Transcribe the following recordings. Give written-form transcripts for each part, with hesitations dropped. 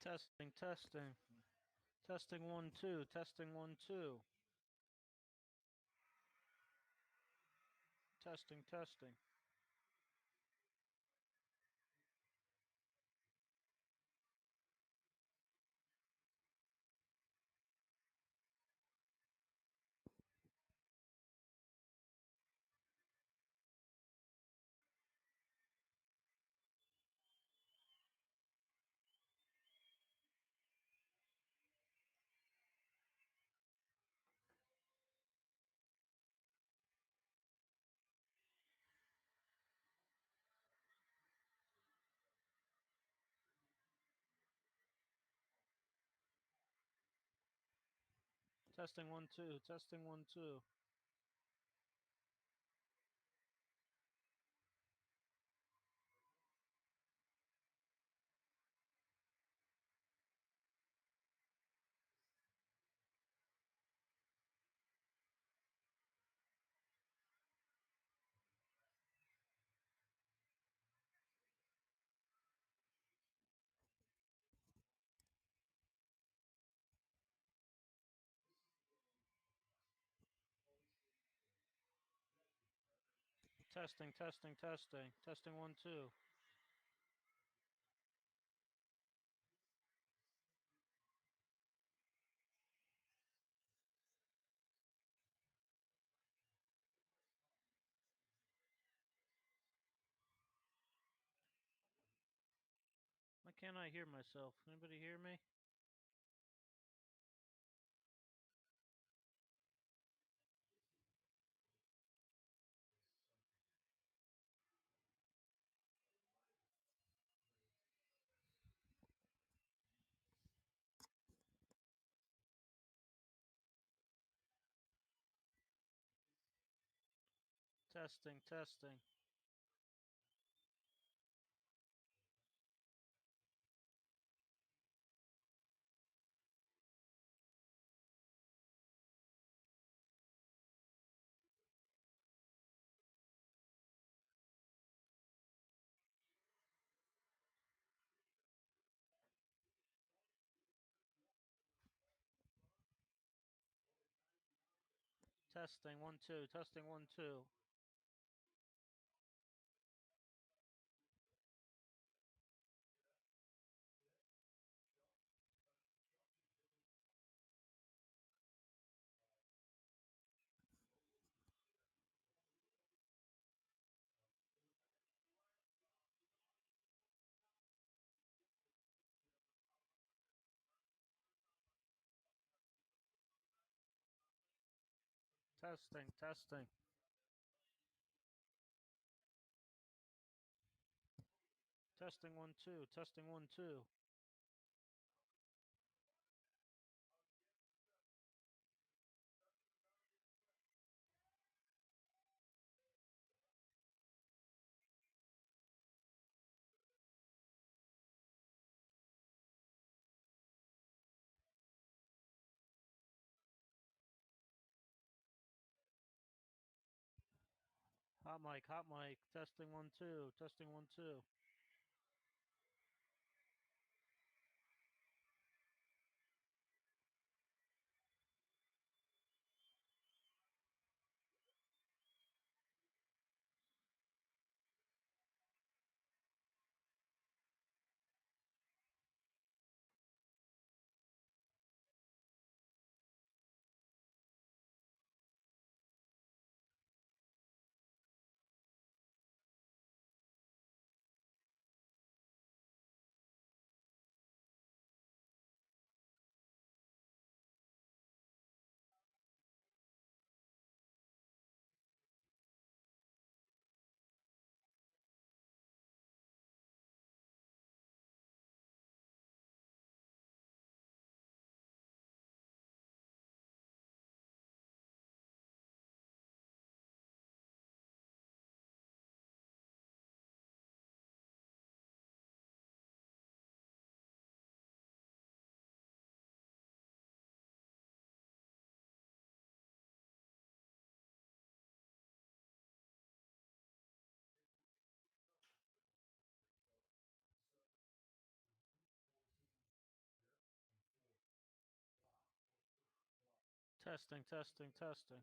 Testing, testing. Testing 1 2, testing 1 2. Testing, testing. Testing 1 2, testing 1 2. Testing, testing, testing. Testing 1 2. Why can't I hear myself? Anybody hear me? Testing, testing. Testing 1 2, testing 1 2. Testing, testing. Testing 1 2, testing 1 2. Hot mic, hot mic. Testing 1 2, testing 1 2. Testing, testing, testing.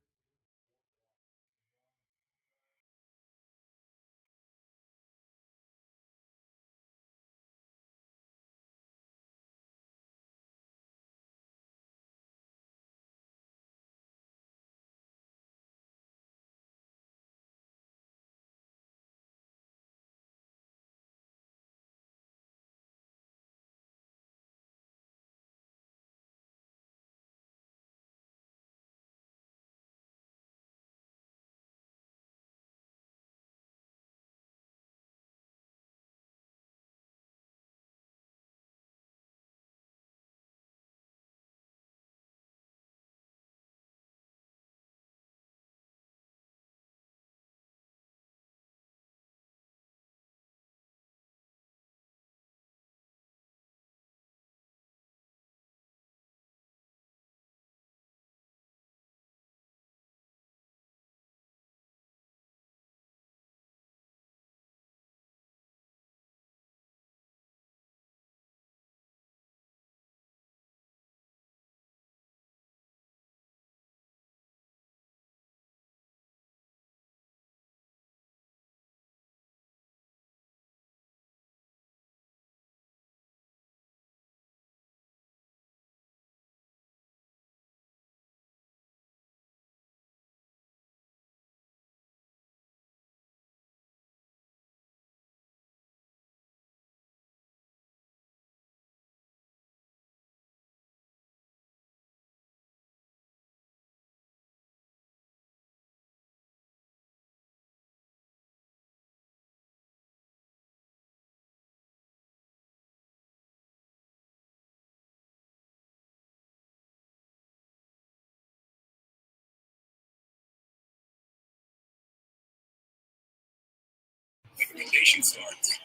Implementation starts.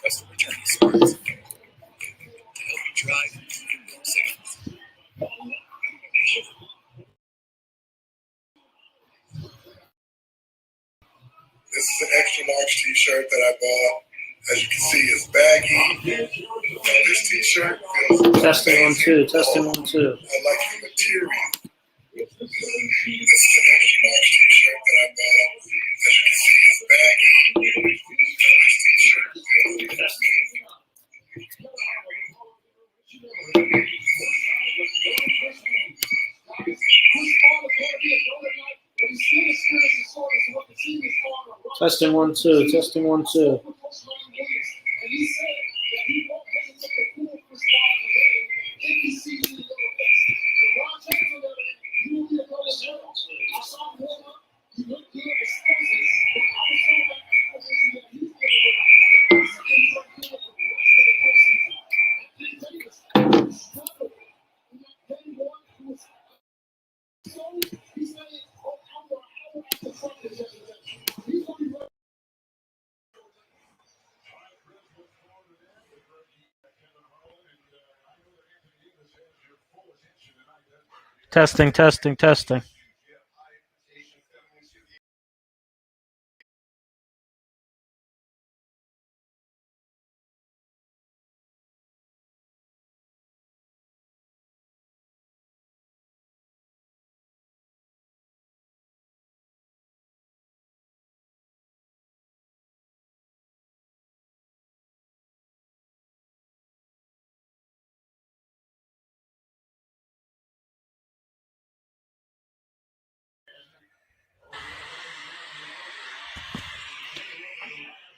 Customer journey starts. To help you drive more sales. This is an extra large t-shirt that I bought. As you can see, it's baggy. This t-shirt feels Testing amazing. 1, 2. Testing 1, 2. I like the material. This is an extra large t-shirt that I bought. As you can see, it's baggy. This t-shirt feels amazing. Testing 1, 2. Testing 1, 2. Testing, testing, testing.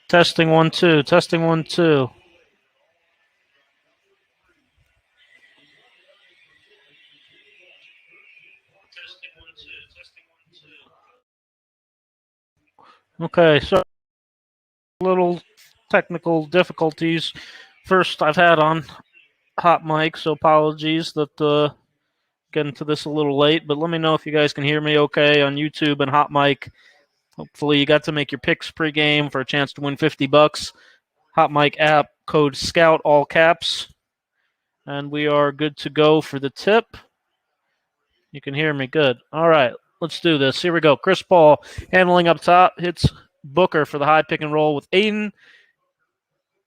Testing 1, 2. Testing 1, 2. Okay, so little technical difficulties. First, I've had on hot mic, so apologies that getting to this a little late. But let me know if you guys can hear me okay on YouTube and hot mic. Hopefully, you got to make your picks pregame for a chance to win $50. Hot mic app code SCOUT all caps, and we are good to go for the tip. You can hear me good. All right, let's do this. Here we go. Chris Paul handling up top, hits Booker for the high pick and roll with Aiden.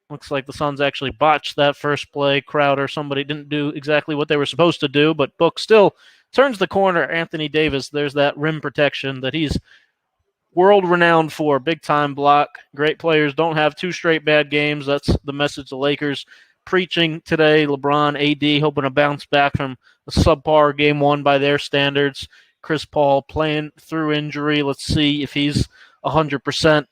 Looks like the Suns actually botched that first play. Crowder, somebody didn't do exactly what they were supposed to do, but Book still turns the corner, Anthony Davis, there's that rim protection that he's world renowned for. Big time block. Great players don't have 2 straight bad games. That's the message the Lakers preaching today. LeBron, AD hoping to bounce back from a subpar game 1 by their standards. Chris Paul playing through injury. Let's see if he's 100%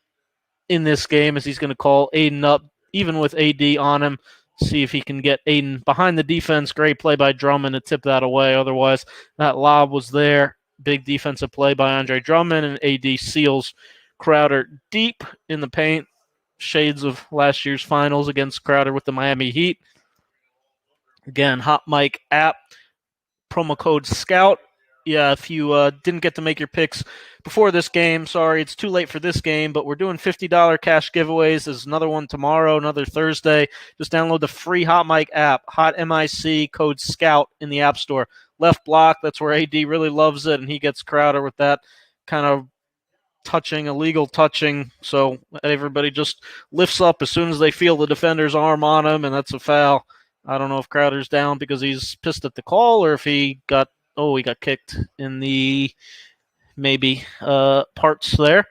in this game, as he's going to call Aiden up, even with AD on him. See if he can get Aiden behind the defense. Great play by Drummond to tip that away. Otherwise, that lob was there. Big defensive play by Andre Drummond, and AD seals Crowder deep in the paint. Shades of last year's finals against Crowder with the Miami Heat. Again, Hot Mic app, promo code SCOUT. Yeah, if you didn't get to make your picks before this game, sorry, it's too late for this game, but we're doing $50 cash giveaways. There's another one tomorrow, another Thursday. Just download the free Hot Mic app, Hot MIC, code SCOUT in the App Store. Left block, that's where AD really loves it, and he gets Crowder with that kind of touching, illegal touching. So everybody just lifts up as soon as they feel the defender's arm on him, and that's a foul. I don't know if Crowder's down because he's pissed at the call or if he got kicked in the maybe parts there.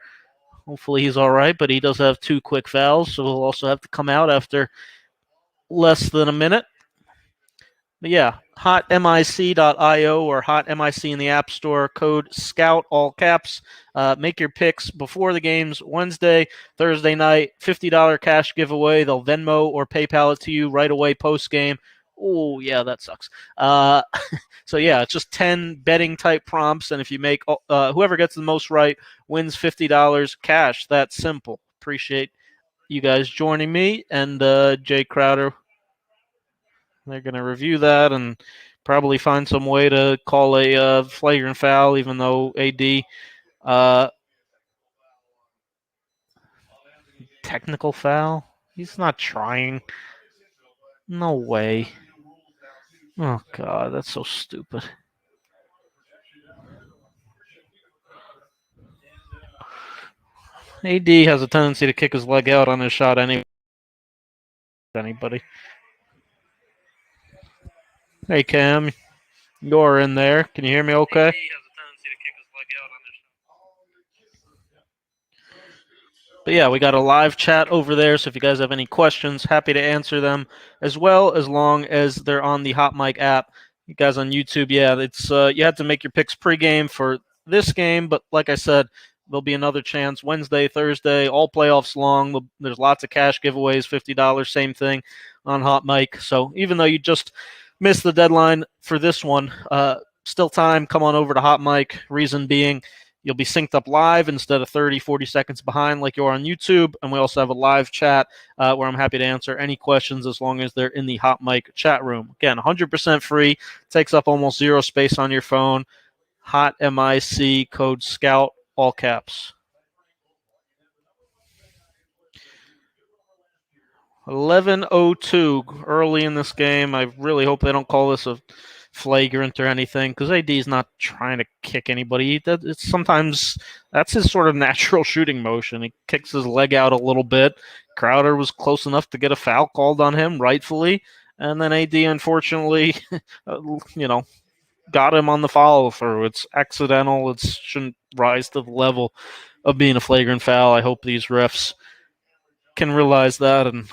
Hopefully he's all right, but he does have 2 quick fouls, so he'll also have to come out after less than a minute. But yeah, hotmic.io or hotmic in the App Store, code SCOUT, all caps. Make your picks before the games Wednesday, Thursday night, $50 cash giveaway. They'll Venmo or PayPal it to you right away post game. Oh, yeah, that sucks. So, yeah, it's just 10 betting type prompts, and if you make whoever gets the most right wins $50 cash. That's simple. Appreciate you guys joining me, and Jay Crowder. They're going to review that and probably find some way to call a flagrant foul, even though AD technical foul. He's not trying. No way. Oh, God, that's so stupid. AD has a tendency to kick his leg out on his shot anybody. Hey, Cam, you're in there. Can you hear me okay? But yeah, we got a live chat over there, so if you guys have any questions, happy to answer them as well, as long as they're on the Hot Mic app. You guys on YouTube, yeah, it's you have to make your picks pregame for this game, but like I said, there'll be another chance Wednesday, Thursday, all playoffs long. There's lots of cash giveaways, $50, same thing on Hot Mic. So even though you just missed the deadline for this one, still time. Come on over to Hot Mic. Reason being, you'll be synced up live instead of 30, 40 seconds behind like you are on YouTube. And we also have a live chat where I'm happy to answer any questions as long as they're in the Hot Mic chat room. Again, 100% free. Takes up almost zero space on your phone. Hot MIC, code SCOUT, all caps. 11:02 early in this game. I really hope they don't call this a flagrant or anything, because AD's not trying to kick anybody. It's sometimes that's his sort of natural shooting motion. He kicks his leg out a little bit. Crowder was close enough to get a foul called on him, rightfully, and then AD unfortunately, got him on the follow through. It's accidental. It shouldn't rise to the level of being a flagrant foul. I hope these refs can realize that and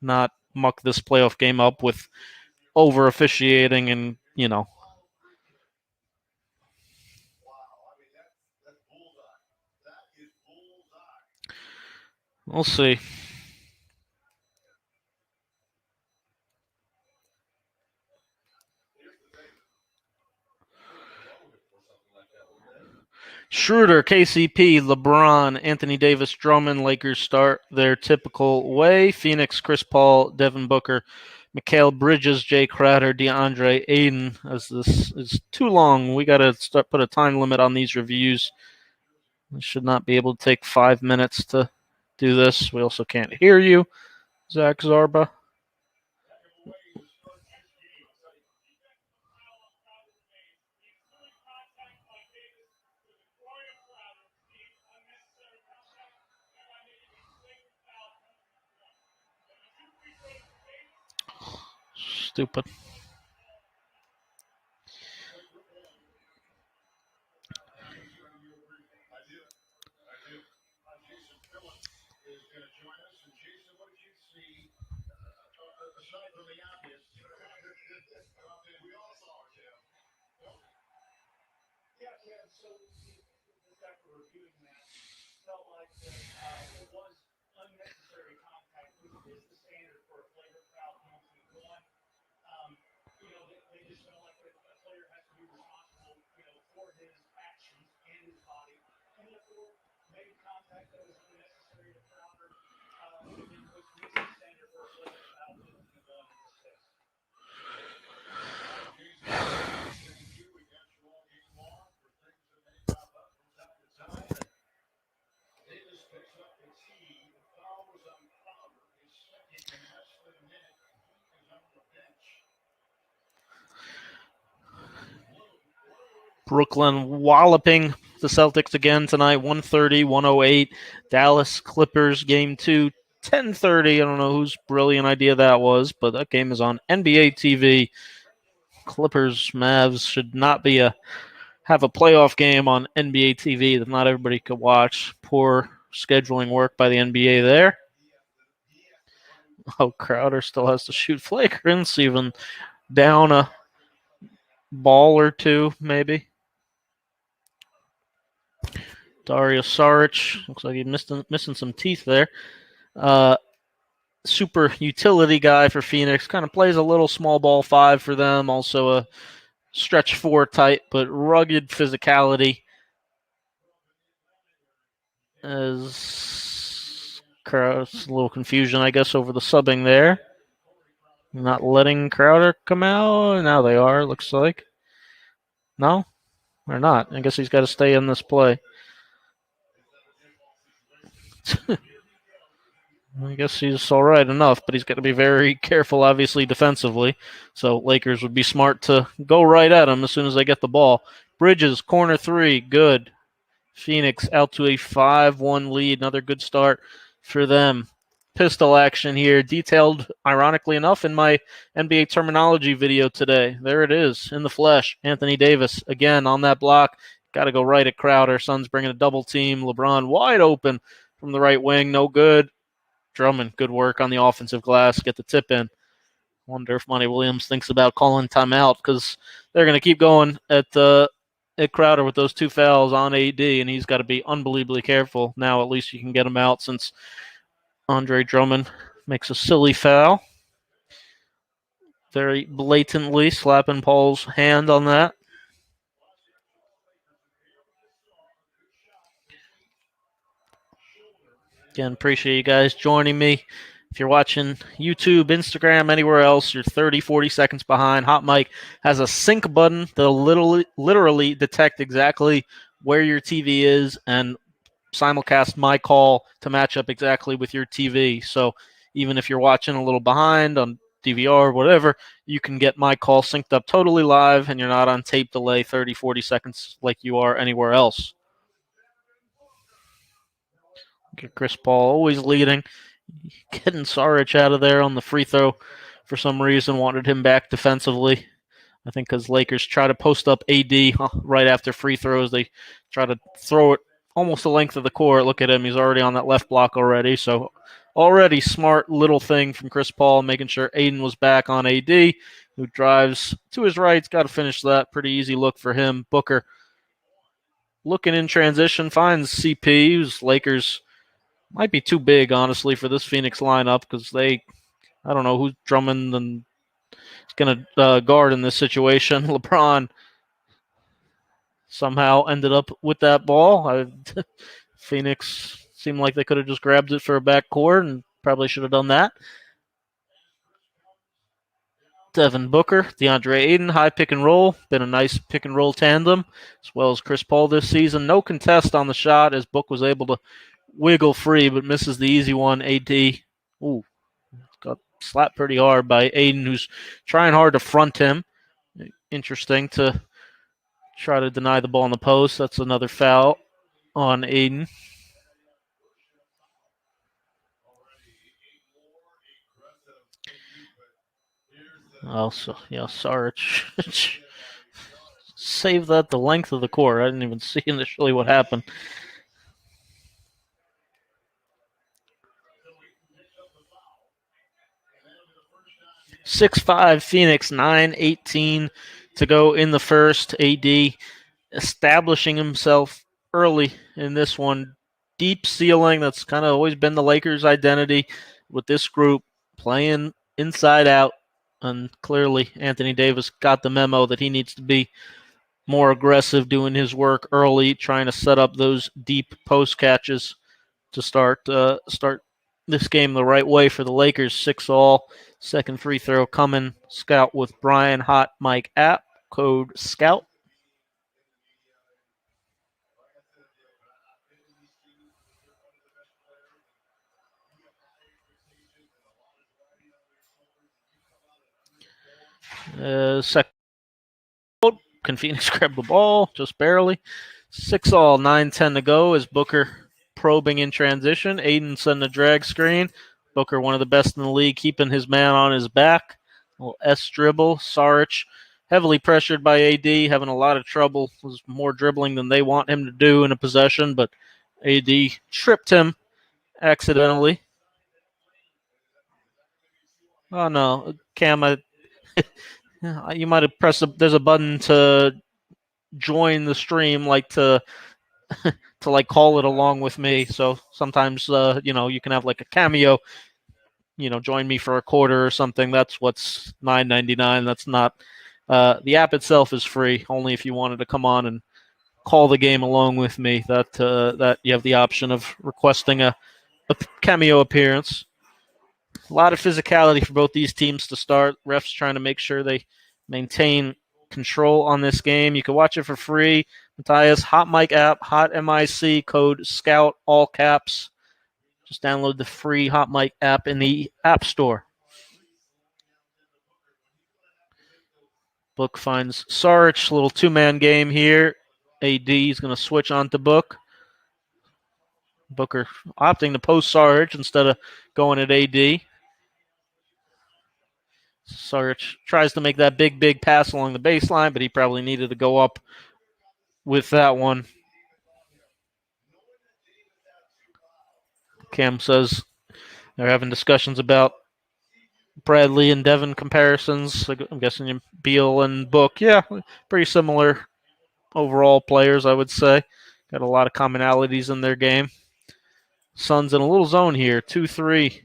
not muck this playoff game up with over officiating and, we'll see. Schroeder, KCP, LeBron, Anthony Davis, Drummond, Lakers start their typical way. Phoenix, Chris Paul, Devin Booker, Mikal Bridges, Jay Crowder, DeAndre Ayton. As this is too long, we got to put a time limit on these reviews. We should not be able to take 5 minutes to do this. We also can't hear you, Zach Zarba. Stupid. Brooklyn walloping the Celtics again tonight, 130-108. Dallas Clippers game 2, 10:30. I don't know whose brilliant idea that was, but that game is on NBA TV. Clippers Mavs should not be have a playoff game on NBA TV that not everybody could watch. Poor scheduling work by the NBA there. Oh, Crowder still has to shoot flagrants, even down a ball or two, maybe. Dario Saric looks like he's missing some teeth there. Super utility guy for Phoenix. Kind of plays a little small ball 5 for them. Also a stretch 4 type, but rugged physicality. As a little confusion, I guess, over the subbing there. Not letting Crowder come out. Now they are, looks like. No? They're not. I guess he's got to stay in this play. I guess he's all right enough, but he's got to be very careful, obviously, defensively. So Lakers would be smart to go right at him as soon as they get the ball. Bridges, corner 3, good. Phoenix out to a 5-1 lead. Another good start for them. Pistol action here, detailed, ironically enough, in my NBA terminology video today. There it is, in the flesh. Anthony Davis, again, on that block. Got to go right at Crowder. Suns bringing a double team. LeBron wide open from the right wing. No good. Drummond, good work on the offensive glass. Get the tip in. Wonder if Monty Williams thinks about calling timeout because they're going to keep going at Crowder with those 2 fouls on AD, and he's got to be unbelievably careful. Now at least you can get him out since Andre Drummond makes a silly foul. Very blatantly slapping Paul's hand on that. Again, appreciate you guys joining me. If you're watching YouTube, Instagram, anywhere else, you're 30, 40 seconds behind. Hot Mic has a sync button that'll literally detect exactly where your TV is and simulcast my call to match up exactly with your TV. So even if you're watching a little behind on DVR or whatever, you can get my call synced up totally live and you're not on tape delay 30, 40 seconds like you are anywhere else. Get Chris Paul always leading. Getting Saric out of there on the free throw for some reason. Wanted him back defensively. I think because Lakers try to post up AD right after free throws. They try to throw it almost the length of the court. Look at him. He's already on that left block already. So already smart little thing from Chris Paul, making sure Aiden was back on AD, who drives to his right. He's got to finish that. Pretty easy look for him. Booker looking in transition, finds CP, who's Lakers might be too big, honestly, for this Phoenix lineup because I don't know who's Drummond and is going to guard in this situation. LeBron somehow ended up with that ball. Phoenix seemed like they could have just grabbed it for a backcourt and probably should have done that. Devin Booker, DeAndre Ayton, high pick and roll. Been a nice pick and roll tandem, as well as Chris Paul this season. No contest on the shot as Book was able to wiggle free, but misses the easy one. AD, got slapped pretty hard by Aiden, who's trying hard to front him. Interesting to try to deny the ball in the post. That's another foul on Aiden. Also, Saric save that the length of the court. I didn't even see initially what happened. (6-5) Phoenix, 9:18 to go in the first. AD establishing himself early in this one. Deep ceiling, that's kind of always been the Lakers' identity with this group, playing inside out. And clearly, Anthony Davis got the memo that he needs to be more aggressive, doing his work early, trying to set up those deep post catches to start this game the right way for the Lakers. 6-all. Second free throw coming. Scout with Brian Hot Mike app. Code SCOUT. Second. Can Phoenix grab the ball? Just barely. 6-all. 9:10 to go as Booker probing in transition. Aiden sending a drag screen. Booker, one of the best in the league, keeping his man on his back. A little S dribble. Saric, heavily pressured by AD, having a lot of trouble. Was more dribbling than they want him to do in a possession, but AD tripped him accidentally. Oh no, Cam, you might have pressed. There's a button to join the stream, like to like call it along with me. So sometimes you can have like a cameo. Join me for a quarter or something. That's what's $9.99. That's not. The app itself is free. Only if you wanted to come on and call the game along with me. That you have the option of requesting a cameo appearance. A lot of physicality for both these teams to start. Refs trying to make sure they maintain control on this game. You can watch it for free. Matthias, Hot Mic app, Hot MIC, code SCOUT, all caps. Just download the free Hot Mic app in the App Store. Book finds Saric, little two-man game here. AD is going to switch on to Book. Booker opting to post Saric instead of going at AD. Saric tries to make that big pass along the baseline, but he probably needed to go up with that one. Cam says they're having discussions about Bradley and Devin comparisons. I'm guessing Beal and Book. Yeah, pretty similar overall players, I would say. Got a lot of commonalities in their game. Suns in a little zone here, 2-3.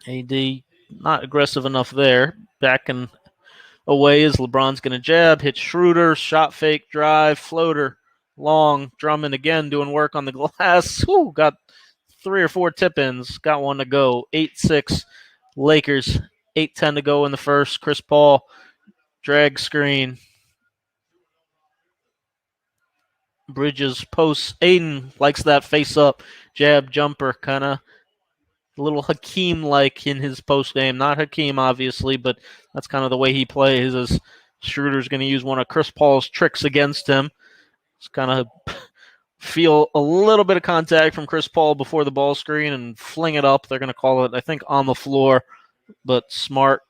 AD not aggressive enough there. Back and away as LeBron's going to jab, hit Schroeder, shot fake, drive, floater, long. Drummond again doing work on the glass. Ooh, got 3 or 4 tip-ins. Got one to go. 8-6 Lakers. 8:10 to go in the first. Chris Paul, drag screen. Bridges posts. Aiden likes that face-up jab jumper, kind of a little Hakeem-like in his post game. Not Hakeem, obviously, but that's kind of the way he plays. As Schroeder's going to use one of Chris Paul's tricks against him. It's kind of feel a little bit of contact from Chris Paul before the ball screen and fling it up. They're going to call it, I think, on the floor, but smart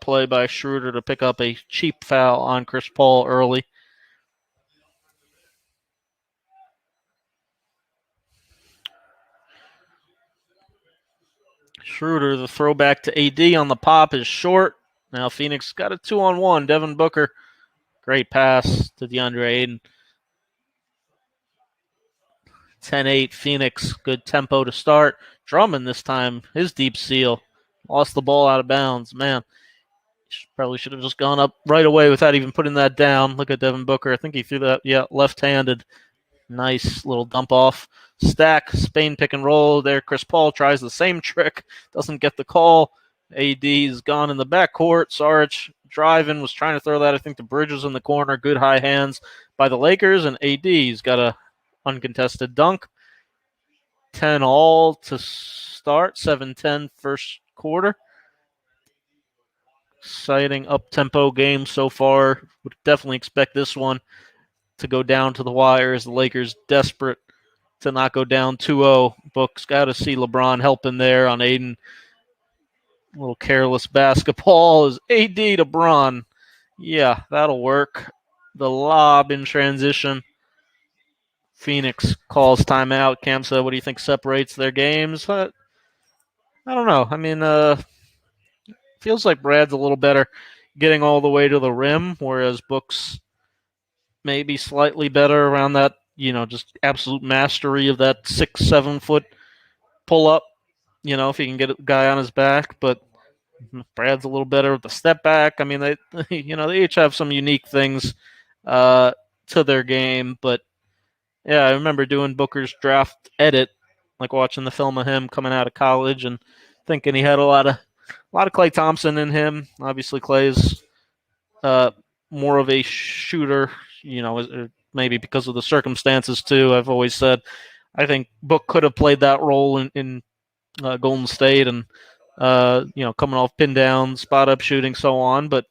play by Schroeder to pick up a cheap foul on Chris Paul early. Schroeder, the throwback to AD on the pop is short. Now Phoenix got a 2-on-1. Devin Booker, great pass to DeAndre Ayton. 10-8 Phoenix, good tempo to start. Drummond this time, his deep seal. Lost the ball out of bounds. Man, probably should have just gone up right away without even putting that down. Look at Devin Booker. I think he threw that, left-handed. Nice little dump off. Stack, Spain pick and roll there. Chris Paul tries the same trick. Doesn't get the call. AD's gone in the backcourt. Saric driving, was trying to throw that, I think, to Bridges in the corner. Good high hands by the Lakers, and AD's got a uncontested dunk. 10-all to start. 7-10 first quarter. Exciting up-tempo game so far. Would definitely expect this one to go down to the wire as the Lakers desperate to not go down 2-0. Book's got to see LeBron helping there on Aiden. A little careless basketball is AD to Bron. Yeah, that'll work. The lob in transition. Phoenix calls timeout. Cam said, what do you think separates their games? I don't know. I mean, feels like Brad's a little better getting all the way to the rim, whereas Book's maybe slightly better around that, just absolute mastery of that 6, 7 foot pull up, if he can get a guy on his back. But Brad's a little better with the step back. I mean, they, they each have some unique things to their game. But yeah, I remember doing Booker's draft edit, like watching the film of him coming out of college and thinking he had a lot of Klay Thompson in him. Obviously, Klay's uh, more of a shooter, maybe because of the circumstances too. I've always said I think Book could have played that role in Golden State and coming off pin down, spot up shooting, so on. But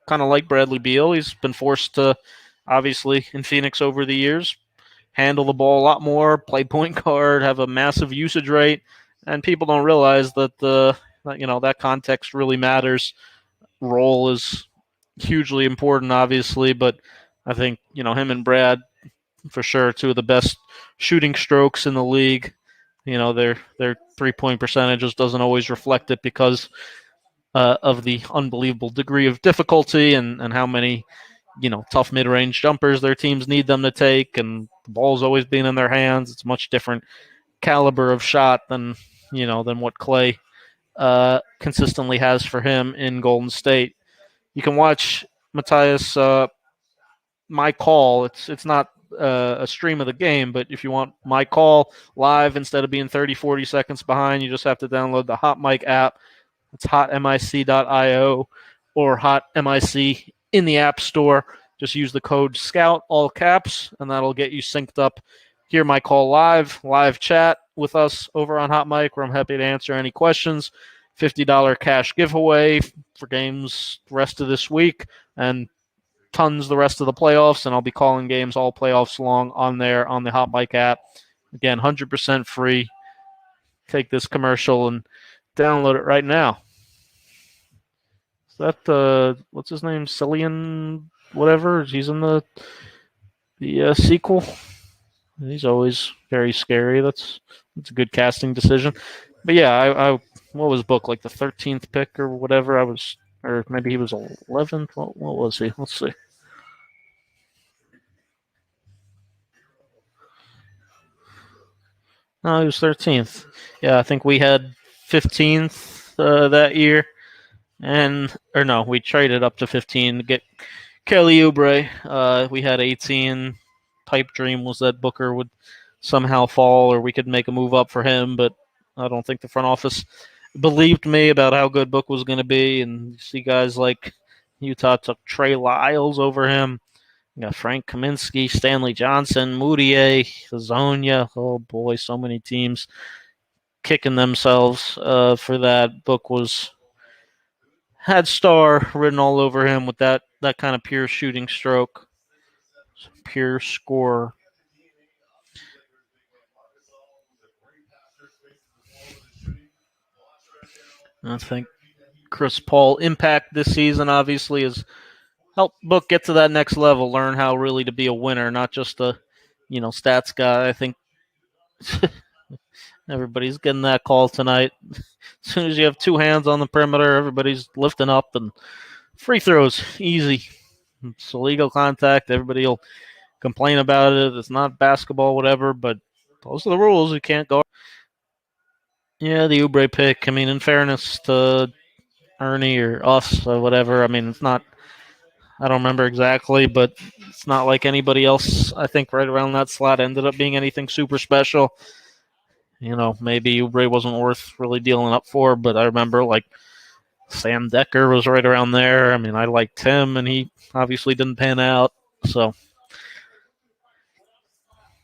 kind of like Bradley Beal, he's been forced to obviously in Phoenix over the years handle the ball a lot more, play point guard, have a massive usage rate, and people don't realize that that context really matters. Role is hugely important, obviously, but I think him and Brad for sure two of the best shooting strokes in the league. Their 3-point percentage just doesn't always reflect it because of the unbelievable degree of difficulty and how many tough mid-range jumpers their teams need them to take, and the ball's always being in their hands. It's a much different caliber of shot than what Klay consistently has for him in Golden State. You can watch Matthias My Call. It's not a stream of the game, but if you want My Call live instead of being 30, 40 seconds behind, you just have to download the Hot Mic app. It's hotmic.io or hotmic in the App Store. Just use the code SCOUT, all caps, and that'll get you synced up. Hear My Call live chat with us over on Hot Mic, where I'm happy to answer any questions. $50 cash giveaway for games the rest of this week, and tons the rest of the playoffs, and I'll be calling games all playoffs long on there on the Hot Mic app. Again, 100% free. Take this commercial and download it right now. Is that what's his name? Cillian whatever? He's in the sequel. He's always very scary. That's a good casting decision. But yeah, I what was Book, like the 13th pick or whatever? Or maybe he was 11th. What was he? Let's see. No, he was 13th. Yeah, I think we had 15th that year, or no, we traded up to 15 to get Kelly Oubre. We had 18. Pipe dream was that Booker would somehow fall, or we could make a move up for him, but I don't think the front office believed me about how good Book was going to be. And you see guys like Utah took Trey Lyles over him. You got Frank Kaminsky, Stanley Johnson, Moutier, Zonia. Oh boy, so many teams kicking themselves for that. Book had star written all over him with that kind of pure shooting stroke, pure score. I think Chris Paul impact this season obviously has helped Book get to that next level, learn how really to be a winner, not just a stats guy. I think everybody's getting that call tonight. As soon as you have two hands on the perimeter, everybody's lifting up, and free throws easy. It's illegal contact. Everybody will complain about it. It's not basketball, whatever, but those are the rules. You can't go. Yeah, the Oubre pick. I mean, in fairness to Ernie or us or whatever, I mean, it's not. I don't remember exactly, but it's not like anybody else. I think right around that slot ended up being anything super special. Maybe Oubre wasn't worth really dealing up for, but I remember like Sam Decker was right around there. I mean, I liked him, and he obviously didn't pan out. So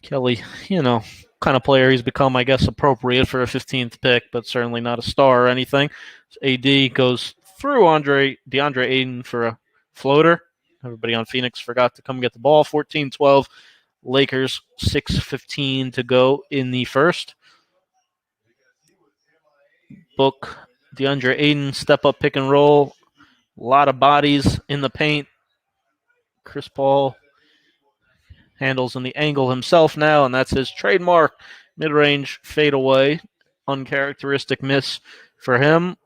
Kelly, kind of player he's become, I guess, appropriate for a 15th pick, but certainly not a star or anything. AD goes through DeAndre Ayton for a floater. Everybody on Phoenix forgot to come get the ball. 14-12. Lakers 6:15 to go in the first. Book, DeAndre Ayton, step up pick and roll. A lot of bodies in the paint. Chris Paul handles in the angle himself now, and that's his trademark mid-range fadeaway. Uncharacteristic miss for him.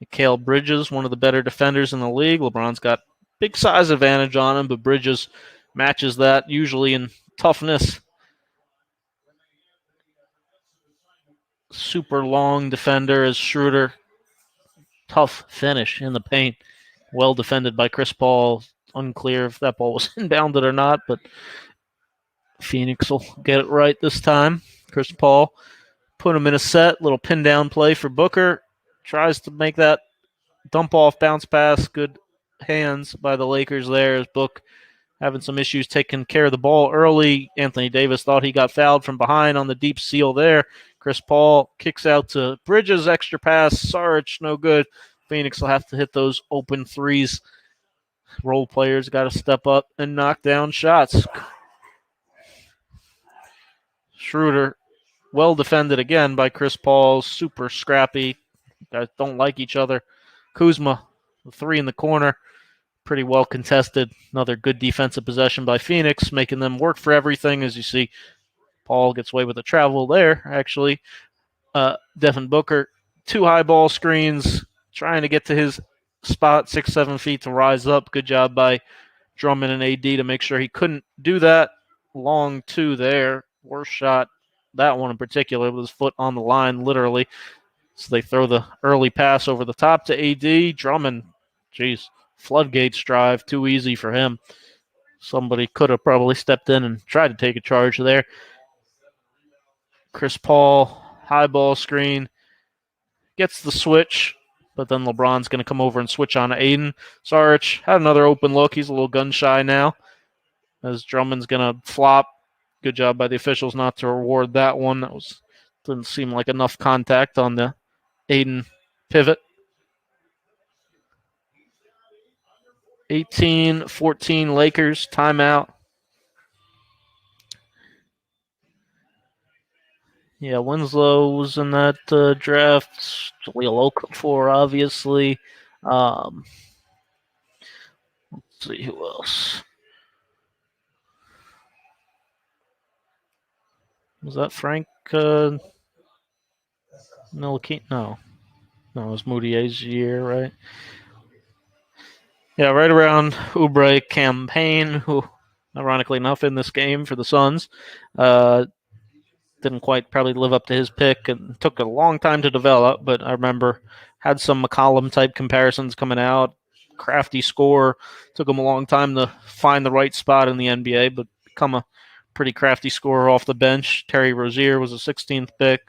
Mikal Bridges, one of the better defenders in the league. LeBron's got big size advantage on him, but Bridges matches that usually in toughness. Super long defender as Schroeder. Tough finish in the paint. Well defended by Chris Paul. Unclear if that ball was inbounded or not, but Phoenix will get it right this time. Chris Paul put him in a set. Little pin down play for Booker. Tries to make that dump off bounce pass. Good hands by the Lakers there as Book having some issues taking care of the ball early. Anthony Davis thought he got fouled from behind on the deep seal there. Chris Paul kicks out to Bridges, extra pass. Saric, no good. Phoenix will have to hit those open threes. Role players got to step up and knock down shots. Schroeder, well defended again by Chris Paul. Super scrappy. Guys don't like each other. Kuzma, the three in the corner. Pretty well contested. Another good defensive possession by Phoenix, making them work for everything. As you see, Paul gets away with a travel there, actually. Devin Booker, 2 high ball screens, trying to get to his spot, 6-7 feet to rise up. Good job by Drummond and AD to make sure he couldn't do that. Long 2 there. Worst shot, that one in particular, with his foot on the line, literally. So they throw the early pass over the top to AD. Drummond, geez, floodgates drive, too easy for him. Somebody could have probably stepped in and tried to take a charge there. Chris Paul, high ball screen, gets the switch, but then LeBron's going to come over and switch on Aiden. Saric had another open look. He's a little gun shy now as Drummond's going to flop. Good job by the officials not to reward that one. That didn't seem like enough contact on the Aiden pivot. 18-14 Lakers, timeout. Yeah, Winslow was in that draft. Jahlil Okafor, obviously. Let's see who else. Was that Frank Ntilikina? No, it was Moutier's year, right? Yeah, right around Oubre campaign, who, ironically enough, in this game for the Suns, didn't quite probably live up to his pick and took a long time to develop, but I remember had some McCollum-type comparisons coming out. Crafty scorer. Took him a long time to find the right spot in the NBA, but become a pretty crafty scorer off the bench. Terry Rozier was a 16th pick.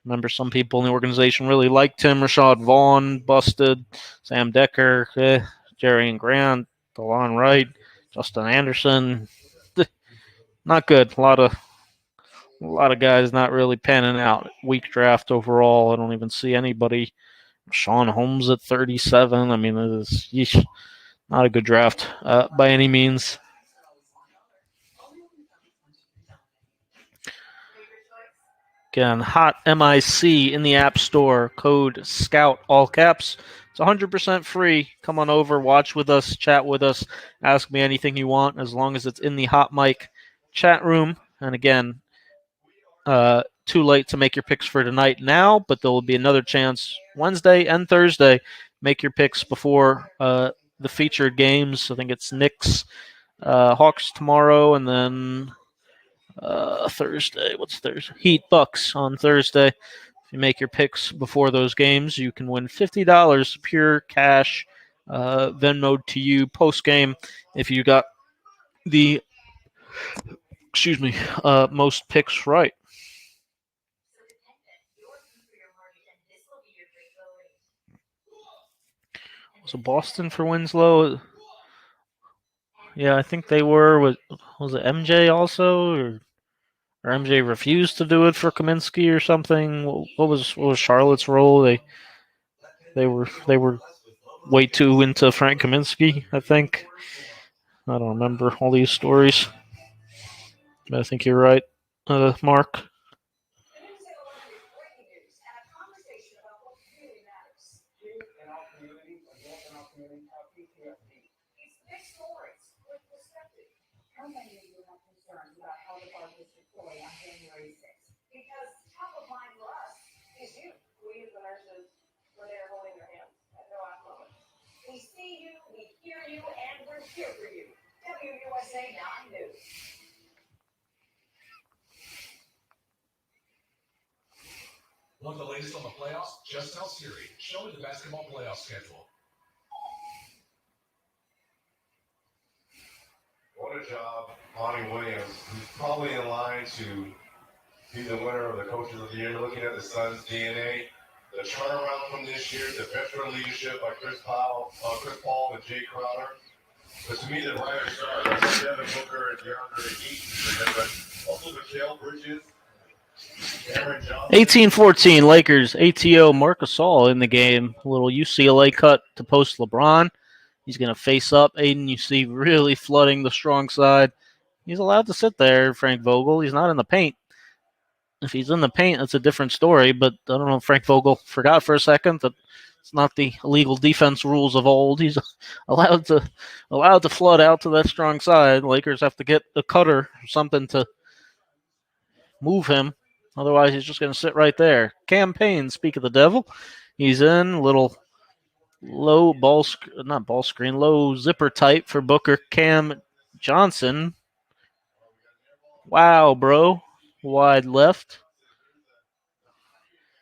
Remember, some people in the organization really liked him. Rashad Vaughn, busted. Sam Decker, Jerry Grant, DeLon Wright, Justin Anderson. Not good. A lot of guys not really panning out. Weak draft overall. I don't even see anybody. Sean Holmes at 37. I mean, it is not a good draft by any means. Again, hot MIC in the App Store. Code SCOUT, all caps. It's 100% free. Come on over, watch with us, chat with us, ask me anything you want, as long as it's in the Hot Mic chat room. And again, too late to make your picks for tonight now, but there will be another chance Wednesday and Thursday. Make your picks before the featured games. I think it's Knicks, Hawks tomorrow, and then Thursday. What's Thursday? Heat Bucks on Thursday. If you make your picks before those games, you can win $50 pure cash, Venmo to you post game if you got the most picks right. Was it Boston for Winslow? Yeah, I think they were. Was it MJ also, or MJ refused to do it for Kaminsky or something? What was Charlotte's role? They were way too into Frank Kaminsky, I think. I don't remember all these stories, but I think you're right, Mark. Want the latest on the playoffs? Just tell Siri. Show me the basketball playoff schedule. What a job, Monty Williams, who's probably in line to be the winner of the Coaches of the Year. Looking at the Suns' DNA, the turnaround from this year, the veteran leadership by Chris Paul and Jay Crowder. But to me, the rising stars, Devin Booker and DeAndre Ayton, but also Mikal Bridges, Aaron Johnson. 18-14 Lakers. ATO Marc Gasol in the game. A little UCLA cut to post LeBron. He's going to face up. Aiden, you see, really flooding the strong side. He's allowed to sit there, Frank Vogel. He's not in the paint. If he's in the paint, that's a different story. But I don't know if Frank Vogel forgot for a second that it's not the illegal defense rules of old. He's allowed to flood out to that strong side. Lakers have to get a cutter or something to move him. Otherwise, he's just going to sit right there. Campaign, speak of the devil. He's in, little low low zipper tight for Booker. Cam Johnson. Wow, bro. Wide left.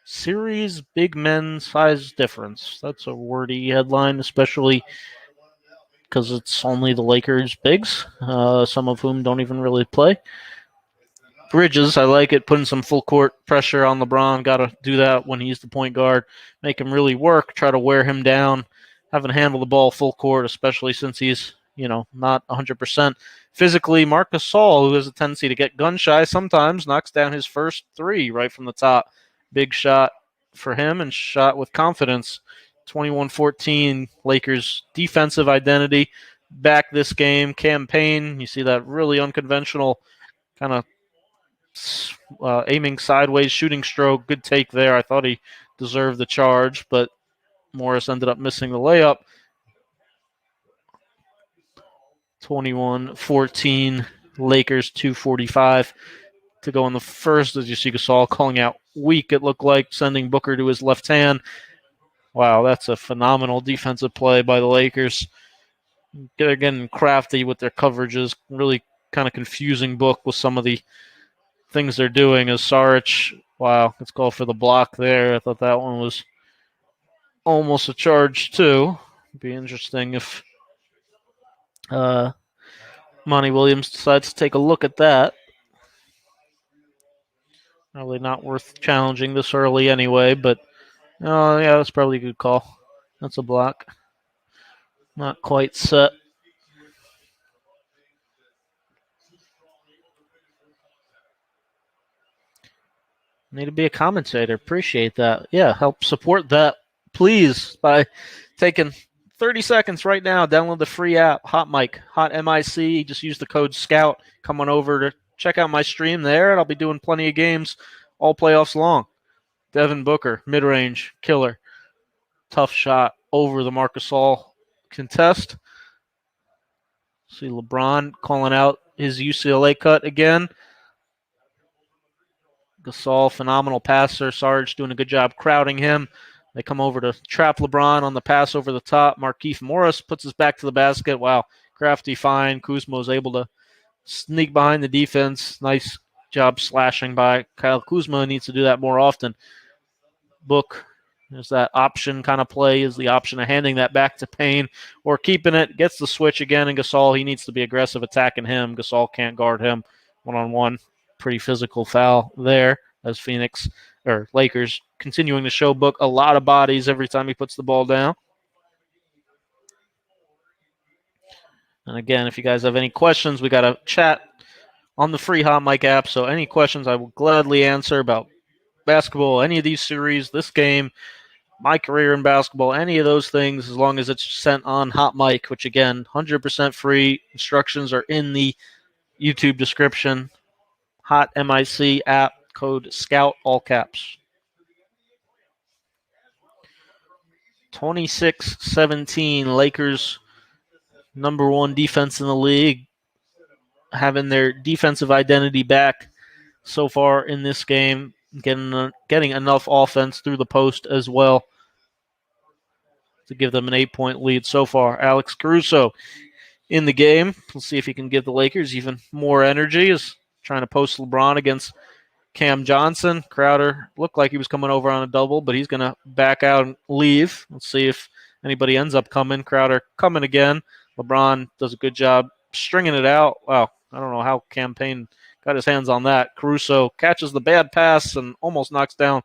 Series big men size difference. That's a wordy headline, especially because it's only the Lakers bigs, some of whom don't even really play. Bridges, I like it, putting some full court pressure on LeBron. Got to do that when he's the point guard. Make him really work, try to wear him down, have him handle the ball full court, especially since he's, not 100%. Physically, Marc Gasol, who has a tendency to get gun shy sometimes, knocks down his first three right from the top. Big shot for him and shot with confidence. 21-14, Lakers defensive identity. Back this game, campaign. You see that really unconventional kind of aiming sideways shooting stroke. Good take there. I thought he deserved the charge, but Morris ended up missing the layup. 21-14, Lakers 2:45 to go in the first. As you see Gasol calling out weak, it looked like, sending Booker to his left hand. Wow, that's a phenomenal defensive play by the Lakers. They're getting crafty with their coverages, really kind of confusing Book with some of the things they're doing. As Saric, wow, let's go for the block there. I thought that one was almost a charge too. It'd be interesting if Monty Williams decides to take a look at that. Probably not worth challenging this early anyway, but yeah, that's probably a good call. That's a block. Not quite set. Need to be a commentator. Appreciate that. Yeah, help support that, please, by taking 30 seconds right now. Download the free app, Hot Mic, Hot MIC. Just use the code SCOUT. Come on over to check out my stream there, and I'll be doing plenty of games all playoffs long. Devin Booker, mid-range, killer. Tough shot over the Marc Gasol contest. See LeBron calling out his UCLA cut again. Gasol, phenomenal passer. Sarge doing a good job crowding him. They come over to trap LeBron on the pass over the top. Markieff Morris puts his back to the basket. Wow, crafty find. Kuzma's able to sneak behind the defense. Nice job slashing by Kyle Kuzma. Needs to do that more often. Book, there's that option kind of play, is the option of handing that back to Payne or keeping it. Gets the switch again, and Gasol, he needs to be aggressive attacking him. Gasol can't guard him one-on-one. Pretty physical foul there as Lakers continuing to show Book a lot of bodies every time he puts the ball down. And again, if you guys have any questions, we got a chat on the free Hot Mic app, so any questions I will gladly answer about basketball, any of these series, this game, my career in basketball, any of those things, as long as it's sent on Hot Mic, which again, 100% free. Instructions are in the YouTube description. Hot MIC app, code SCOUT, all caps. 26-17, Lakers, number one defense in the league, having their defensive identity back so far in this game, getting enough offense through the post as well to give them an 8-point lead so far. Alex Caruso in the game. We'll see if he can give the Lakers even more energy. Is trying to post LeBron against Cam Johnson. Crowder looked like he was coming over on a double, but he's going to back out and leave. Let's see if anybody ends up coming. Crowder coming again. LeBron does a good job stringing it out. Wow, I don't know how Campaign got his hands on that. Caruso catches the bad pass and almost knocks down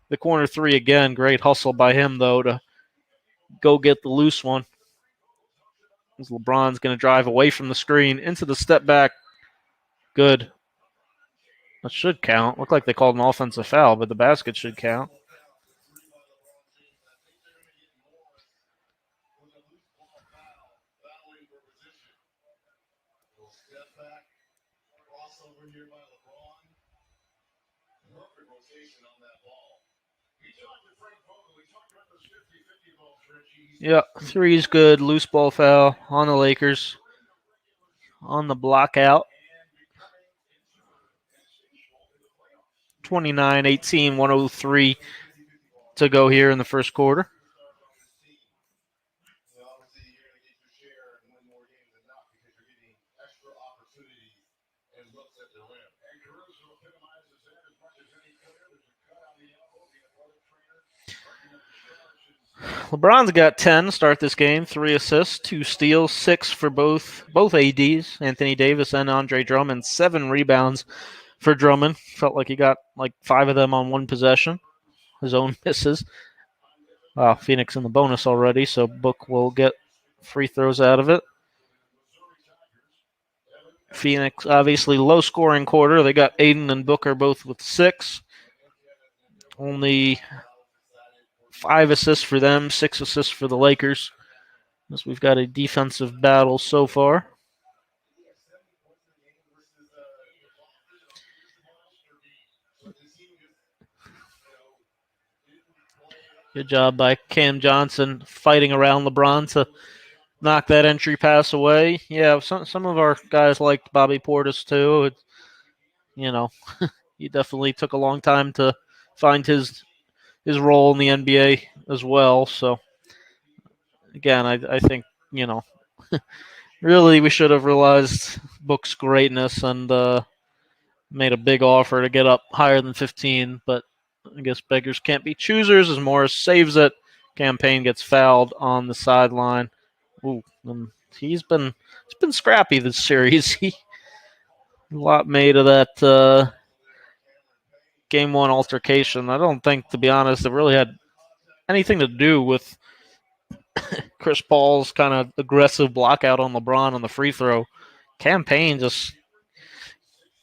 the corner three again. Great hustle by him, though, to go get the loose one. As LeBron's going to drive away from the screen into the step back. Good. That should count. Looked like they called an offensive foul, but the basket should count. Yeah, three's good. Loose ball foul on the Lakers. On the block out. 29-18, 103 to go here in the first quarter. LeBron's got 10 to start this game, 3 assists, 2 steals, 6 for both ADs, Anthony Davis and Andre Drummond, 7 rebounds for Drummond. Felt like he got like 5 of them on one possession. His own misses. Phoenix in the bonus already, so Book will get free throws out of it. Phoenix, obviously low-scoring quarter. They got Aiden and Booker both with 6. Only 5 assists for them, 6 assists for the Lakers. As we've got a defensive battle so far. Good job by Cam Johnson fighting around LeBron to knock that entry pass away. Yeah, some of our guys liked Bobby Portis too. He definitely took a long time to find his role in the NBA as well. So again, I think really we should have realized Book's greatness and made a big offer to get up higher than 15, but I guess beggars can't be choosers as Morris saves it. Campaign gets fouled on the sideline. Ooh, it's been scrappy this series. A lot made of that game one altercation. I don't think, to be honest, it really had anything to do with Chris Paul's kind of aggressive blockout on LeBron on the free throw. Campaign just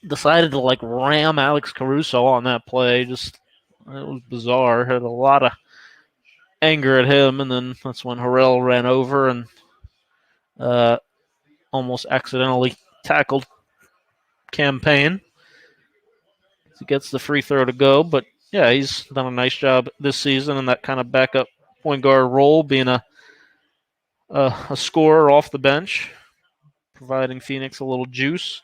decided to ram Alex Caruso on that play. It was bizarre. Had a lot of anger at him, and then that's when Harrell ran over and almost accidentally tackled Campaign. He gets the free throw to go, but yeah, he's done a nice job this season in that kind of backup point guard role, being a scorer off the bench, providing Phoenix a little juice.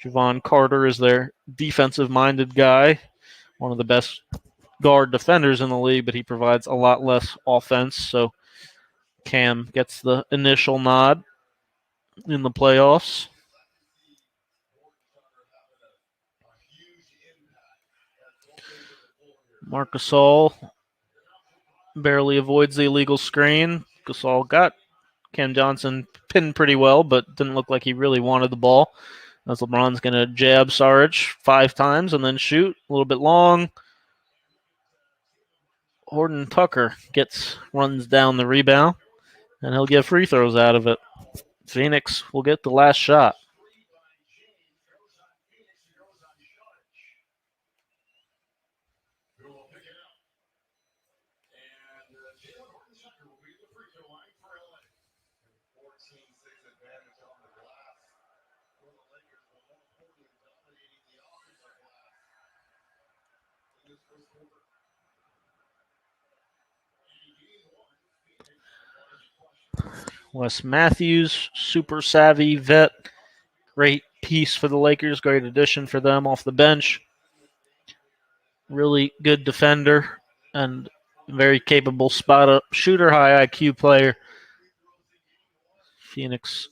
Javon Carter is their defensive-minded guy, one of the best guard defenders in the league, but he provides a lot less offense. So Cam gets the initial nod in the playoffs. Marc Gasol barely avoids the illegal screen. Gasol got Cam Johnson pinned pretty well, but didn't look like he really wanted the ball. As LeBron's going to jab Saric 5 times and then shoot a little bit long. Horton Tucker runs down the rebound, and he'll get free throws out of it. Phoenix will get the last shot. Wes Matthews, super savvy vet. Great piece for the Lakers. Great addition for them off the bench. Really good defender and very capable spot-up shooter, high IQ player. Phoenix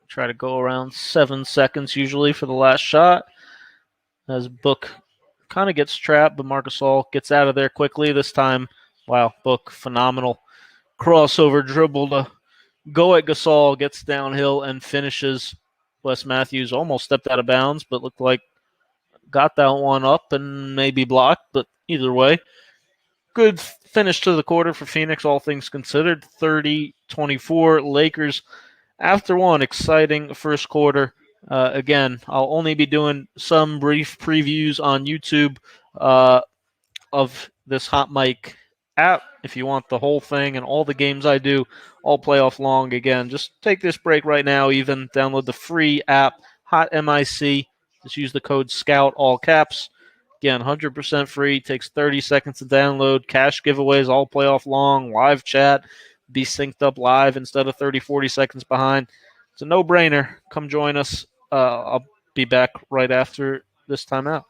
try to go around 7 seconds usually for the last shot. as Book kind of gets trapped, but Marc Gasol gets out of there quickly. This time, wow, Book, phenomenal crossover dribble to go at Gasol, gets downhill and finishes. Wes Matthews almost stepped out of bounds, but looked like got that one up and maybe blocked, but either way, good finish to the quarter for Phoenix, all things considered. 30-24 Lakers after one exciting first quarter. Again, I'll only be doing some brief previews on YouTube of this Hot Mic app. If you want the whole thing and all the games I do, all playoff long, again, just take this break right now. Even download the free app, Hot MIC. Just use the code SCOUT, all caps. Again, 100% free. Takes 30 seconds to download. Cash giveaways all playoff long. Live chat. Be synced up live instead of 30, 40 seconds behind. It's a no-brainer. Come join us. I'll be back right after this timeout.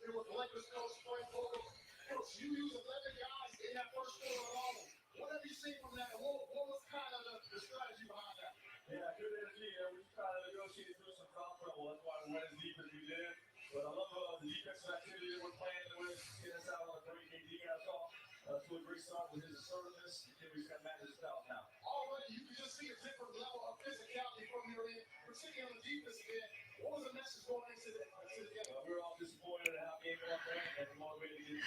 With the Lakers coach Frank Vogel, coach, you use 11 guys in that first quarter alone. What have you seen from that? And what was kind of the strategy behind that? Yeah, good energy. We kind of negotiated through some foul trouble. That's why we went as deep as we did. But I love the defensive activity that we're playing with. Get us out on the break. AD got us off to a great start with his assertiveness. We just got to manage his foul now. Already, you can just see a different level of physicality from your end, particularly on the defensive end. What was the message going into the game? We were all disappointed at how game went and motivated to get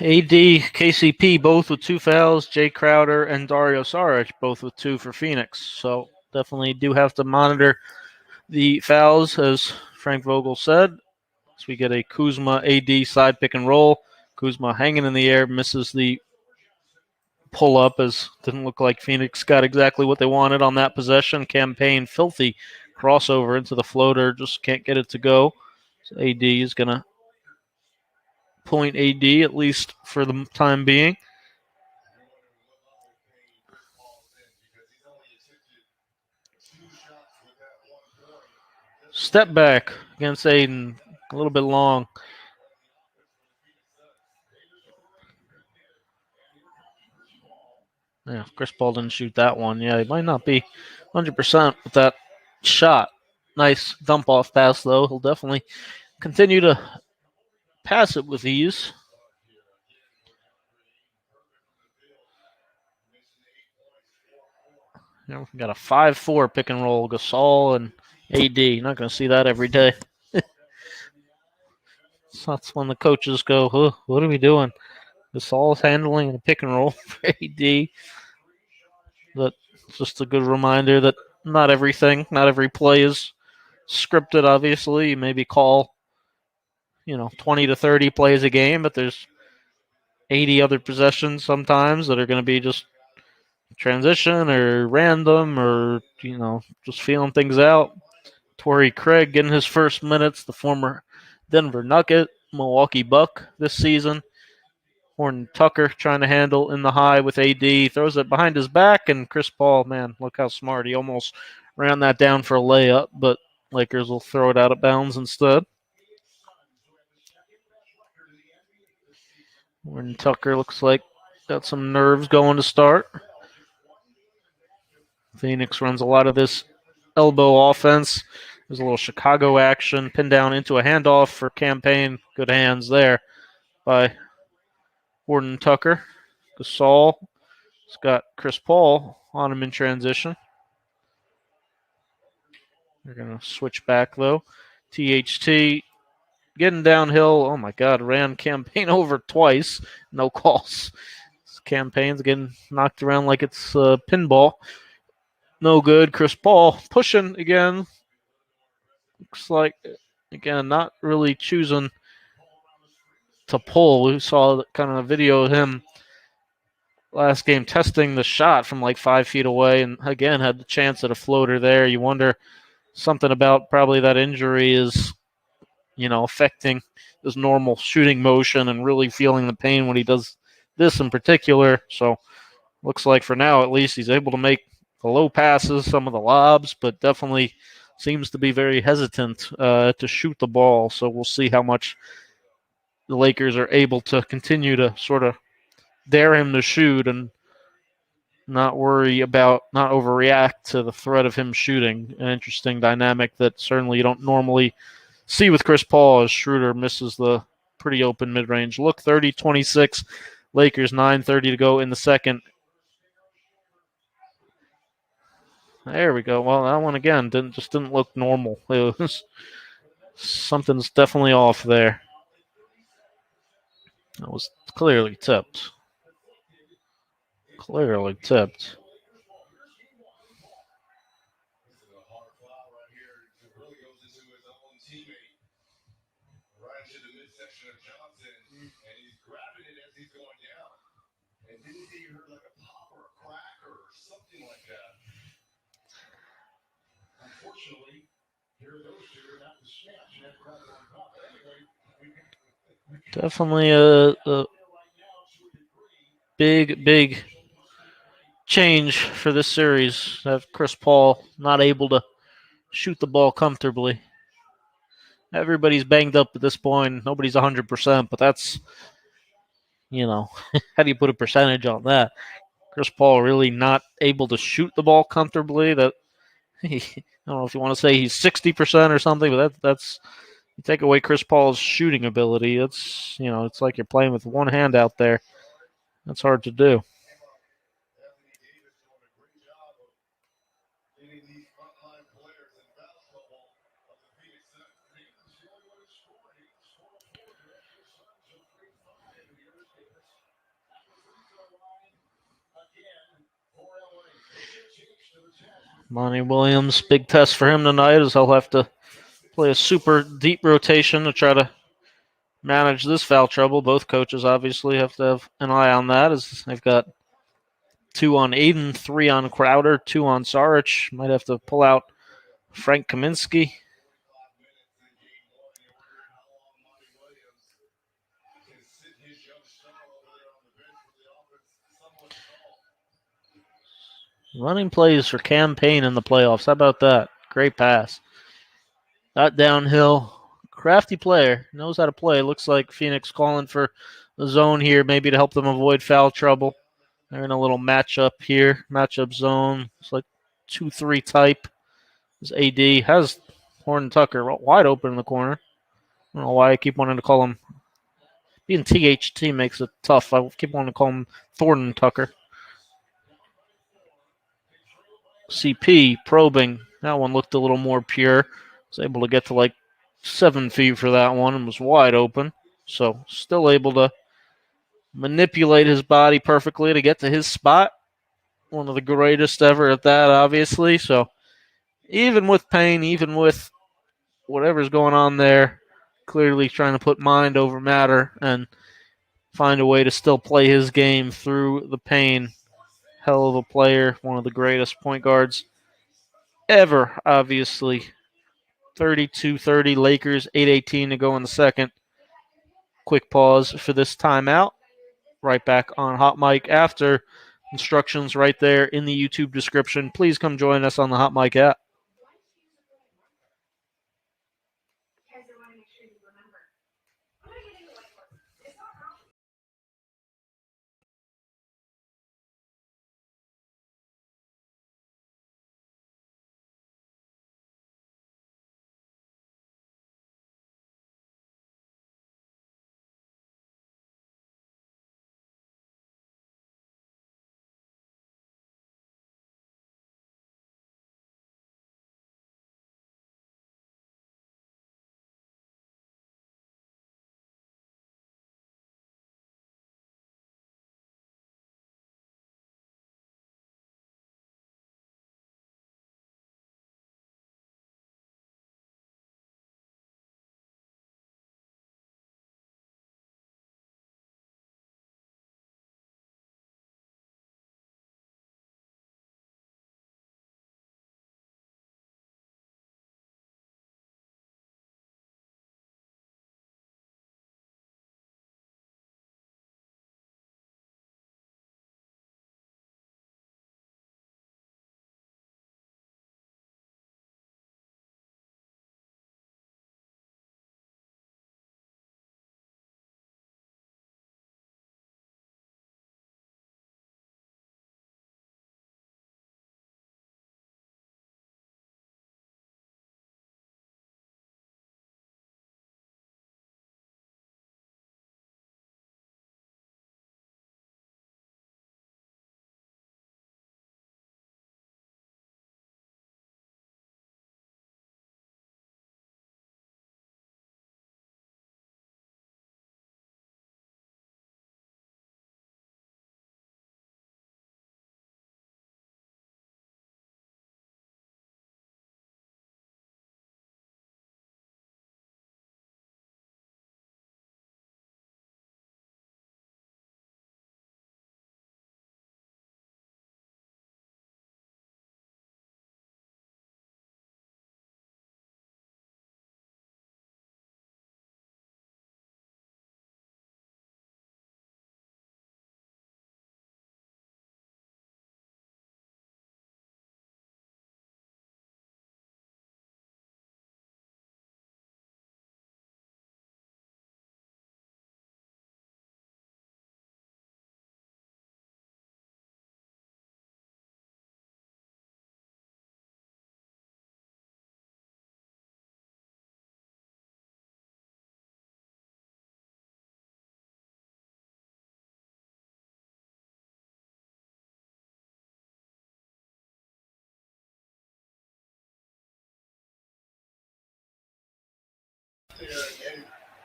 AD, KCP both with 2 fouls. Jay Crowder and Dario Saric both with 2 for Phoenix. So definitely do have to monitor the fouls, as Frank Vogel said. So we get a Kuzma AD side pick and roll. Kuzma hanging in the air, misses the pull up, as didn't look like Phoenix got exactly what they wanted on that possession. Campaign filthy crossover into the floater, just can't get it to go. So AD is going to point AD, at least for the time being. Step back against Aiden, a little bit long. Yeah, Chris Paul didn't shoot that one. Yeah, he might not be 100% with that shot. Nice dump off pass, though. He'll definitely continue to pass it with ease. You know, we got a 5-4 pick and roll, Gasol and AD. You're not going to see that every day. So that's when the coaches go, huh, what are we doing? Gasol's handling a pick and roll for AD. That's just a good reminder that not everything, not every play is scripted, obviously. You maybe call, 20 to 30 plays a game, but there's 80 other possessions sometimes that are going to be just transition or random or, just feeling things out. Torrey Craig getting his first minutes, the former Denver Nugget, Milwaukee Buck this season. Horton Tucker trying to handle in the high with AD, throws it behind his back, and Chris Paul, man, look how smart. He almost ran that down for a layup, but Lakers will throw it out of bounds instead. Horton Tucker looks like got some nerves going to start. Phoenix runs a lot of this elbow offense. There's a little Chicago action, pinned down into a handoff for Campaign. Good hands there by Horton Tucker. Gasol has got Chris Paul on him in transition. They're going to switch back, though. THT getting downhill. Oh, my God. Ran Campaign over twice. No calls. This Campaign's getting knocked around like it's pinball. No good. Chris Paul pushing again. Looks like, again, not really choosing to pull. We saw kind of a video of him last game testing the shot from like 5 feet away, and again had the chance at a floater there. You wonder something about probably that injury is, affecting his normal shooting motion and really feeling the pain when he does this in particular. So looks like for now at least he's able to make the low passes, some of the lobs, but definitely seems to be very hesitant to shoot the ball. So we'll see how much the Lakers are able to continue to sort of dare him to shoot and not overreact to the threat of him shooting. An interesting dynamic that certainly you don't normally see with Chris Paul as Schroeder misses the pretty open mid-range look. 30-26, Lakers 9:30 to go in the second. There we go. Well, that one again didn't look normal. It was something's definitely off there. That was clearly tipped. Clearly tipped. Right to the midsection of Johnson, and he's grabbing it as he's going down. And didn't he hear like a pop or a crack or something like that? Unfortunately, here those two are not the smash. That crowd on top. Definitely a big change for this series. Have Chris Paul not able to shoot the ball comfortably. Everybody's banged up at this point. Nobody's 100%, but that's, how do you put a percentage on that? Chris Paul really not able to shoot the ball comfortably. That I don't know if you want to say he's 60% or something, but that's you take away Chris Paul's shooting ability. It's it's like you're playing with one hand out there. That's hard to do. Monty Williams, big test for him tonight as he'll have to play a super deep rotation to try to manage this foul trouble. Both coaches obviously have to have an eye on that as they've got 2 on Aiden, 3 on Crowder, 2 on Saric. Might have to pull out Frank Kaminsky. Running plays for Campaign in the playoffs. How about that? Great pass. That downhill. Crafty player. Knows how to play. Looks like Phoenix calling for the zone here, maybe to help them avoid foul trouble. They're in a little matchup here, matchup zone. It's like 2-3 type. This AD has Horton Tucker wide open in the corner. I don't know why I keep wanting to call him. Being THT makes it tough. I keep wanting to call him Thornton Tucker. CP probing. That one looked a little more pure. Was able to get to like 7 feet for that one and was wide open. So still able to manipulate his body perfectly to get to his spot. One of the greatest ever at that, obviously. So even with pain, even with whatever's going on there, clearly trying to put mind over matter and find a way to still play his game through the pain. Hell of a player, one of the greatest point guards ever, obviously. 32-30 Lakers, 8:18 to go in the second. Quick pause for this timeout. Right back on Hot Mic after. Instructions right there in the YouTube description. Please come join us on the Hot Mic app.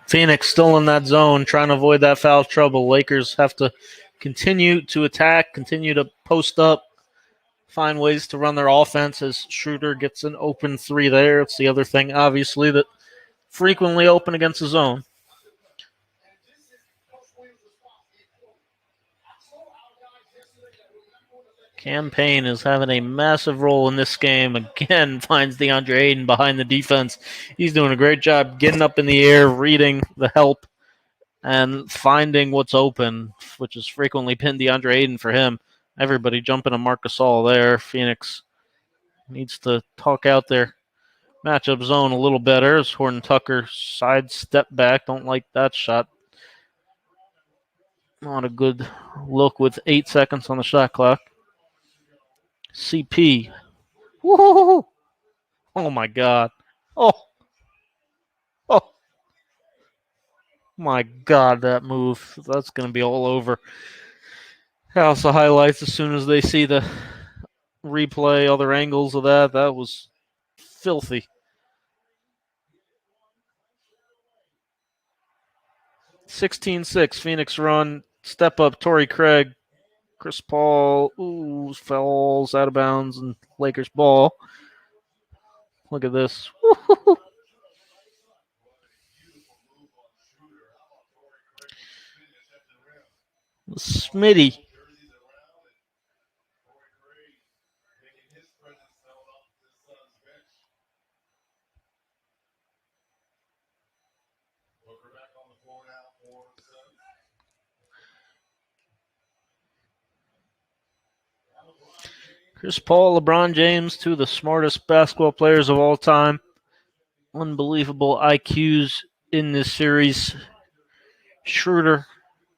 Phoenix still in that zone, trying to avoid that foul trouble. Lakers have to continue to attack, continue to post up, find ways to run their offense as Schroeder gets an open three there. It's the other thing, obviously, that frequently open against the zone. Cam Payne is having a massive role in this game. Again, finds DeAndre Ayton behind the defense. He's doing a great job getting up in the air, reading the help, and finding what's open, which has frequently been DeAndre Ayton for him. Everybody jumping on Marc Gasol there. Phoenix needs to talk out their matchup zone a little better as Horton Tucker side step back. Don't like that shot. Not a good look with 8 seconds on the shot clock. CP. Woo-hoo-hoo-hoo. Oh my God. Oh. Oh my God, that move. That's going to be all over House of Highlights as soon as they see the replay, other angles of that. That was filthy. 16-6, Phoenix run. Step up, Torrey Craig. Chris Paul, falls out of bounds, and Lakers ball. Look at this. Smitty. Chris Paul, LeBron James, two of the smartest basketball players of all time. Unbelievable IQs in this series. Schroeder,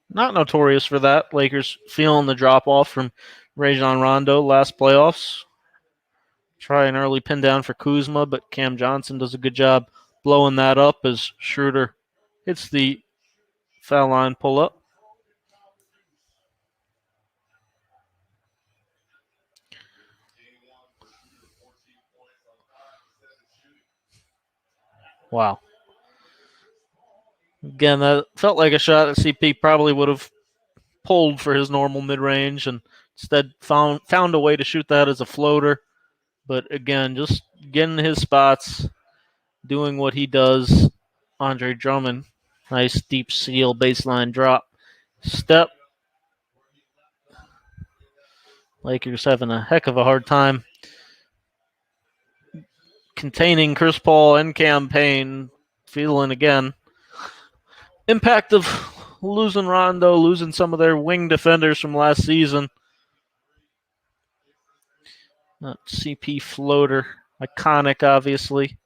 not notorious for that. Lakers feeling the drop off from Rajon Rondo last playoffs. Try an early pin down for Kuzma, but Cam Johnson does a good job blowing that up as Schroeder hits the foul line pull up. Wow. Again, that felt like a shot that CP probably would have pulled for his normal mid-range and instead found a way to shoot that as a floater. But again, just getting his spots, doing what he does. Andre Drummond, nice deep seal baseline drop. Step. Lakers having a heck of a hard time containing Chris Paul and Cam Payne. Feeling again. Impact of losing Rondo, losing some of their wing defenders from last season. That CP floater, iconic, obviously.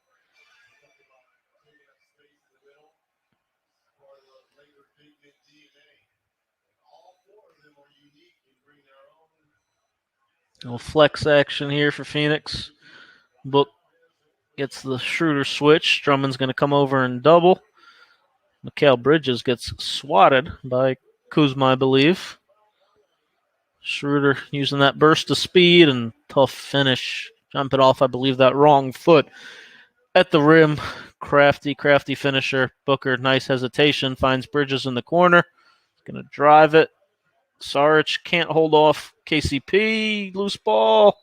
Little flex action here for Phoenix. Book gets the Schroeder switch. Drummond's going to come over and double. Mikal Bridges gets swatted by Kuzma, I believe. Schroeder using that burst of speed and tough finish. Jump it off, I believe, that wrong foot at the rim. Crafty finisher. Booker, nice hesitation. Finds Bridges in the corner. Going to drive it. Saric can't hold off KCP. Loose ball.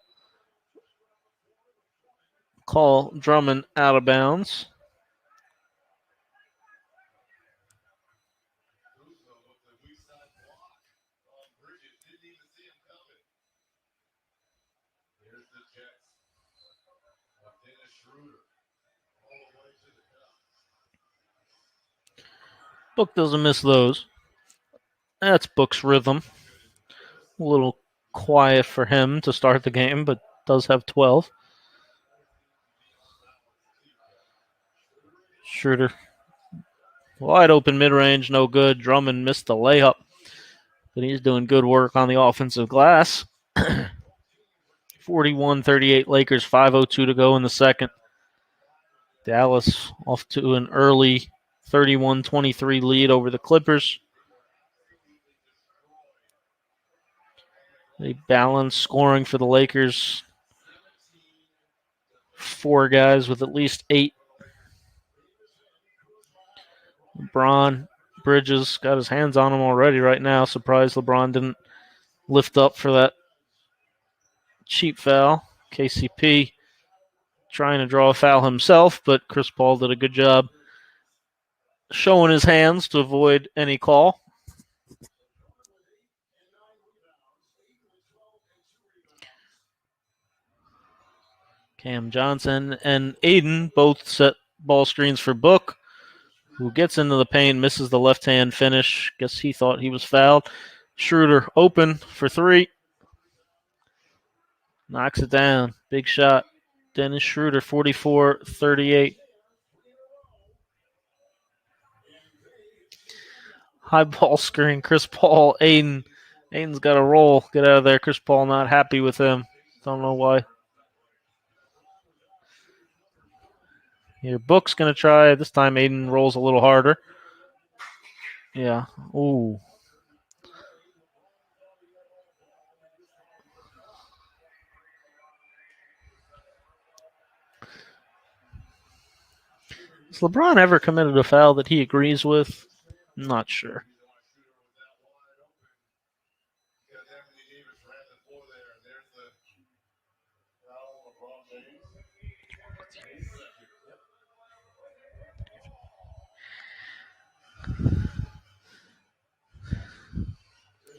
Call Drummond out of bounds. Book doesn't miss those. That's Book's rhythm. A little quiet for him to start the game, but does have 12. Schroeder. Wide open mid-range, no good. Drummond missed the layup, but he's doing good work on the offensive glass. 41-38 Lakers, 5:02 to go in the second. Dallas off to an early 31-23 lead over the Clippers. They balance scoring for the Lakers. 4 guys with at least 8. LeBron, Bridges got his hands on him already right now. Surprised LeBron didn't lift up for that cheap foul. KCP trying to draw a foul himself, but Chris Paul did a good job showing his hands to avoid any call. Cam Johnson and Aiden both set ball screens for Book, who gets into the paint, misses the left-hand finish. Guess he thought he was fouled. Schroeder open for 3. Knocks it down. Big shot. Dennis Schroeder, 44-38. High ball screen. Chris Paul. Aiden. Aiden's got to roll. Get out of there. Chris Paul not happy with him. Don't know why. Your Book's going to try. This time Aiden rolls a little harder. Yeah. Ooh. Has LeBron ever committed a foul that he agrees with? I'm not sure.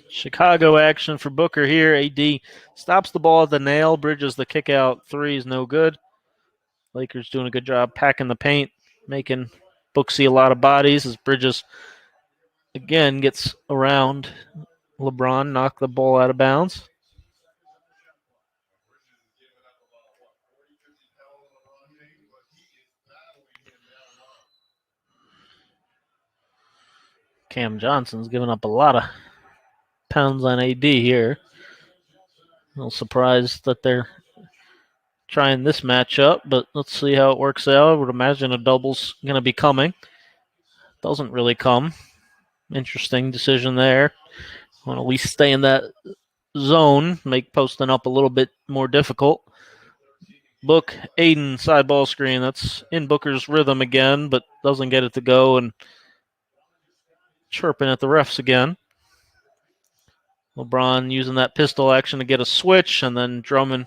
Chicago action for Booker here. AD stops the ball at the nail. Bridges the kick out. Three is no good. Lakers doing a good job packing the paint, making Book see a lot of bodies as Bridges again gets around LeBron, knock the ball out of bounds. Cam Johnson's giving up a lot of pounds on AD here. A little surprised that they're trying this matchup, but let's see how it works out. I would imagine a double's going to be coming. Doesn't really come. Interesting decision there. Want to at least stay in that zone, make posting up a little bit more difficult. Book, Aiden, side ball screen. That's in Booker's rhythm again, but doesn't get it to go and chirping at the refs again. LeBron using that pistol action to get a switch, and then Drummond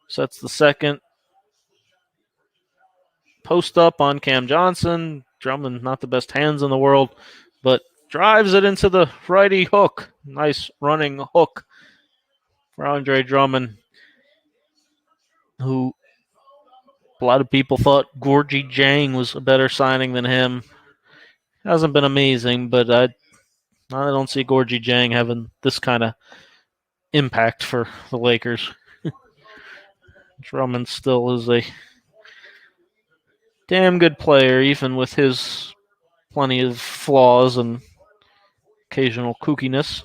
sets the second. Post up on Cam Johnson. Drummond, not the best hands in the world, but drives it into the righty hook. Nice running hook for Andre Drummond, who a lot of people thought Gorgie Jang was a better signing than him. Hasn't been amazing, but I don't see Gorgie Jang having this kind of impact for the Lakers. Drummond still is a damn good player, even with his plenty of flaws and occasional kookiness.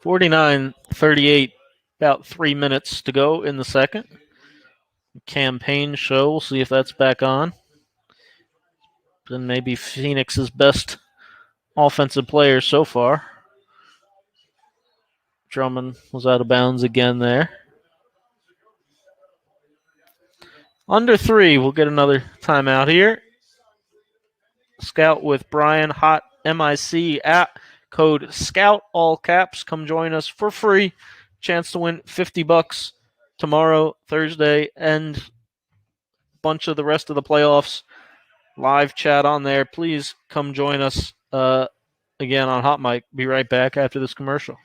(49-38), about 3 minutes to go in the second. Campaign show, we'll see if that's back on. Then maybe Phoenix's best offensive player so far. Drummond was out of bounds again there. Under 3, we'll get another timeout here. Scout with Brian, hot MIC at code SCOUT, all caps. Come join us for free. Chance to win $50 tomorrow, Thursday, and a bunch of the rest of the playoffs. Live chat on there. Please come join us again on Hot Mic. Be right back after this commercial.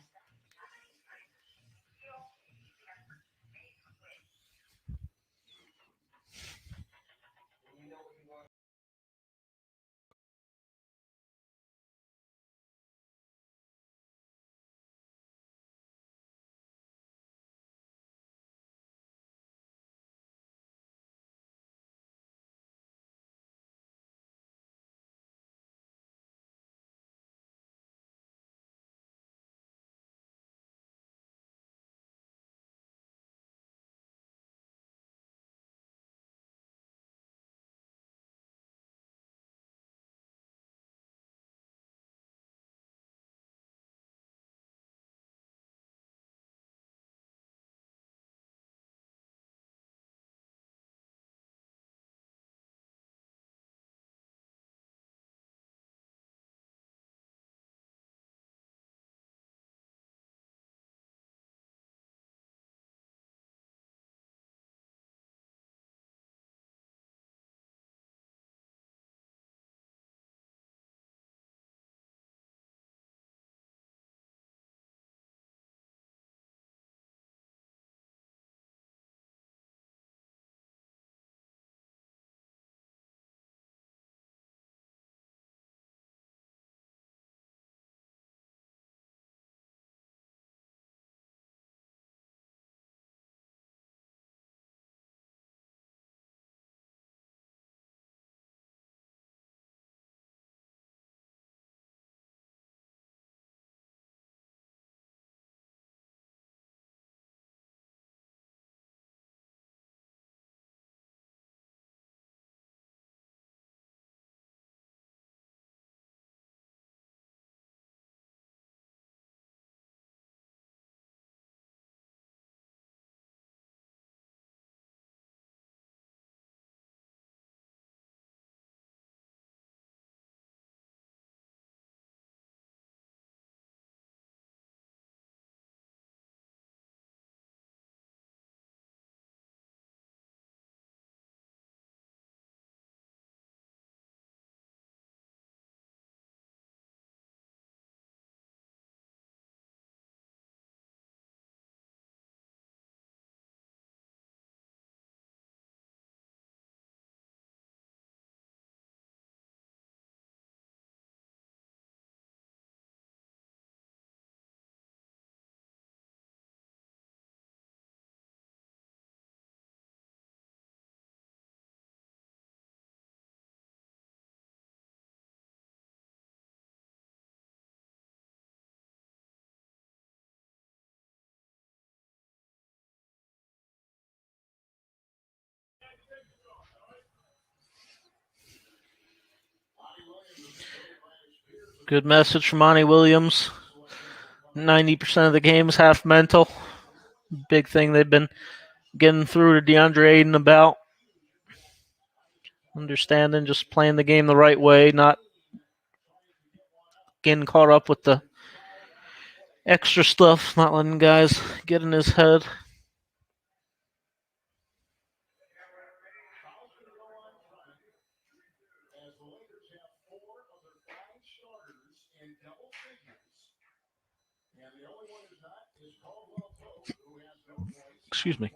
Good message from Monty Williams. 90% of the game's half mental. Big thing they've been getting through to DeAndre Ayton about. Understanding, just playing the game the right way, not getting caught up with the extra stuff, not letting guys get in his head. Excuse me.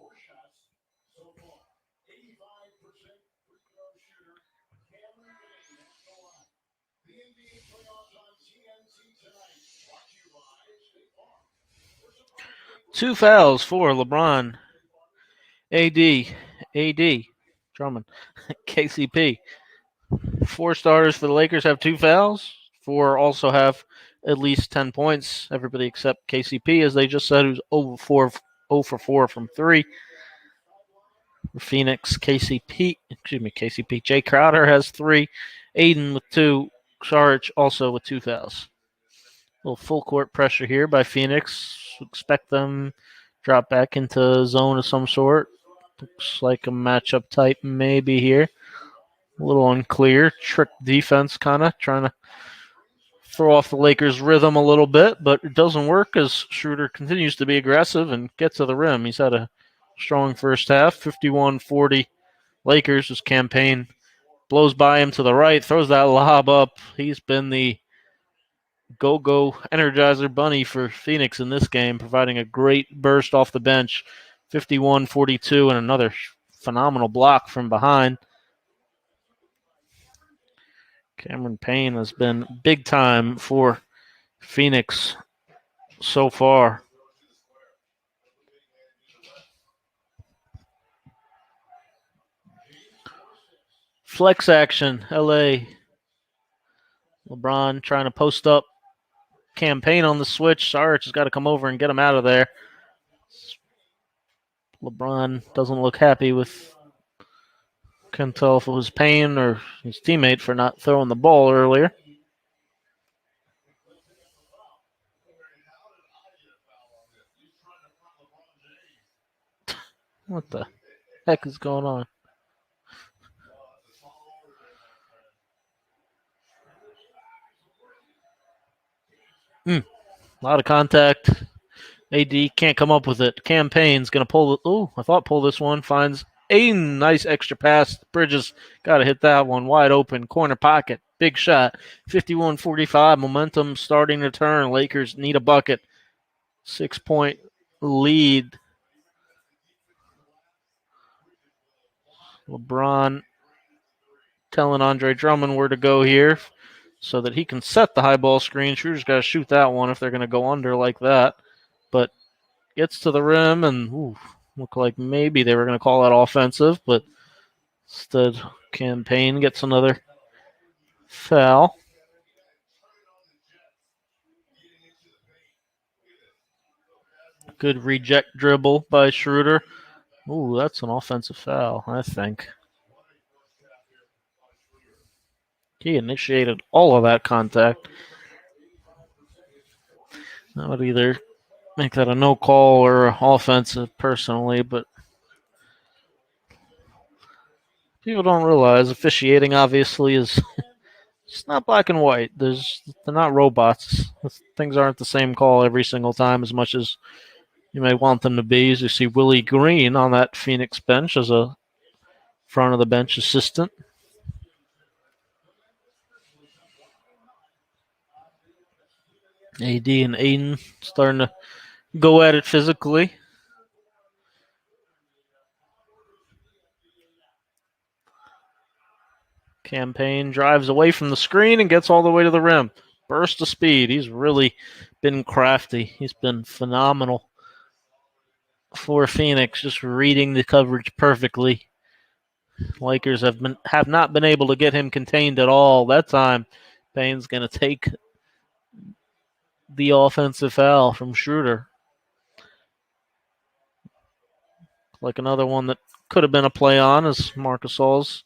Two fouls for LeBron, AD, Drummond, KCP. Four starters for the Lakers have two fouls. Four also have at least 10 points. Everybody except KCP, as they just said, who's 0 for 4 from 3. For Phoenix, KCP. Jay Crowder has 3. Aiden with 2. Saric also with 2 fouls. A little full court pressure here by Phoenix. Expect them drop back into a zone of some sort. Looks like a matchup type maybe here. A little unclear. Trick defense kind of trying to throw off the Lakers' rhythm a little bit, but it doesn't work as Schroeder continues to be aggressive and get to the rim. He's had a strong first half, 51-40 Lakers. His campaign blows by him to the right, throws that lob up. He's been the go-go energizer bunny for Phoenix in this game, providing a great burst off the bench, 51-42, and another phenomenal block from behind. Cameron Payne has been big time for Phoenix so far. Flex action, LA. LeBron trying to post up. Campaign on the switch. Saric has got to come over and get him out of there. LeBron doesn't look happy with. Can't tell if it was Payne or his teammate for not throwing the ball earlier. What the heck is going on? A lot of contact. AD can't come up with it. Campaign's going to pull. Pull this one. Finds a nice extra pass. Bridges got to hit that one. Wide open. Corner pocket. Big shot. 51-45. Momentum starting to turn. Lakers need a bucket. 6-point lead. LeBron telling Andre Drummond where to go here so that he can set the high ball screen. Schroeder's got to shoot that one if they're going to go under like that. But gets to the rim and looked like maybe they were going to call that offensive, but instead Campaign gets another foul. Good reject dribble by Schroeder. That's an offensive foul, I think. He initiated all of that contact. That would either make that a no call or offensive personally, but people don't realize officiating obviously is it's not black and white. They're not robots. Things aren't the same call every single time as much as you may want them to be. As you see Willie Green on that Phoenix bench as a front of the bench assistant. AD and Aiden starting to go at it physically. Campaign drives away from the screen and gets all the way to the rim. Burst of speed. He's really been crafty. He's been phenomenal for Phoenix, just reading the coverage perfectly. Lakers have not been able to get him contained at all. That time, Payne's going to take the offensive foul from Schroeder. Like another one that could have been a play on as Marc Gasol's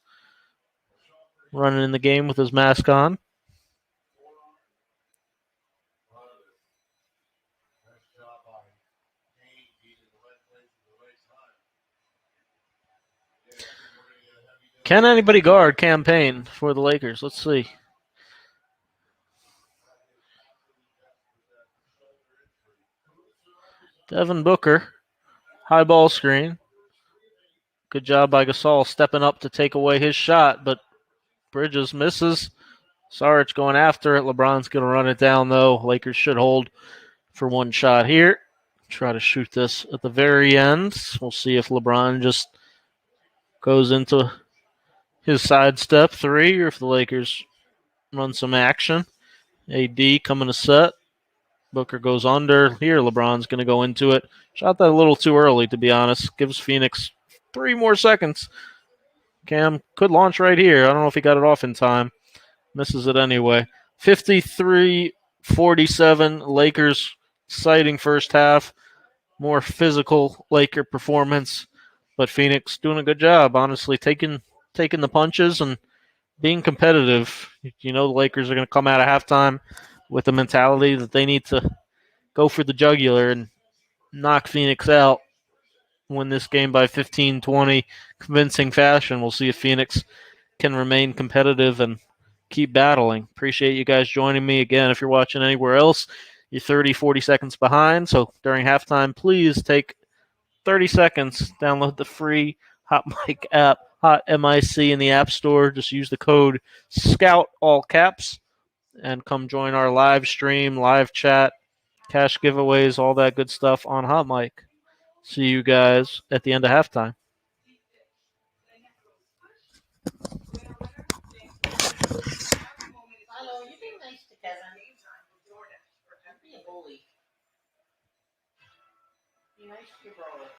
running in the game with his mask on. Can anybody guard campaign for the Lakers? Let's see. Devin Booker, high ball screen. Good job by Gasol stepping up to take away his shot, but Bridges misses. Saric going after it. LeBron's going to run it down, though. Lakers should hold for one shot here. Try to shoot this at the very end. We'll see if LeBron just goes into his sidestep three or if the Lakers run some action. AD coming to set. Booker goes under. Here, LeBron's going to go into it. Shot that a little too early, to be honest. Gives Phoenix 3 more seconds. Cam could launch right here. I don't know if he got it off in time. Misses it anyway. 53-47. Lakers citing first half. More physical Laker performance. But Phoenix doing a good job, honestly, taking the punches and being competitive. You know the Lakers are going to come out of halftime with the mentality that they need to go for the jugular and knock Phoenix out. Win this game by 15-20, convincing fashion. We'll see if Phoenix can remain competitive and keep battling. Appreciate you guys joining me. Again, if you're watching anywhere else, you're 30, 40 seconds behind. So during halftime, please take 30 seconds, download the free Hot Mic app, Hot MIC in the App Store. Just use the code SCOUT, all caps, and come join our live stream, live chat, cash giveaways, all that good stuff on Hot Mic. See you guys at the end of halftime. Hello, you being nice to Kevin. Don't be a bully. Be nice to your brother.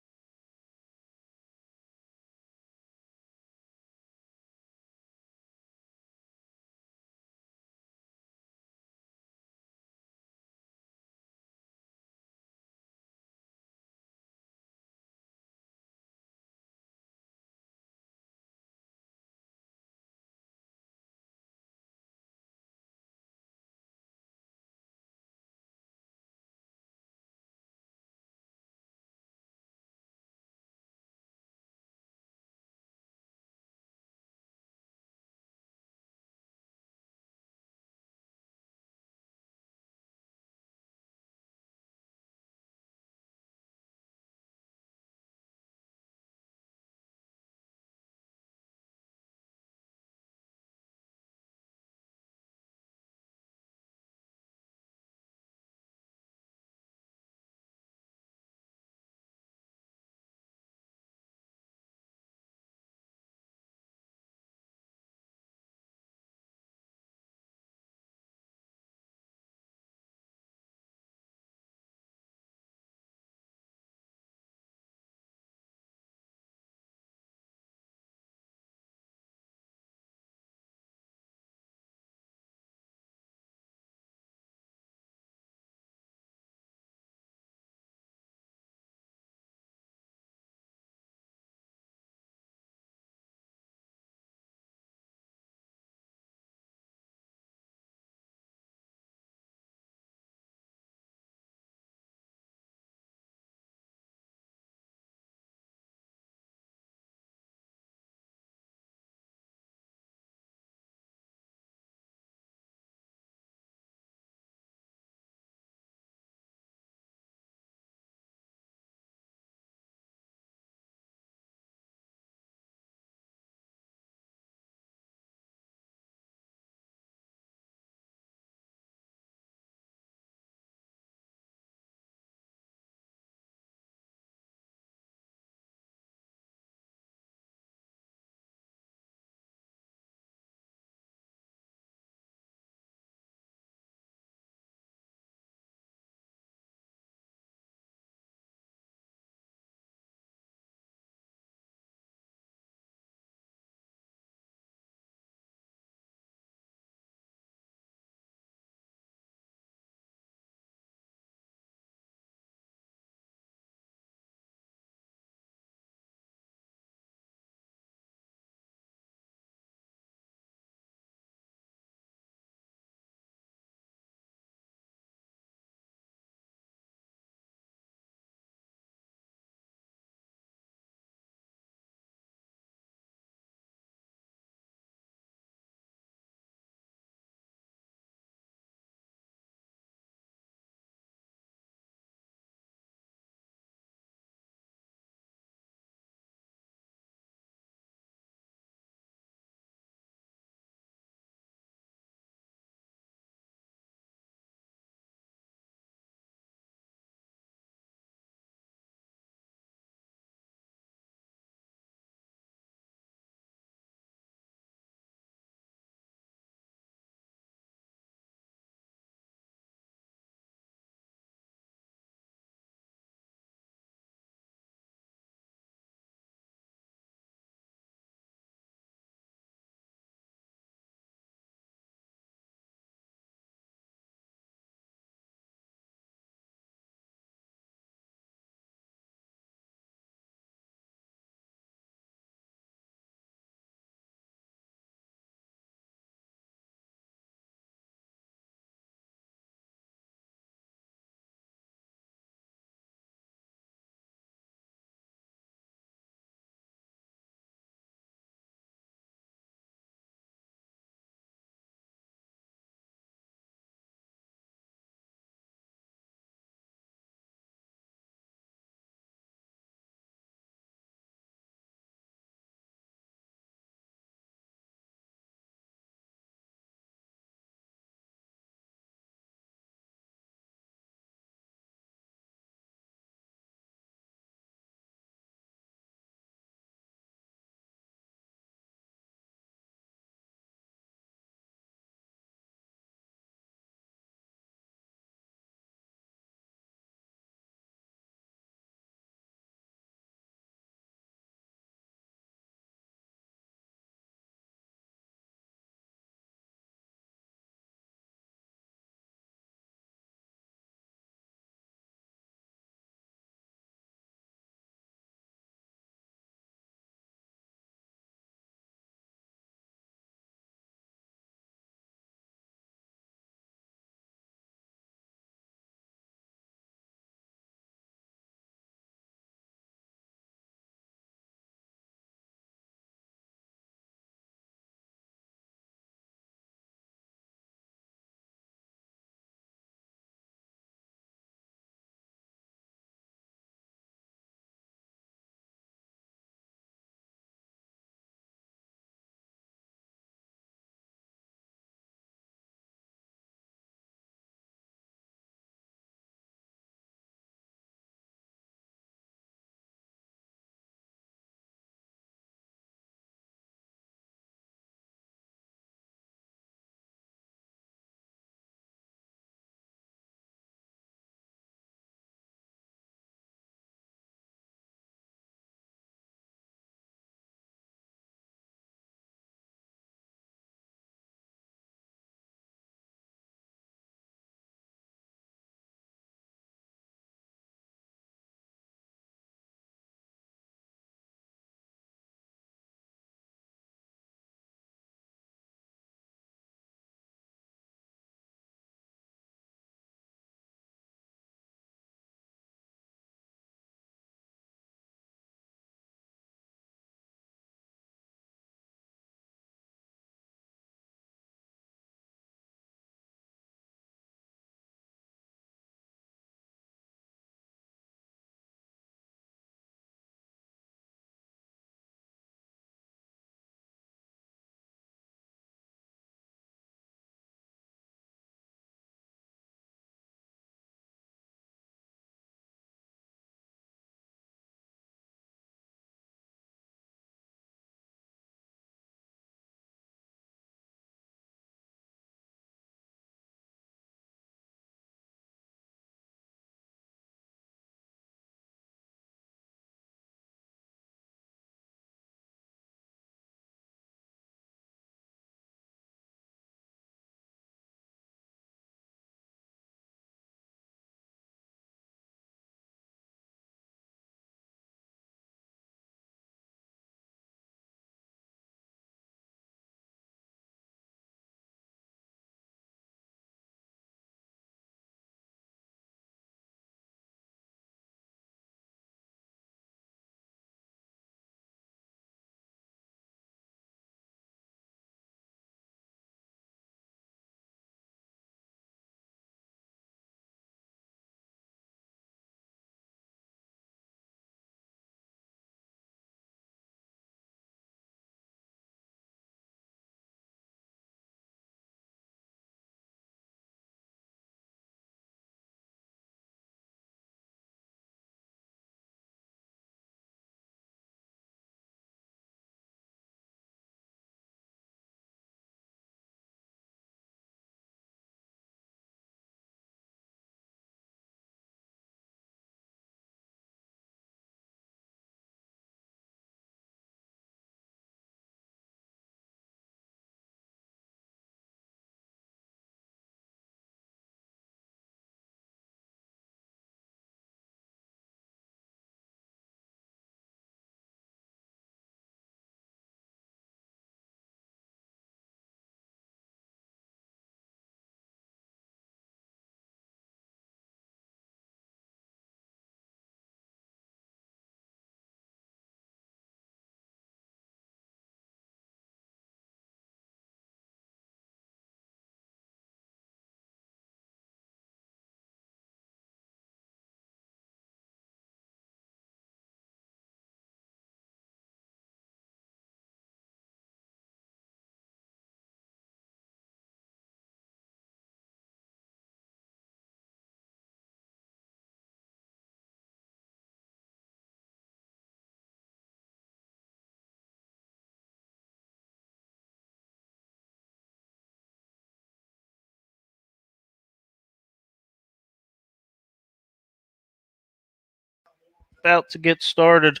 about to get started.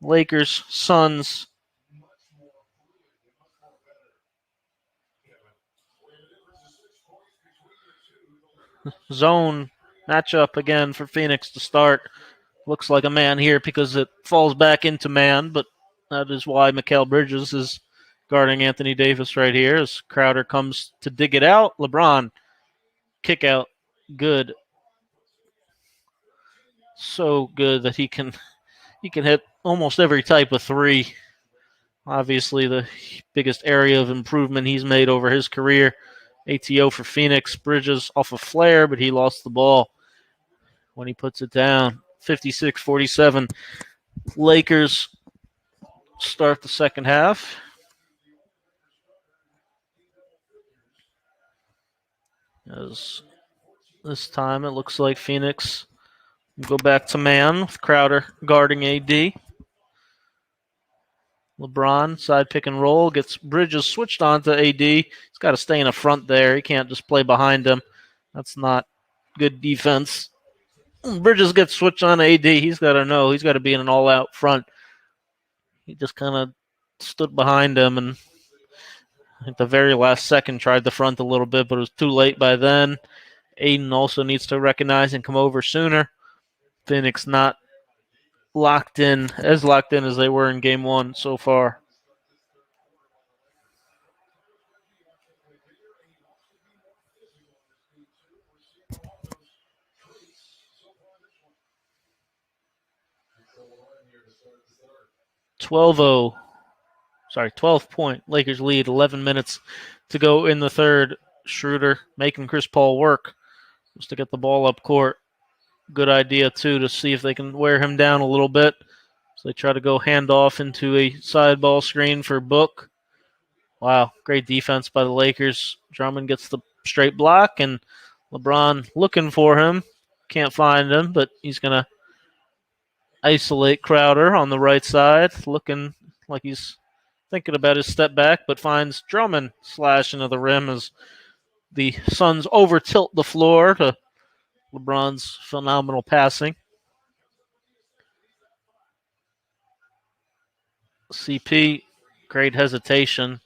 Lakers, Suns. Zone matchup again for Phoenix to start. Looks like a man here because it falls back into man, but that is why Mikal Bridges is guarding Anthony Davis right here as Crowder comes to dig it out. LeBron, kick out, good. So good that he can hit almost every type of three. Obviously, the biggest area of improvement he's made over his career. ATO for Phoenix. Bridges off a flare, but he lost the ball when he puts it down. 56-47. Lakers start the second half. As this time it looks like Phoenix will go back to man with Crowder guarding AD. LeBron, side pick and roll, gets Bridges switched on to AD. He's got to stay in the front there. He can't just play behind him. That's not good defense. Bridges gets switched on to AD. He's got to know. He's got to be in an all-out front. He just kind of stood behind him and at the very last second tried the front a little bit, but it was too late by then. Aiden also needs to recognize and come over sooner. Phoenix not locked in as they were in game one so far. .12 point. Lakers lead. 11 minutes to go in the third. Schroeder making Chris Paul work just to get the ball up court. Good idea, too, to see if they can wear him down a little bit. So they try to go handoff into a side ball screen for Book. Wow, great defense by the Lakers. Drummond gets the straight block, and LeBron looking for him. Can't find him, but he's going to isolate Crowder on the right side, looking like he's thinking about his step back, but finds Drummond slash into the rim as the Suns over tilt the floor to LeBron's phenomenal passing. CP, great hesitation.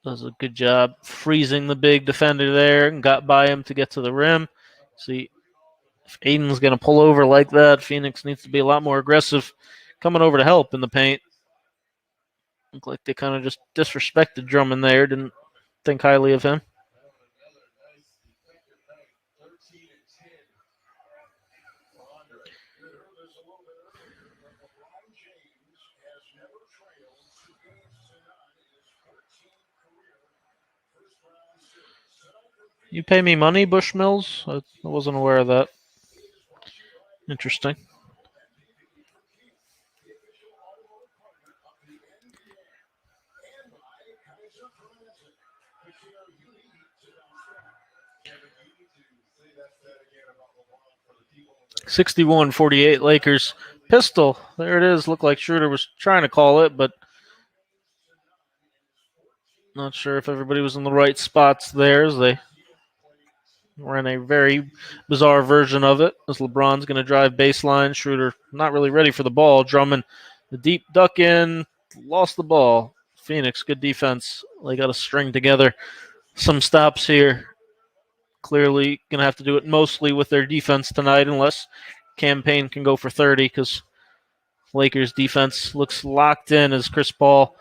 Does a good job freezing the big defender there and got by him to get to the rim. See, if Aiden's going to pull over like that, Phoenix needs to be a lot more aggressive coming over to help in the paint. Looked like they kind of just disrespected Drummond there, didn't think highly of him. You pay me money, Bushmills? I wasn't aware of that. Interesting. .61-48 Lakers. Pistol. There it is. Looked like Schroeder was trying to call it, but not sure if everybody was in the right spots there as they ran a very bizarre version of it as LeBron's going to drive baseline. Schroeder not really ready for the ball. Drummond, the deep duck in, lost the ball. Phoenix, good defense. They got to string together some stops here. Clearly going to have to do it mostly with their defense tonight unless Campaign can go for 30 because Lakers defense looks locked in as Chris Paul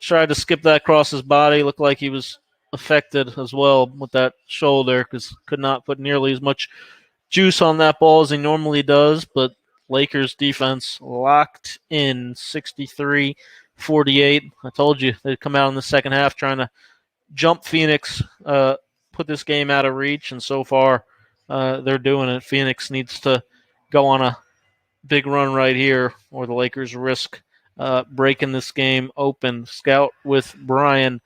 tried to skip that across his body. Looked like he was affected as well with that shoulder because could not put nearly as much juice on that ball as he normally does. But Lakers defense locked in 63-48. I told you they'd come out in the second half trying to jump Phoenix, put this game out of reach, and so far they're doing it. Phoenix needs to go on a big run right here or the Lakers risk breaking this game open. Scout with Brian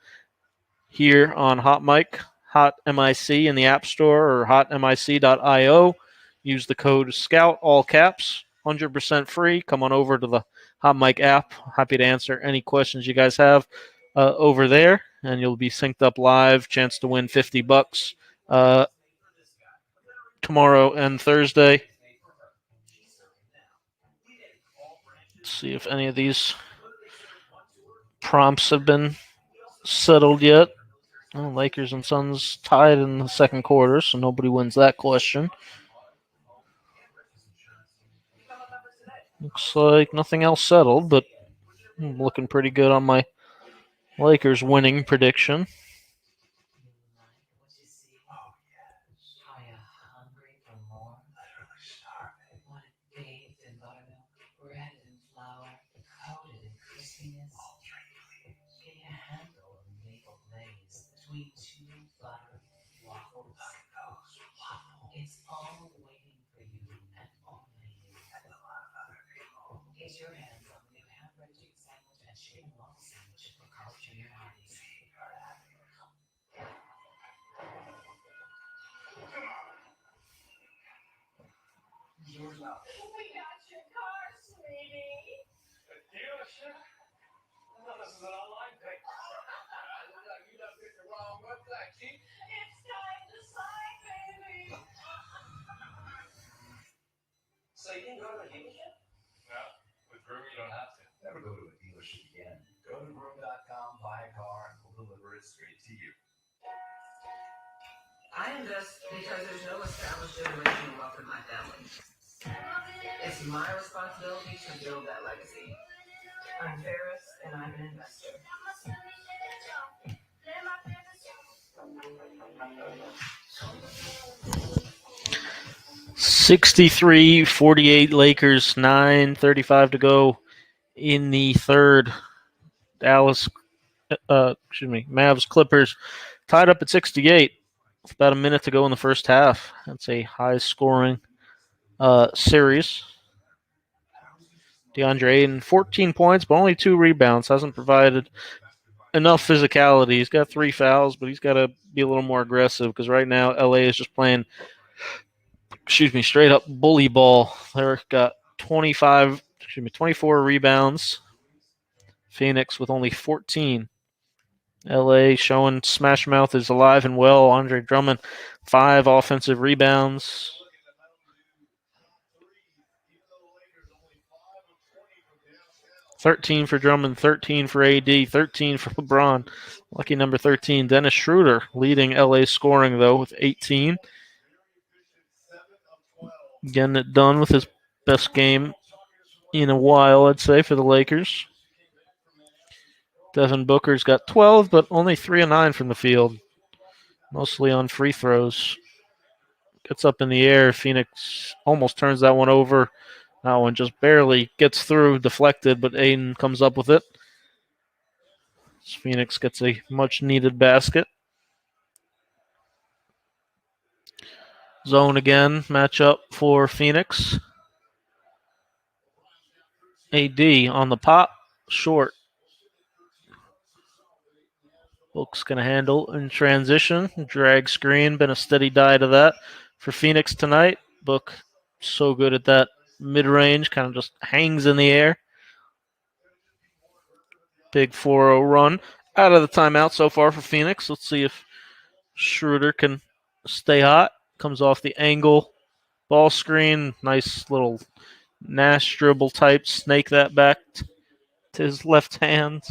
here on Hot Mic, Hot MIC in the App Store or hotmic.io. Use the code SCOUT, all caps, 100% free. Come on over to the Hot Mic app. Happy to answer any questions you guys have over there, and you'll be synced up live. Chance to win $50 tomorrow and Thursday. Let's see if any of these prompts have been settled yet. Well, Lakers and Suns tied in the second quarter, so nobody wins that question. Looks like nothing else settled, but I'm looking pretty good on my Lakers winning prediction. We got your car, sweetie. Dealership? I thought this was an online thing. You done picked the wrong website, Chief. It's time to sign, baby. So you didn't go to the dealership? No. With Groom, you don't have to. Never go to a dealership again. Go to groom.com, buy a car, and we'll deliver it straight to you. I invest because there's no established generational wealth in my family. It's my responsibility to build that legacy. I'm Ferris, and I'm an investor. 63-48 Lakers, 9:35 to go in the third. Mavs Clippers tied up at 68 with about a minute to go in the first half. That's a high scoring series. DeAndre Ayton, 14 points, but only 2 rebounds. Hasn't provided enough physicality. He's got 3 fouls, but he's got to be a little more aggressive because right now LA is just playing, straight up bully ball. They've got 24 rebounds. Phoenix with only 14. LA showing Smash Mouth is alive and well. Andre Drummond, 5 offensive rebounds. 13 for Drummond, 13 for AD, 13 for LeBron. Lucky number 13, Dennis Schroeder, leading LA scoring, though, with 18. Getting it done with his best game in a while, I'd say, for the Lakers. Devin Booker's got 12, but only 3 of 9 from the field, mostly on free throws. Gets up in the air. Phoenix almost turns that one over. That one just barely gets through, deflected, but Aiden comes up with it. Phoenix gets a much-needed basket. Zone again, matchup for Phoenix. AD on the pop, short. Book's going to handle in transition. Drag screen, been a steady die to that for Phoenix tonight. Book so good at that mid-range, kind of just hangs in the air. Big 4-0 run out of the timeout so far for Phoenix. Let's see if Schroeder can stay hot. Comes off the angle. Ball screen. Nice little Nash dribble type. Snake that back to his left hand.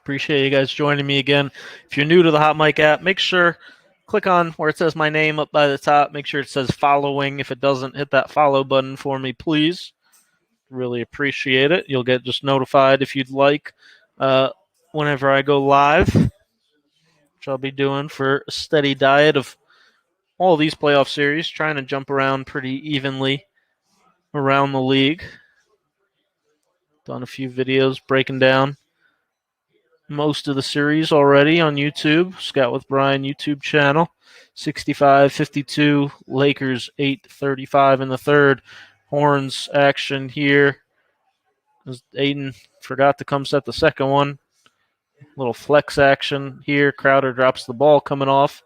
Appreciate you guys joining me again. If you're new to the Hot Mic app, make sure click on where it says my name up by the top. Make sure it says following. If it doesn't, hit that follow button for me, please. Really appreciate it. You'll get just notified if you'd like whenever I go live, which I'll be doing for a steady diet of all these playoff series, trying to jump around pretty evenly around the league. Done a few videos breaking down most of the series already on YouTube. Scout with Brian YouTube channel. 65-52, Lakers 8:35 in the third. Horns action here. As Aiden forgot to come set the second one. Little flex action here. Crowder drops the ball coming off.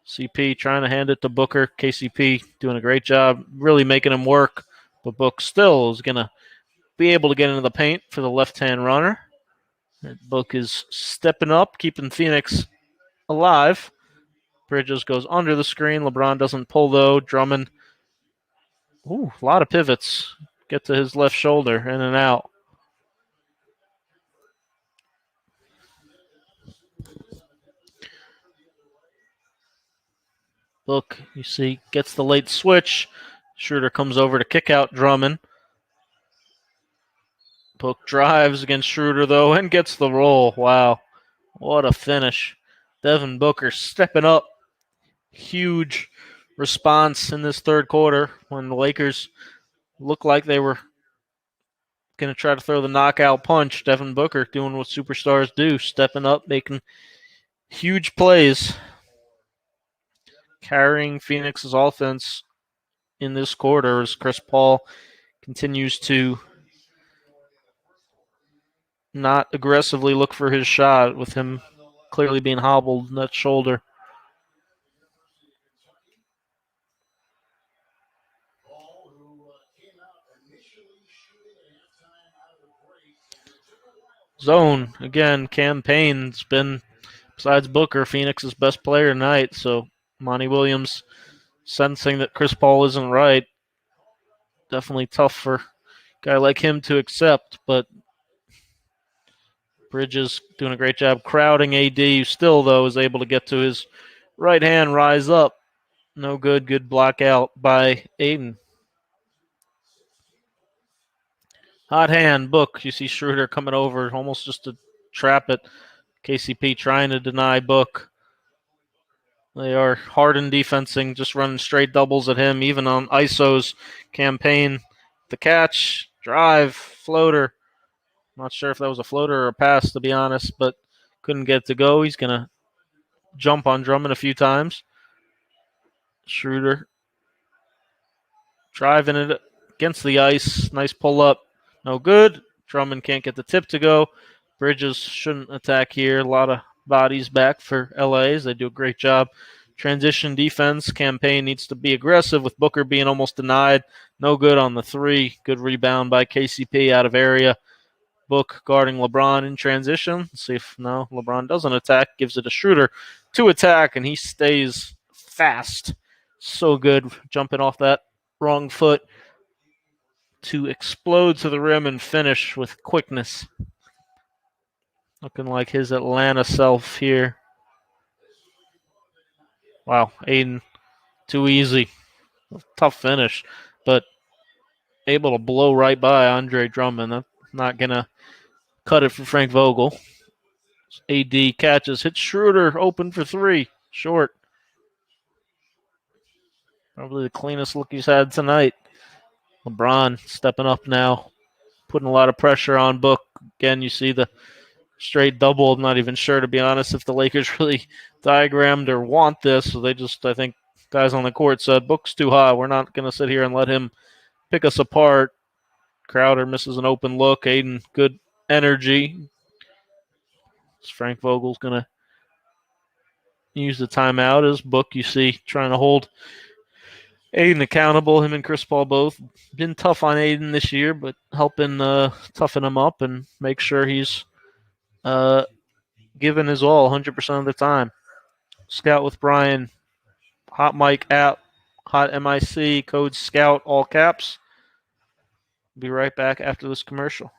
CP trying to hand it to Booker. KCP doing a great job, really making him work. But Book still is going to be able to get into the paint for the left-hand runner. Book is stepping up, keeping Phoenix alive. Bridges goes under the screen. LeBron doesn't pull, though. Drummond, a lot of pivots. Get to his left shoulder, in and out. Book, you see, gets the late switch. Schroeder comes over to kick out Drummond. Book drives against Schroeder, though, and gets the roll. Wow. What a finish. Devin Booker stepping up. Huge response in this third quarter when the Lakers looked like they were going to try to throw the knockout punch. Devin Booker doing what superstars do, stepping up, making huge plays, carrying Phoenix's offense in this quarter as Chris Paul continues to not aggressively look for his shot, with him clearly being hobbled in that shoulder. Zone, again, Cam Payne's been, besides Booker, Phoenix's best player tonight. So Monty Williams sensing that Chris Paul isn't right. Definitely tough for a guy like him to accept, but Bridges doing a great job crowding AD, who still, though, is able to get to his right hand, rise up. No good. Good block out by Aiden. Hot hand, Book. You see Schroeder coming over almost just to trap it. KCP trying to deny Book. They are hard in defensing, just running straight doubles at him, even on ISO's campaign. The catch, drive, floater. Not sure if that was a floater or a pass, to be honest, but couldn't get it to go. He's going to jump on Drummond a few times. Schroeder driving it against the ice. Nice pull up. No good. Drummond can't get the tip to go. Bridges shouldn't attack here. A lot of bodies back for LA's. They do a great job. Transition defense campaign needs to be aggressive, with Booker being almost denied. No good on the three. Good rebound by KCP out of area. Book guarding LeBron in transition. Let's see if no, LeBron doesn't attack. Gives it to Schroeder to attack, and he stays fast. So good, jumping off that wrong foot to explode to the rim and finish with quickness. Looking like his Atlanta self here. Wow, Aiden, too easy. Tough finish, but able to blow right by Andre Drummond. That's not going to cut it for Frank Vogel. AD catches, hits Schroeder, open for three. Short. Probably the cleanest look he's had tonight. LeBron stepping up now, putting a lot of pressure on Book. Again, you see the straight double. I'm not even sure, to be honest, if the Lakers really diagrammed or want this. So they just, I think, guys on the court said, Book's too high. We're not going to sit here and let him pick us apart. Crowder misses an open look. Aiden, good energy. Frank Vogel's going to use the timeout. As Book, you see, trying to hold Aiden accountable. Him and Chris Paul both been tough on Aiden this year, but helping toughen him up and make sure he's giving his all 100% of the time. Scout with Brian. Hot mic app. Hot MIC. Code SCOUT, all caps. Be right back after this commercial.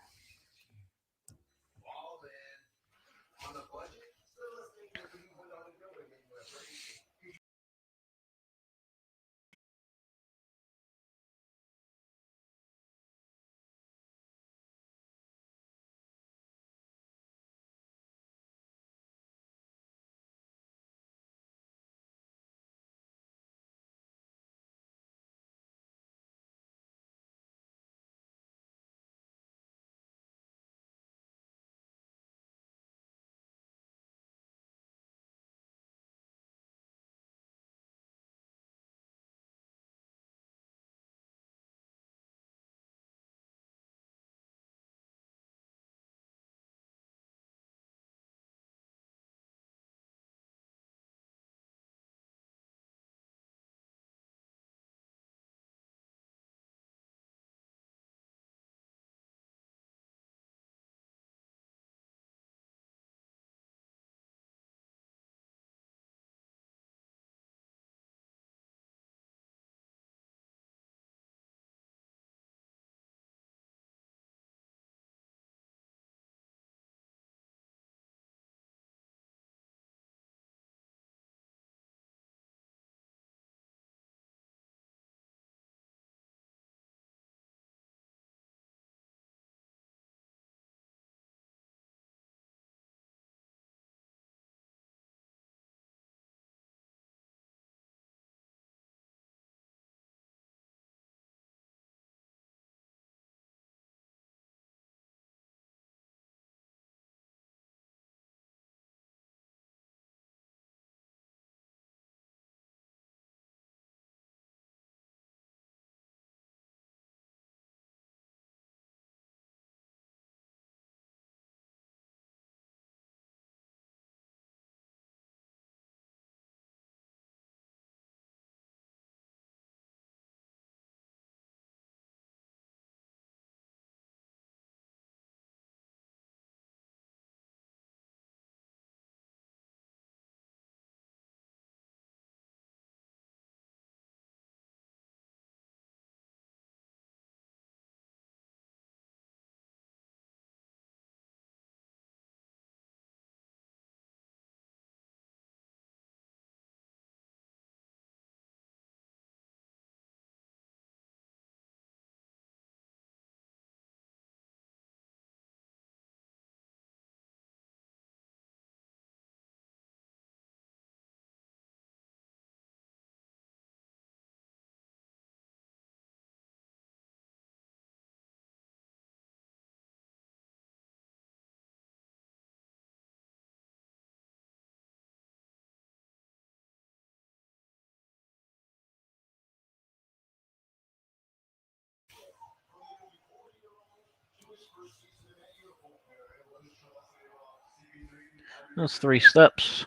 That's 3 steps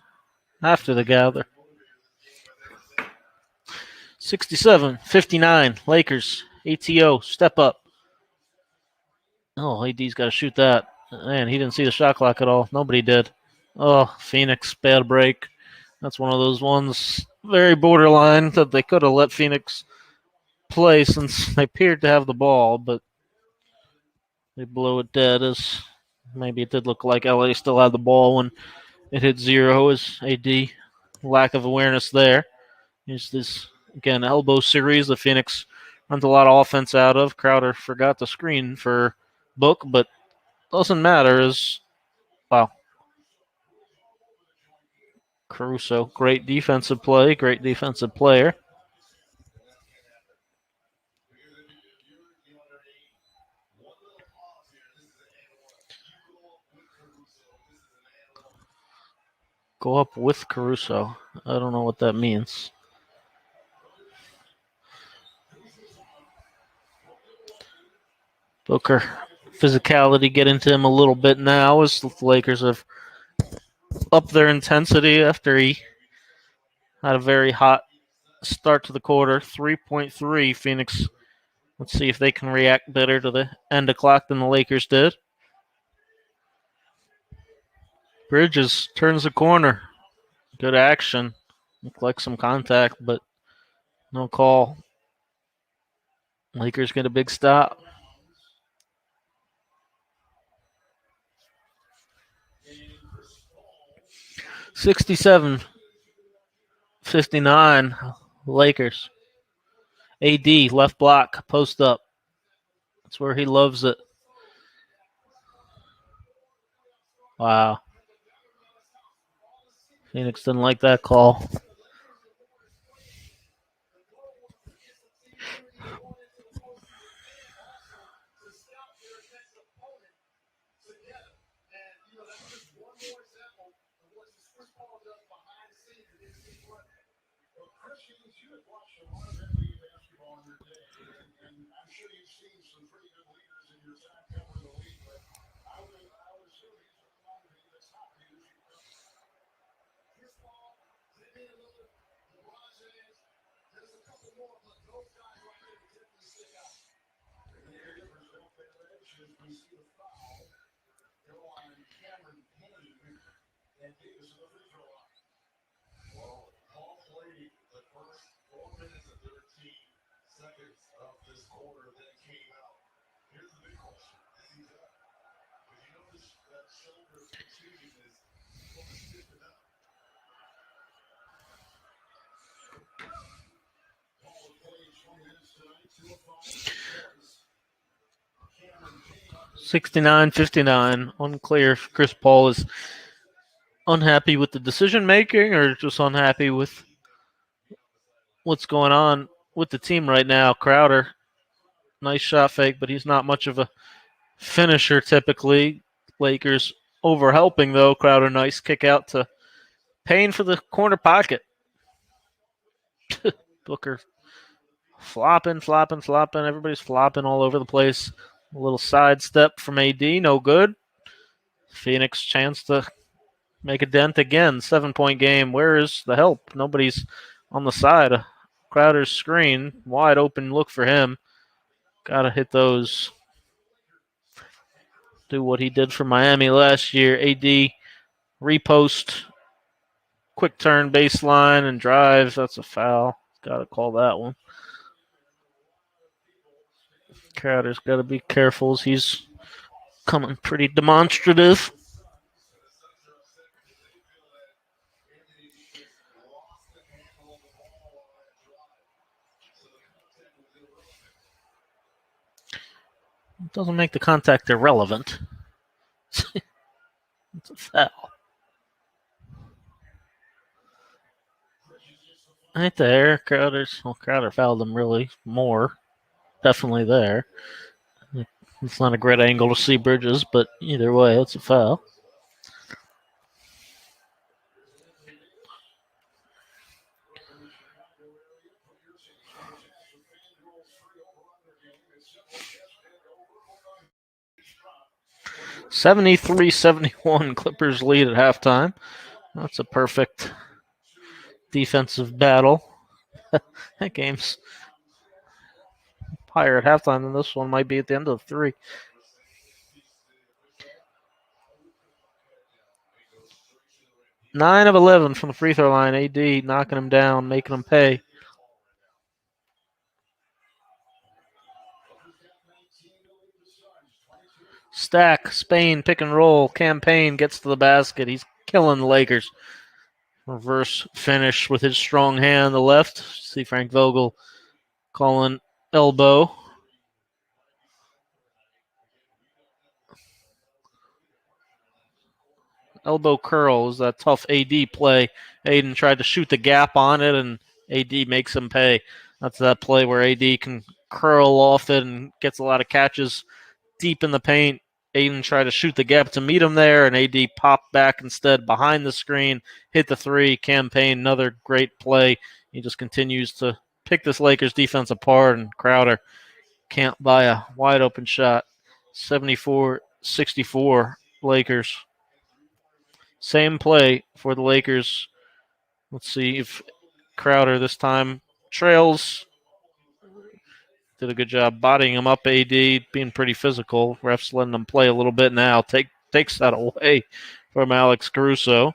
after the gather. 67-59, Lakers. ATO, step up. Oh, AD's got to shoot that. Man, he didn't see the shot clock at all. Nobody did. Oh, Phoenix, bad break. That's one of those ones very borderline that they could have let Phoenix play since they appeared to have the ball, but they blew it dead as maybe it did look like LA still had the ball when it hit 0 as AD. Lack of awareness there. Here's this, again, elbow series that Phoenix runs a lot of offense out of. Crowder forgot the screen for Book, but doesn't matter as, wow. Caruso, great defensive play, great defensive player. Go up with Caruso. I don't know what that means. Booker, physicality get into him a little bit now as the Lakers have upped their intensity after he had a very hot start to the quarter. 3.3 Phoenix. Let's see if they can react better to the end of clock than the Lakers did. Bridges turns the corner. Good action. Looked like some contact, but no call. Lakers get a big stop. 67-59, Lakers. AD, left block, post up. That's where he loves it. Wow. Phoenix didn't like that call. $69-59. Unclear if Chris Paul is unhappy with the decision making or just unhappy with what's going on with the team right now. Crowder, nice shot fake, but he's not much of a finisher typically. Lakers overhelping though. Crowder, nice kick out to Payne for the corner pocket. Booker flopping. Everybody's flopping all over the place. A little sidestep from AD, no good. Phoenix chance to make a dent again. 7-point game. Where is the help? Nobody's on the side. Crowder's screen. Wide open look for him. Gotta hit those. Do what he did for Miami last year. AD repost. Quick turn baseline and drive. That's a foul. Gotta call that one. Crowder's gotta be careful as he's coming pretty demonstrative. It doesn't make the contact irrelevant. It's a foul. Right there, Crowder fouled him really more. Definitely there. It's not a great angle to see Bridges, but either way, it's a foul. 73-71 Clippers lead at halftime. That's a perfect defensive battle. That game's higher at halftime than this one might be at the end of the three. Nine of 11 from the free throw line. AD knocking him down, making him pay. Stack, Spain, pick and roll. Campaign gets to the basket. He's killing the Lakers. Reverse finish with his strong hand on the left. See Frank Vogel calling elbow. Elbow curl is that tough AD play. Aiden tried to shoot the gap on it, and AD makes him pay. That's that play where AD can curl off it and gets a lot of catches deep in the paint. Aiden tried to shoot the gap to meet him there, and AD popped back instead behind the screen, hit the three. Campaign, another great play. He just continues to pick this Lakers defense apart, and Crowder can't buy a wide open shot. 74-64 Lakers. Same play for the Lakers. Let's see if Crowder this time trails. Did a good job bodying him up, AD, being pretty physical. Refs letting him play a little bit now. Takes that away from Alex Caruso.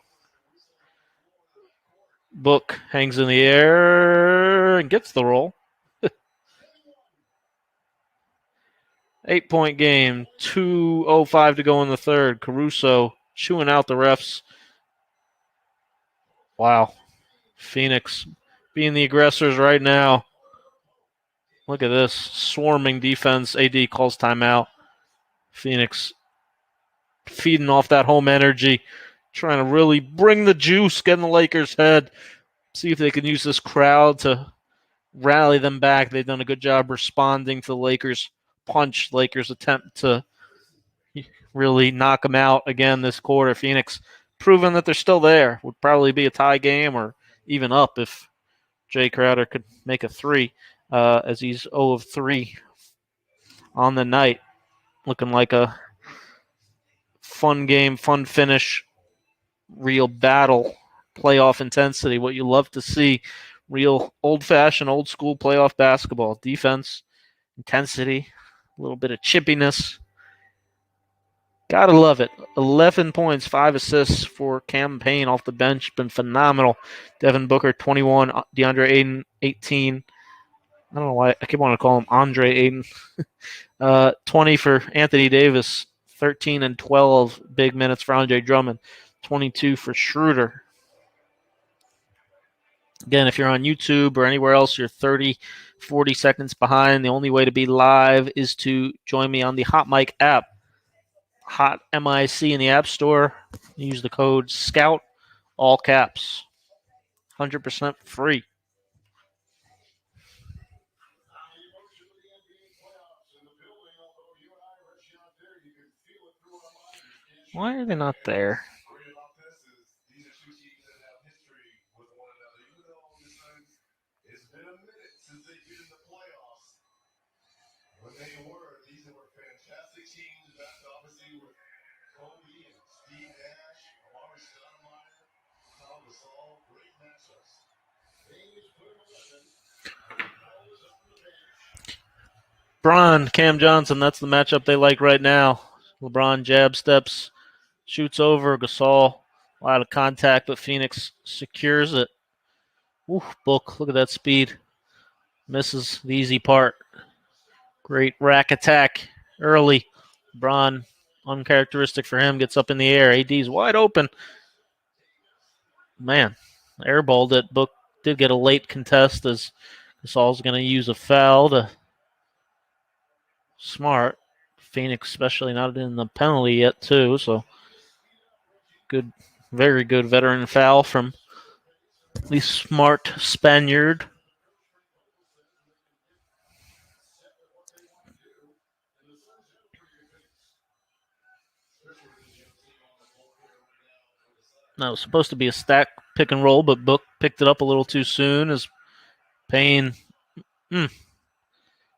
Book hangs in the air and gets the roll. 8-point game. 2:05 to go in the third. Caruso chewing out the refs. Wow. Phoenix being the aggressors right now. Look at this. Swarming defense. AD calls timeout. Phoenix feeding off that home energy. Trying to really bring the juice, get in the Lakers' head. See if they can use this crowd to rally them back. They've done a good job responding to the Lakers' punch. Lakers' attempt to really knock them out again this quarter. Phoenix proving that they're still there. Would probably be a tie game or even up if Jay Crowder could make a three, as he's 0 of 3 on the night. Looking like a fun game, fun finish, real battle, playoff intensity, what you love to see. Real old-fashioned, old-school playoff basketball. Defense, intensity, a little bit of chippiness. Gotta love it. 11 points, 5 assists for Campaign off the bench. Been phenomenal. Devin Booker, 21. DeAndre Ayton, 18. I don't know why I keep wanting to call him Andre Ayton. 20 for Anthony Davis. 13 and 12 big minutes for Andre Drummond. 22 for Schroeder. Again, if you're on YouTube or anywhere else, you're 30, 40 seconds behind. The only way to be live is to join me on the Hot Mic app. Hot MIC in the App Store. Use the code SCOUT, all caps. 100% free. Why are they not there? When they were, these were fantastic teams back obviously with Kobe and Steve Nash, Amari Stoudemire, Pau Gasol, great matchups. Bron, Cam Johnson, that's the matchup they like right now. LeBron jab steps, shoots over, Gasol, a lot of contact, but Phoenix secures it. Ooh, Book, look at that speed. Misses the easy part. Great rack attack early. Bron, uncharacteristic for him, gets up in the air. AD's wide open. Man, airballed it. Book did get a late contest as Gasol's going to use a foul to Smart. Phoenix especially not in the penalty yet too, so good, very good veteran foul from the Smart Spaniard. That was supposed to be a stack pick and roll, but Book picked it up a little too soon as Payne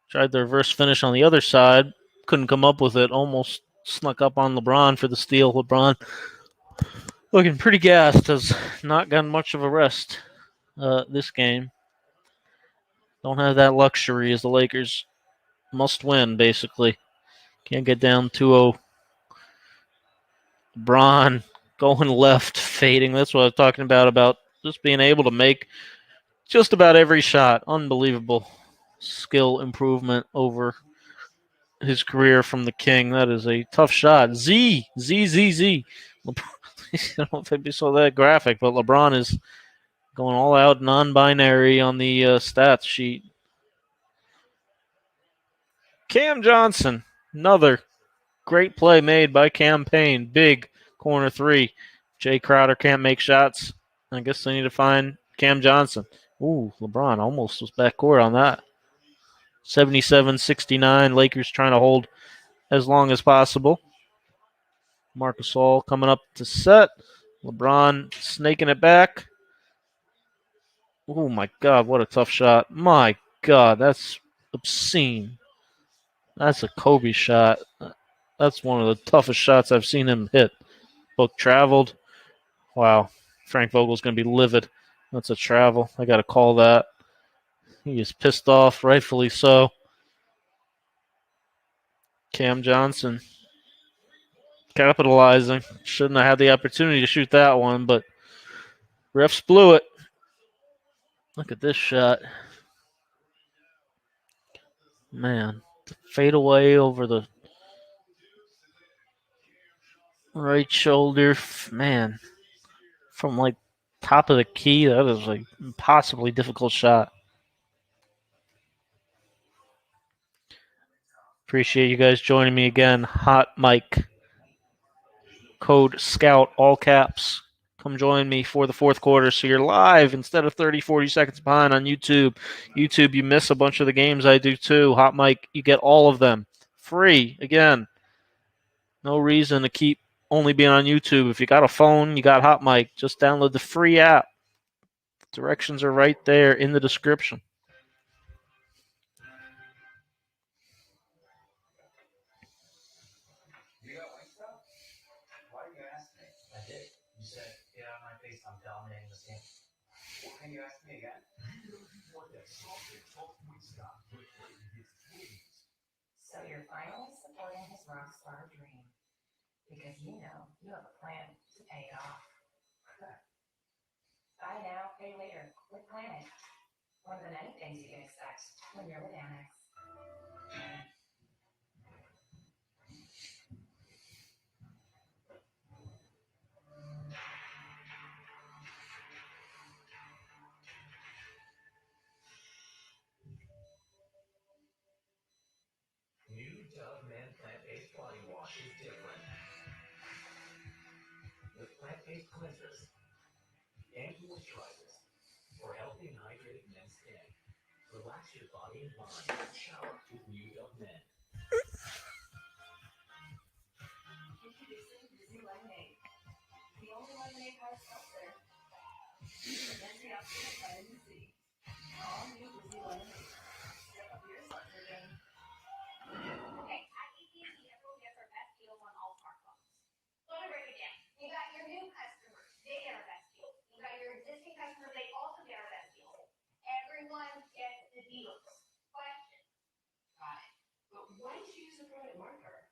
tried the reverse finish on the other side. couldn't come up with it. Almost snuck up on LeBron for the steal. LeBron looking pretty gassed. Has not gotten much of a rest this game. Don't have that luxury as the Lakers must win, basically. Can't get down 2-0. LeBron going left, fading. That's what I was talking about just being able to make just about every shot. Unbelievable skill improvement over his career from the King. That is a tough shot. Z. I don't think we saw that graphic, but LeBron is going all out non-binary on the stats sheet. Cam Johnson, another great play made by Cam Payne. Big corner three. Jay Crowder can't make shots. I guess they need to find Cam Johnson. Ooh, LeBron almost was backcourt on that. 77-69. Lakers trying to hold as long as possible. Marcus All coming up to set. LeBron snaking it back. Oh my God, what a tough shot. My God, that's obscene. That's a Kobe shot. That's one of the toughest shots I've seen him hit. Book traveled. Wow. Frank Vogel's going to be livid. That's a travel. I got to call that. He is pissed off, rightfully so. Cam Johnson capitalizing. Shouldn't have had the opportunity to shoot that one, but refs blew it. Look at this shot. Man, the fadeaway over the right shoulder. Man, from like top of the key, that is like impossibly difficult shot. Appreciate you guys joining me again. Hot Mike. Code SCOUT, all caps. Come join me for the fourth quarter so you're live instead of 30, 40 seconds behind on YouTube. YouTube, you miss a bunch of the games I do too. Hot Mike, you get all of them. Free. Again, no reason to keep only being on YouTube. If you got a phone, you got Hot Mike. Just download the free app. Directions are right there in the description. You got white stuff? Why did you ask me? I did. You said, get out of my face, I'm dominating this game. Well, can you ask me again? What that soft and tough white stuff with his twins. So you're finally supporting his rock star dream. Because you know you have a plan to pay it off. Buy now, pay later with Planet. One of the many things you can expect when you're with Amex. New Dove Men plant-based body wash is different. With plant-based cleansers and moisturizers for healthy and hydrated men's skin. Relax your body and mind. Shower with New Dove Men. Introducing Dizzy Lemonade. The only lemonade hard seltzer. With antioxidant vitamin C. All new Dizzy Lemonade. Step up your seltzer game. Okay, at AT&T, everyone gets our best deals on all smartphones. Let me break it down. You got your new customers, they get our best deals. You got your existing customers, they also get our best deals. Everyone gets the deals. Question. Got it. But why did you use a permanent marker?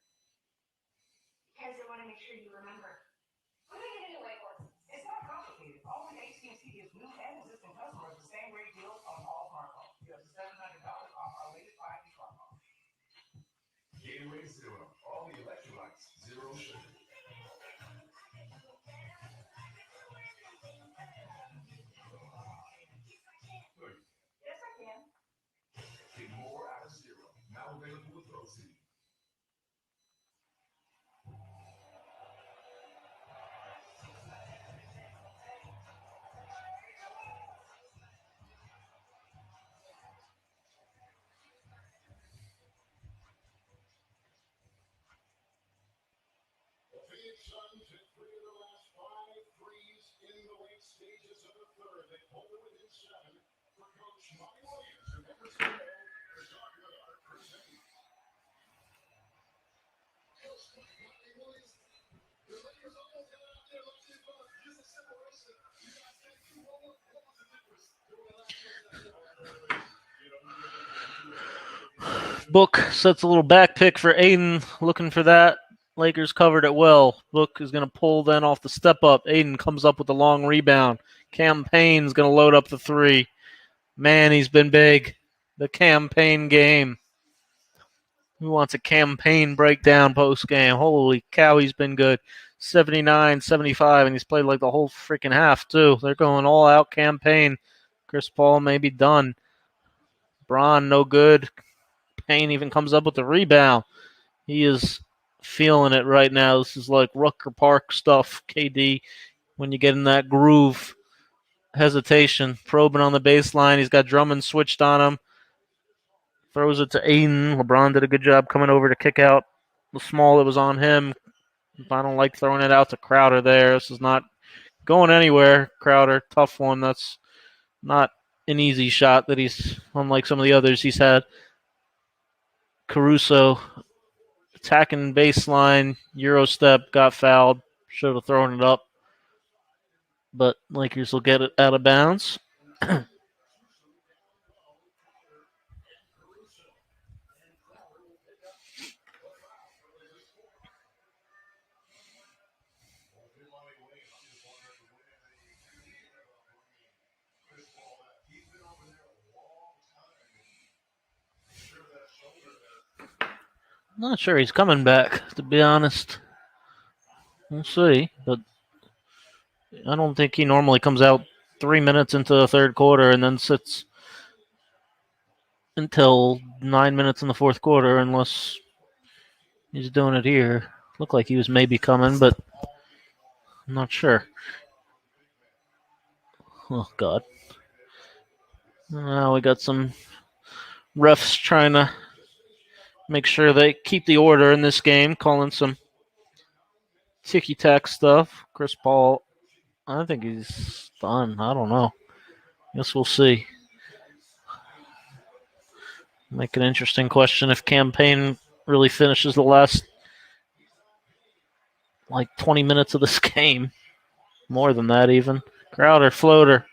Because I want to make sure you remember. What do I get into whiteboards? It's not complicated. Only AT&T gives new and existing customers the same rate deals on all smartphones. You have $700 off our latest 5G smartphone. Gatorade Zero. All the electrolytes. Zero sugar. Yes, I can. Get more out of Zero. Now available with Proceed. Book sets a little back pick for Aiden, looking for that. Lakers covered it well. Book is going to pull then off the step up. Aiden comes up with a long rebound. Cam Payne's going to load up the three. Man, he's been big. The campaign game. Who wants a campaign breakdown post game? Holy cow, he's been good. 79, 75, and he's played like the whole freaking half, too. They're going all out campaign. Chris Paul may be done. Braun, no good. Payne even comes up with the rebound. He is feeling it right now. This is like Rucker Park stuff, KD, when you get in that groove. Hesitation, probing on the baseline. He's got Drummond switched on him. Throws it to Aiden. LeBron did a good job coming over to kick out the small that was on him. I don't like throwing it out to Crowder there. This is not going anywhere. Crowder, tough one. That's not an easy shot that he's, unlike some of the others he's had. Caruso attacking baseline, Euro step, got fouled. Should have thrown it up. But Lakers will get it out of bounds. Not sure he's coming back, to be honest. We'll see. But I don't think he normally comes out 3 minutes into the third quarter and then sits until 9 minutes in the fourth quarter, unless he's doing it here. Looked like he was maybe coming, but I'm not sure. Oh, God. Now we got some refs trying to make sure they keep the order in this game, calling some ticky-tack stuff. Chris Paul, I think he's done. I don't know. Guess we'll see. Make an interesting question if campaign really finishes the last 20 minutes of this game. More than that, even. Crowder, floater.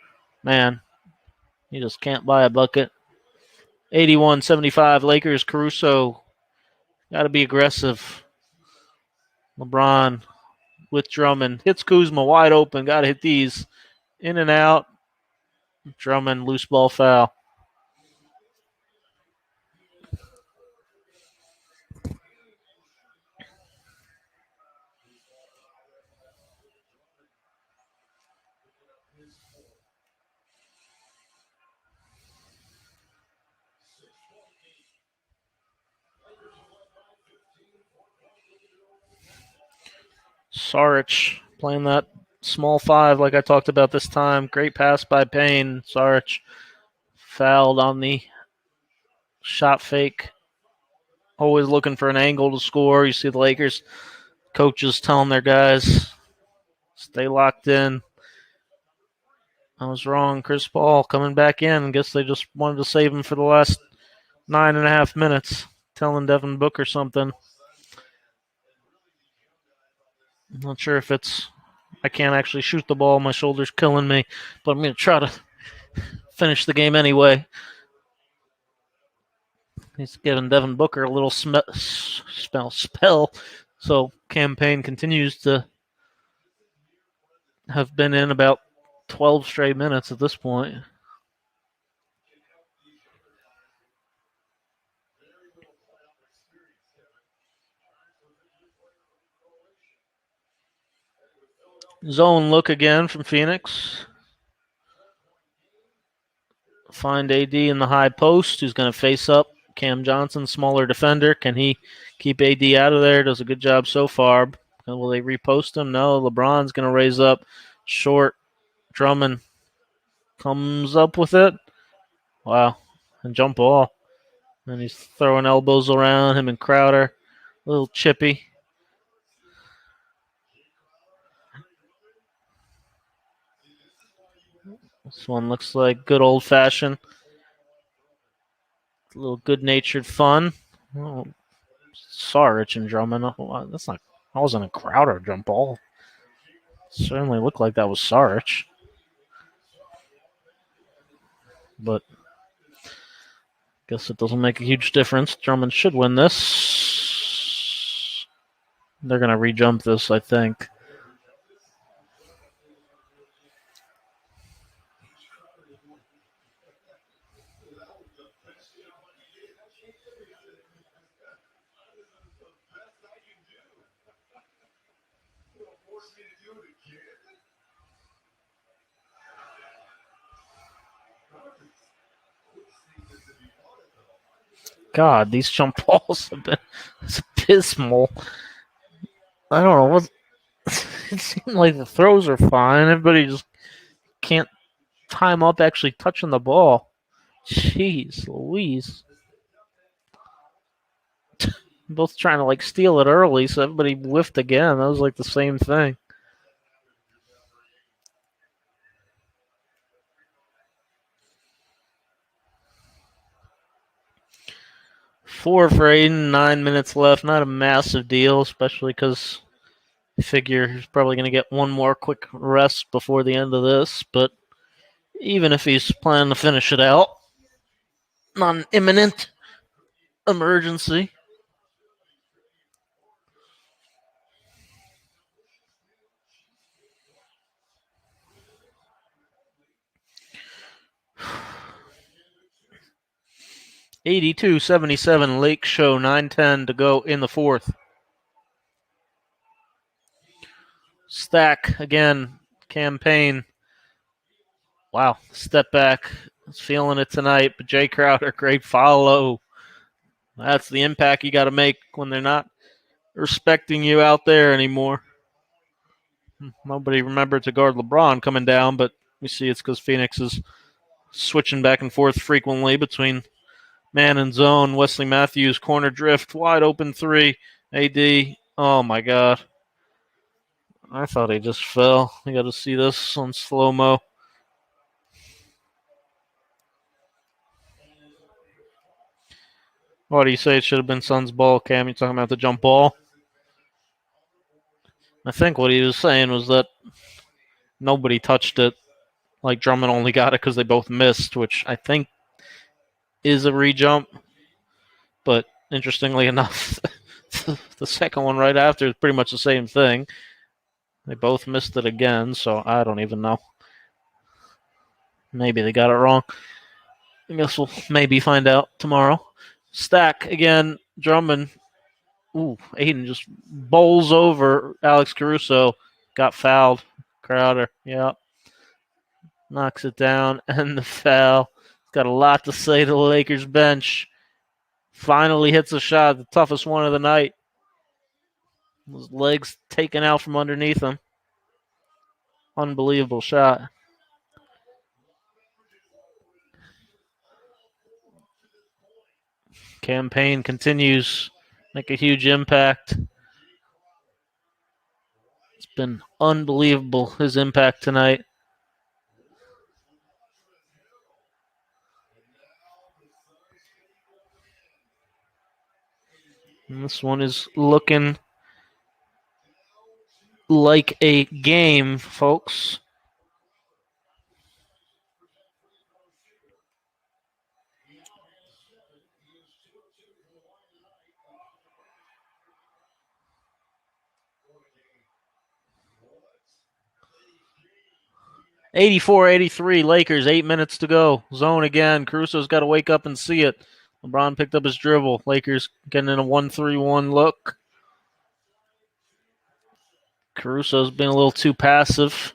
Man, you just can't buy a bucket. 81-75, Lakers, Caruso. Got to be aggressive. LeBron with Drummond. Hits Kuzma wide open. Got to hit these. In and out. Drummond, loose ball foul. Saric playing that small five like I talked about this time. Great pass by Payne. Saric fouled on the shot fake. Always looking for an angle to score. You see the Lakers coaches telling their guys, stay locked in. I was wrong. Chris Paul coming back in. I guess they just wanted to save him for the last 9.5 minutes. Telling Devin Booker something. I'm not sure if it's I can't actually shoot the ball. My shoulder's killing me. But I'm going to try to finish the game anyway. He's giving Devin Booker a little spell. So campaign continues to have been in about 12 straight minutes at this point. Zone look again from Phoenix. Find AD in the high post, who's going to face up Cam Johnson, smaller defender. Can he keep AD out of there? Does a good job so far. Will they repost him? No. LeBron's going to raise up short. Drummond comes up with it. Wow. And jump ball. And he's throwing elbows around him and Crowder. A little chippy. This one looks like good old-fashioned. A little good-natured fun. Oh, Saric and Drummond. Oh, that's not. That wasn't a Crowder jump ball. Certainly looked like that was Saric. But guess it doesn't make a huge difference. Drummond should win this. They're going to re-jump this, I think. God, these jump balls have been abysmal. I don't know what. It seemed like the throws are fine. Everybody just can't time up actually touching the ball. Jeez Louise. Both trying to like steal it early, so everybody whiffed again. That was like the same thing. Four for Aiden, 9 minutes left. Not a massive deal, especially because I figure he's probably going to get one more quick rest before the end of this. But even if he's planning to finish it out, not an imminent emergency. $82-77 Lake Show, 9:10 to go in the fourth. Stack again, campaign. Wow, step back. He's feeling it tonight, but Jay Crowder, great follow. That's the impact you got to make when they're not respecting you out there anymore. Nobody remembered to guard LeBron coming down, but we see it's because Phoenix is switching back and forth frequently between man and zone. Wesley Matthews, corner drift, wide open three. AD, oh my God. I thought he just fell. You got to see this on slow-mo. What do you say? It should have been Suns' ball, Cam. You talking about the jump ball? I think what he was saying was that nobody touched it. Like Drummond only got it because they both missed, which I think is a re-jump. But interestingly enough, the second one right after is pretty much the same thing. They both missed it again, so I don't even know. Maybe they got it wrong. I guess we'll maybe find out tomorrow. Stack again, Drummond. Ooh, Aiden just bowls over Alex Caruso. Got fouled. Crowder, yeah. Knocks it down, and the foul. Got a lot to say to the Lakers bench. Finally hits a shot, the toughest one of the night. His legs taken out from underneath him. Unbelievable shot. Campaign continues. Make a huge impact. It's been unbelievable, his impact tonight. And this one is looking like a game, folks. $84-83 Lakers, 8 minutes to go. Zone again. Caruso's got to wake up and see it. LeBron picked up his dribble. Lakers getting in a 1-3-1 look. Caruso's been a little too passive.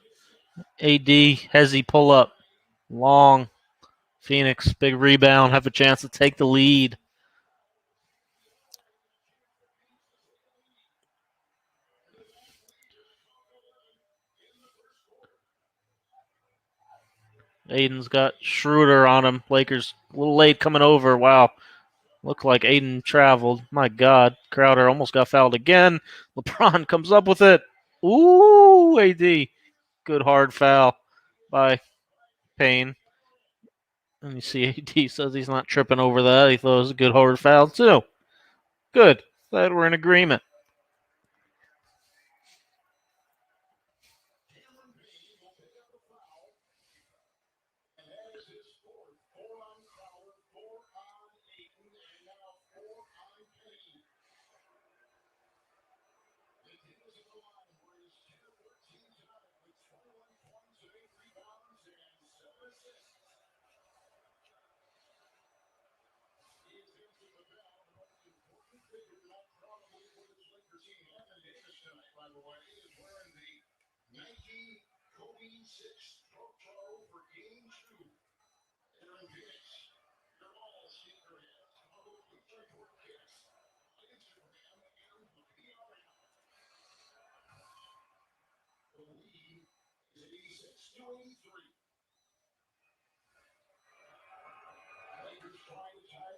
AD, Hezzy pull up. Long. Phoenix, big rebound, have a chance to take the lead. Aiden's got Schroeder on him. Lakers a little late coming over. Wow. Looked like Aiden traveled. My God. Crowder almost got fouled again. LeBron comes up with it. Ooh, AD. Good hard foul by Payne. And you see AD says he's not tripping over that. He thought it was a good hard foul, too. Good. Glad we're in agreement.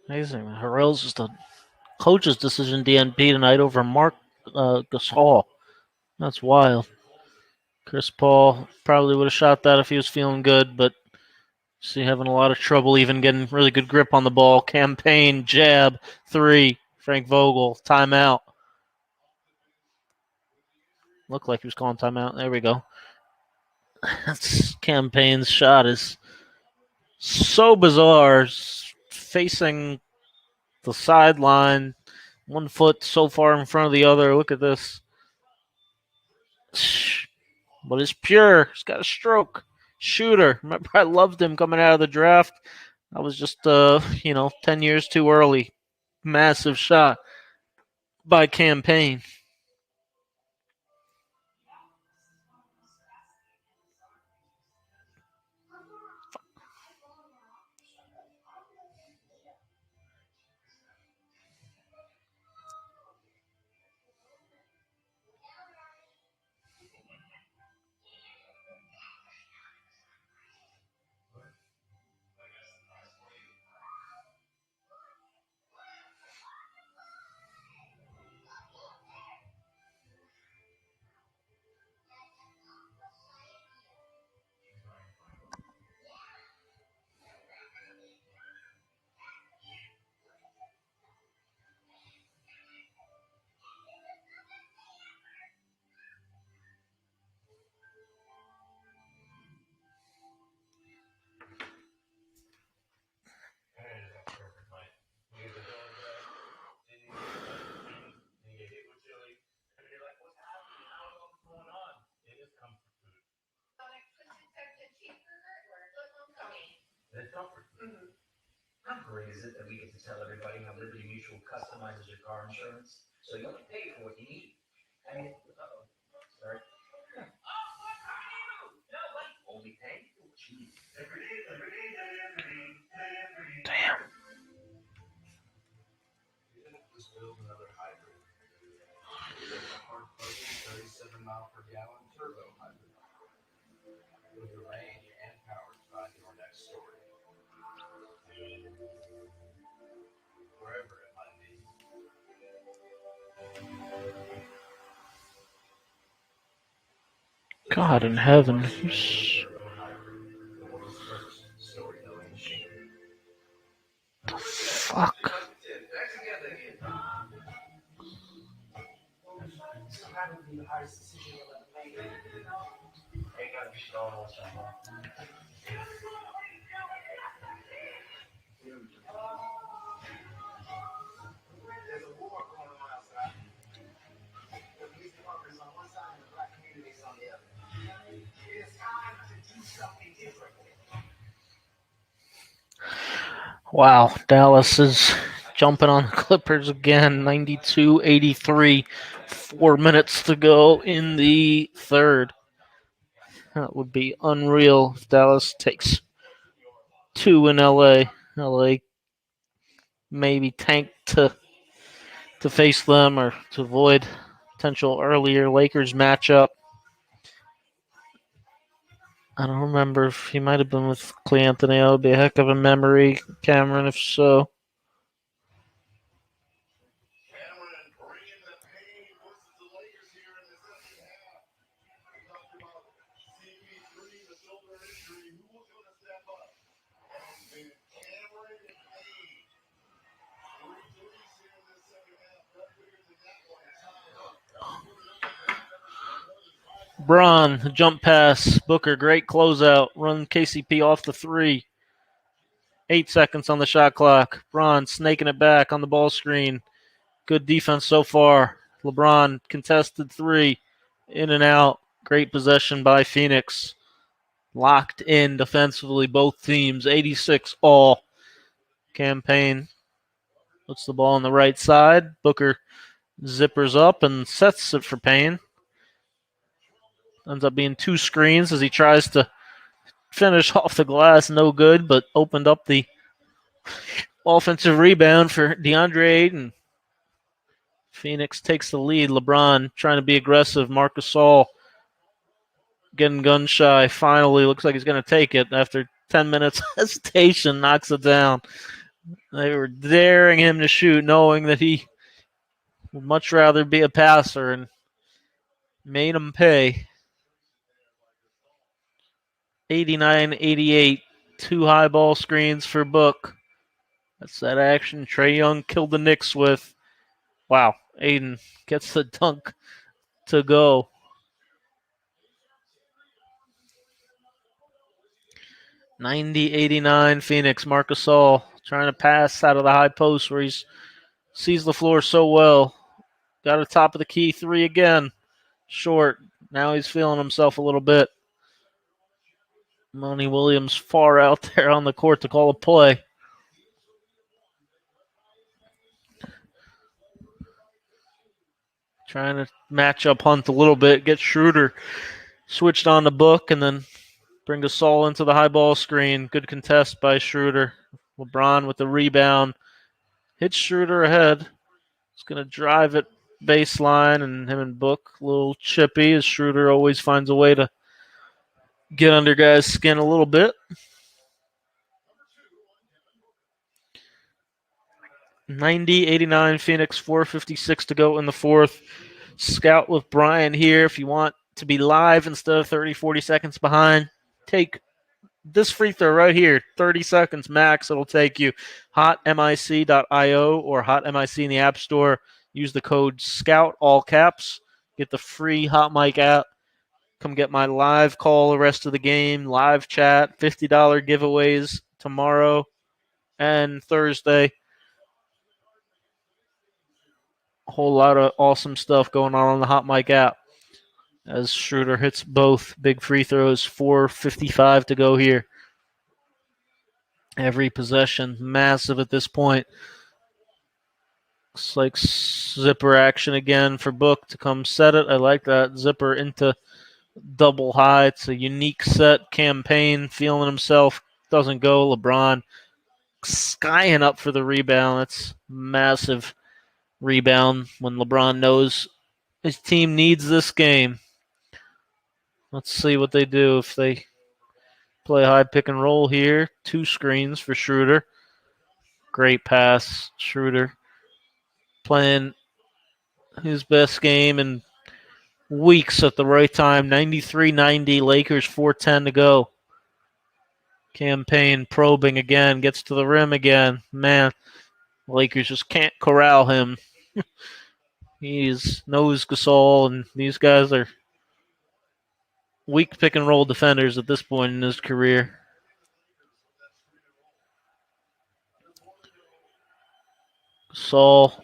Amazing. Harrell's just a coach's decision DNP tonight over Mark Gasol. That's wild. Chris Paul probably would have shot that if he was feeling good, but see having a lot of trouble even getting really good grip on the ball. Campaign, jab, three. Frank Vogel, timeout. Looked like he was calling timeout. There we go. That's Campaign's shot is so bizarre. Facing the sideline, one foot so far in front of the other. Look at this. But it's pure. He's got a stroke. Shooter. Remember, I loved him coming out of the draft. I was just, 10 years too early. Massive shot by Campaign. How great is it that we get to tell everybody how Liberty Mutual customizes your car insurance so you only pay for what you need? I mean, sorry. Only pay for what you need. Damn. Just build another hybrid. A hard-plugging 37-mile-per-gallon turbo hybrid with the range and power to find your next story. Wherever it might be. God in heaven. Fuck. So that would be the hardest decision you'll ever make. Hey, gotta be strong on someone. There's a war going on outside. The police department is on one side and the black community is on the other. It is time to do something different. Wow. Dallas is jumping on the Clippers again. 92-83. 4 minutes to go in the third. That would be unreal if Dallas takes two in LA. LA maybe tank to face them or to avoid potential earlier Lakers matchup. I don't remember if he might have been with Clay Anthony. That would be a heck of a memory, Cameron, if so. Cameron bringing the pain versus the Lakers here in the second half. We talked about CP3, the shoulder injury. Who was going to step up? And it's been Cameron Payne. 3 threes here in the second half. None bigger LeBron, jump pass. Booker, great closeout. Run KCP off the 3. 8 seconds on the shot clock. LeBron snaking it back on the ball screen. Good defense so far. LeBron contested 3. In and out. Great possession by Phoenix. Locked in defensively, both teams. 86 all. Campaign puts the ball on the right side. Booker zippers up and sets it for Payne. Ends up being 2 screens as he tries to finish off the glass. No good, but opened up the offensive rebound for DeAndre Ayton. Phoenix takes the lead. LeBron trying to be aggressive. Marc Gasol getting gun shy. Finally, looks like he's going to take it after 10 minutes hesitation. Knocks it down. They were daring him to shoot, knowing that he would much rather be a passer, and made him pay. 89-88. 2 high ball screens for Book. That's that action Trae Young killed the Knicks with. Wow, Aiden gets the dunk to go. 90-89 Phoenix. Marc Gasol trying to pass out of the high post where he sees the floor so well. Got a top of the key 3 again. Short. Now he's feeling himself a little bit. Monty Williams far out there on the court to call a play. Trying to match up Hunt a little bit. Get Schroeder switched on the Book and then bring Gasol into the high ball screen. Good contest by Schroeder. LeBron with the rebound. Hits Schroeder ahead. He's going to drive it baseline, and him and Book a little chippy as Schroeder always finds a way to get under guys' skin a little bit. 90-89 Phoenix, 4:56 to go in the 4th. Scout with Brian here. If you want to be live instead of 30, 40 seconds behind, take this free throw right here. 30 seconds max it'll take you. hotmic.io or hotmic in the App Store. Use the code SCOUT, all caps. Get the free Hot Mic app. Come get my live call the rest of the game, live chat, $50 giveaways tomorrow and Thursday. A whole lot of awesome stuff going on the Hot Mic app as Schroeder hits both big free throws. 4:55 to go here. Every possession massive at this point. Looks like zipper action again for Book to come set it. I like that. Zipper into double high. It's a unique set. Campaign feeling himself. Doesn't go. LeBron skying up for the rebound. That's massive rebound when LeBron knows his team needs this game. Let's see what they do if they play high pick and roll here. 2 screens for Schroeder. Great pass. Schroeder playing his best game in weeks at the right time. 93-90. Lakers 4:10 to go. Campaign probing again. Gets to the rim again. Man, Lakers just can't corral him. He knows Gasol, and these guys are weak pick and roll defenders at this point in his career. Gasol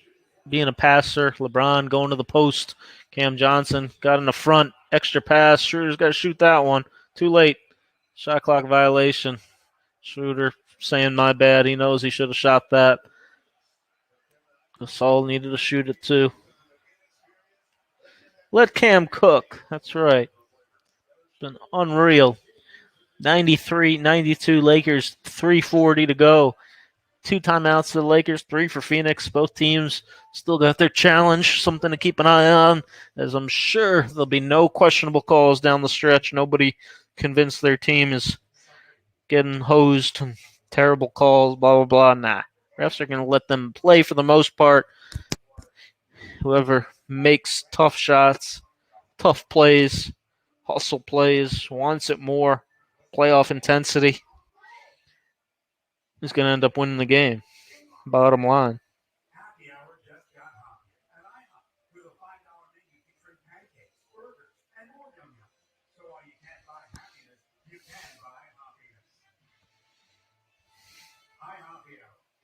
being a passer. LeBron going to the post. Cam Johnson got in the front. Extra pass. Schroeder's got to shoot that one. Too late. Shot clock violation. Schroeder saying my bad. He knows he should have shot that. Gasol needed to shoot it too. Let Cam cook. That's right. It's been unreal. 93-92 Lakers. 3:40 to go. 2 timeouts for the Lakers, 3 for Phoenix. Both teams still got their challenge, something to keep an eye on, as I'm sure there'll be no questionable calls down the stretch. Nobody convinced their team is getting hosed and terrible calls, blah, blah, blah. Nah. Refs are going to let them play for the most part. Whoever makes tough shots, tough plays, hustle plays, wants it more, playoff intensity, is going to end up winning the game. Bottom line. Happy hour just got hot at IHOP with a $5 menu featuring pancakes, burgers, and more yum yum.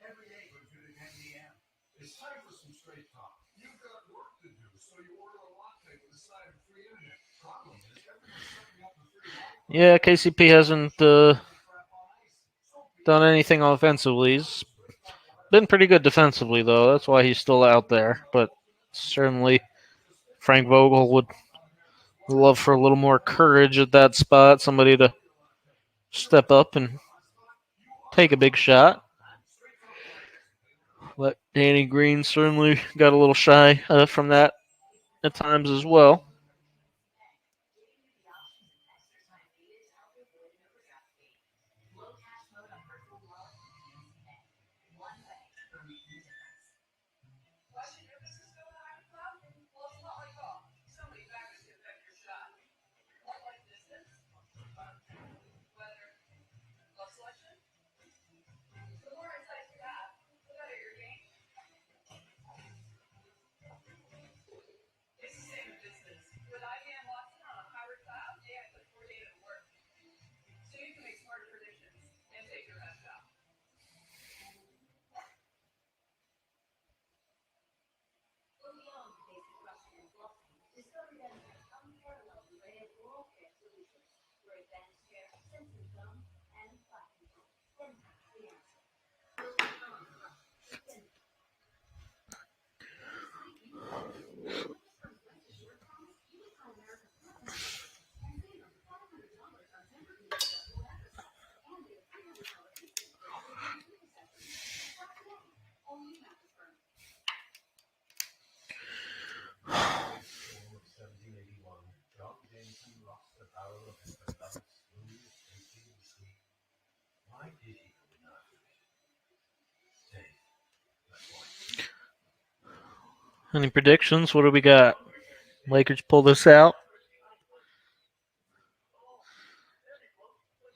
Every day we're doing 10 a.m. It's time for some straight talk. You've got work to do, so you order a latte with a side of free internet. Problem is, everyone's sucking up the free Wi-Fi. Yeah, KCP hasn't done anything offensively. He's been pretty good defensively, though. That's why he's still out there. But certainly, Frank Vogel would love for a little more courage at that spot. Somebody to step up and take a big shot. But Danny Green certainly got a little shy from that at times as well. Any predictions? What do we got? Lakers pull this out.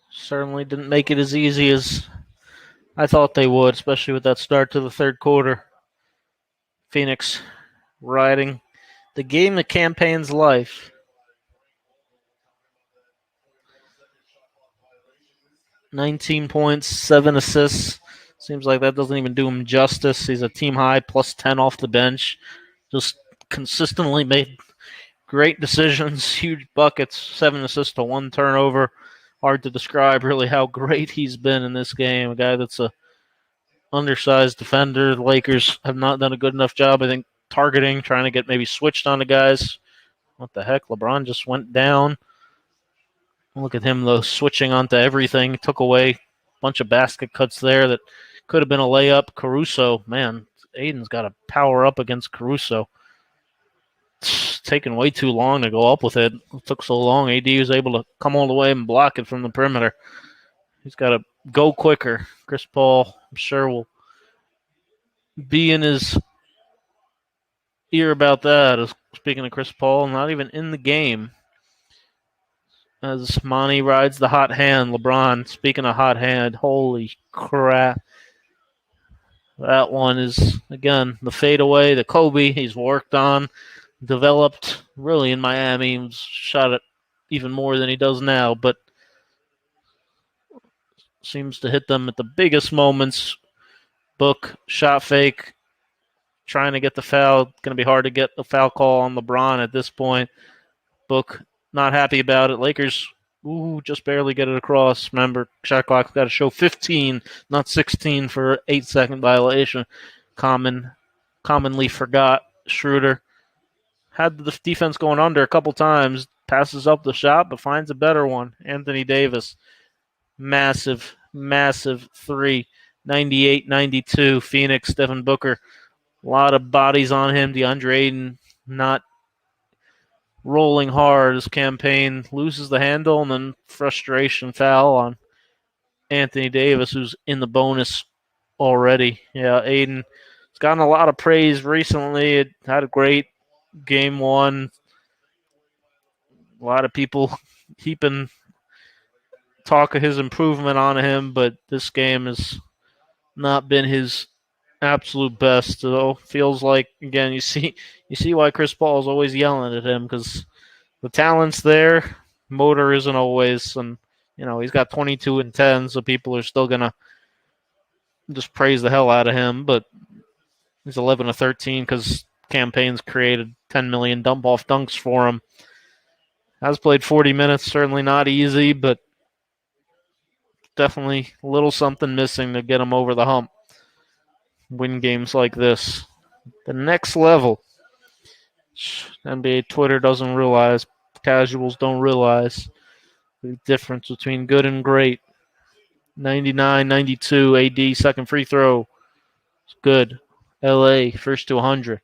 Certainly didn't make it as easy as I thought they would, especially with that start to the third quarter. Phoenix riding the game that campaign's life. "19 points, 7 assists. Seems like that doesn't even do him justice. He's a team high, plus 10 off the bench. Just consistently made great decisions, huge buckets, 7 assists to 1 turnover. Hard to describe really how great he's been in this game. A guy that's a undersized defender. The Lakers have not done a good enough job, I think, targeting, trying to get maybe switched on the guys. What the heck? LeBron just went down. Look at him, though, switching onto everything. Took away a bunch of basket cuts there that could have been a layup. Caruso, man, Aiden's got to power up against Caruso. It's taken way too long to go up with it. It took so long. AD was able to come all the way and block it from the perimeter. He's got to go quicker. Chris Paul, I'm sure, will be in his ear about that. Speaking of Chris Paul, not even in the game. As Monty rides the hot hand, LeBron, speaking of hot hand, holy crap. That one is, again, the fadeaway, the Kobe he's worked on, developed really in Miami. He's shot it even more than he does now, but seems to hit them at the biggest moments. Book, shot fake, trying to get the foul. Going to be hard to get a foul call on LeBron at this point. Book, not happy about it. Lakers, just barely get it across. Remember, shot clock's got to show 15, not 16 for 8-second violation. Commonly forgot. Schroeder had the defense going under a couple times. Passes up the shot, but finds a better one. Anthony Davis, massive three. 98-92. Phoenix, Devin Booker. A lot of bodies on him. DeAndre Ayton not rolling hard. His campaign loses the handle, and then frustration foul on Anthony Davis, who's in the bonus already. Yeah, Ayton has gotten a lot of praise recently. It had a great game one. A lot of people heaping talk of his improvement on him, but this game has not been his absolute best. So feels like, again, you see why Chris Paul is always yelling at him, because the talent's there, motor isn't always, and he's got 22 and 10, so people are still gonna just praise the hell out of him, but he's 11 of 13 because campaigns created 10 million dump off dunks for him. Has played 40 minutes, certainly not easy, but definitely a little something missing to get him over the hump. Win games like this. The next level. NBA Twitter doesn't realize, casuals don't realize the difference between good and great. 99-92 AD second free throw. It's good. LA first to 100.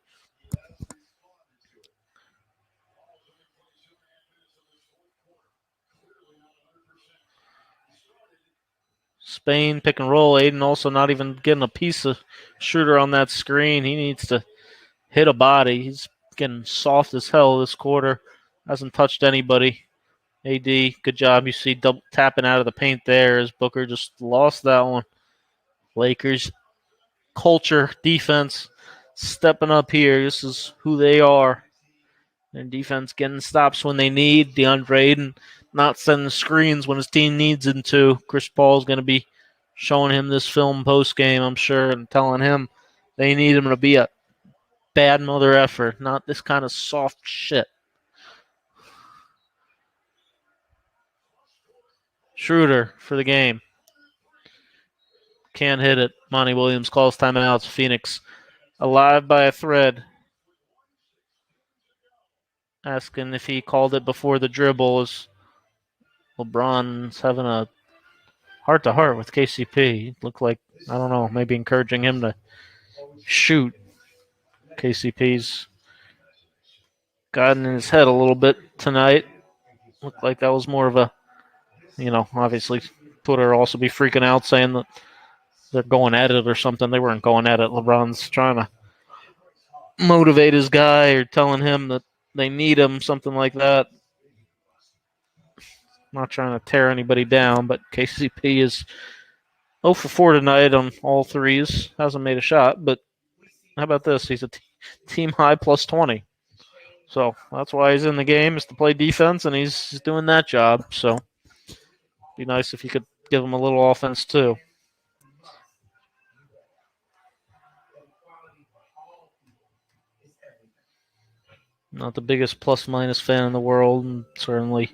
Spain pick and roll. Aiden also not even getting a piece of Schroeder on that screen. He needs to hit a body. He's getting soft as hell this quarter. Hasn't touched anybody. AD, good job. You see double tapping out of the paint there as Booker just lost that one. Lakers culture, defense, stepping up here. This is who they are. Their defense getting stops when they need. DeAndre Ayton not sending screens when his team needs him to. Chris Paul's going to be showing him this film post game, I'm sure, and telling him they need him to be a bad mother effer, not this kind of soft shit. Schroeder for the game. Can't hit it. Monty Williams calls timeouts. Phoenix alive by a thread. Asking if he called it before the dribble as LeBron's having a heart-to-heart with KCP. Looked like, I don't know, maybe encouraging him to shoot. KCP's gotten in his head a little bit tonight. Looked like that was more of a, obviously Twitter also be freaking out saying that they're going at it or something. They weren't going at it. LeBron's trying to motivate his guy or telling him that they need him, something like that. Not trying to tear anybody down, but KCP is 0 for 4 tonight on all threes. Hasn't made a shot, but how about this? He's a team high plus 20. So that's why he's in the game, is to play defense, and he's doing that job. So be nice if you could give him a little offense too. Not the biggest plus-minus fan in the world, and certainly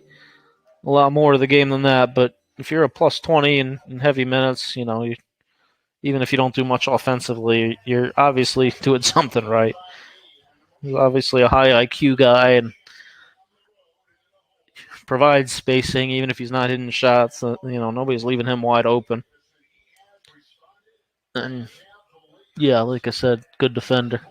a lot more to the game than that. But if you're a plus 20 in heavy minutes, even if you don't do much offensively, you're obviously doing something right. He's obviously a high IQ guy and provides spacing, even if he's not hitting shots. Nobody's leaving him wide open. And yeah, like I said, good defender.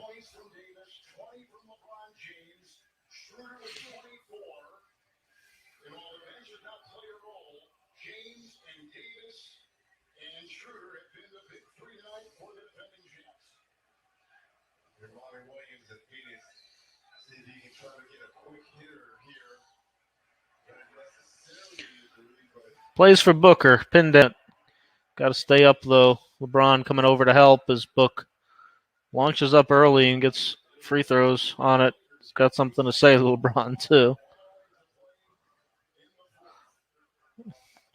Plays for Booker, pinned down. Got to stay up though. LeBron coming over to help as Book launches up early and gets free throws on it. He's got something to say to LeBron too.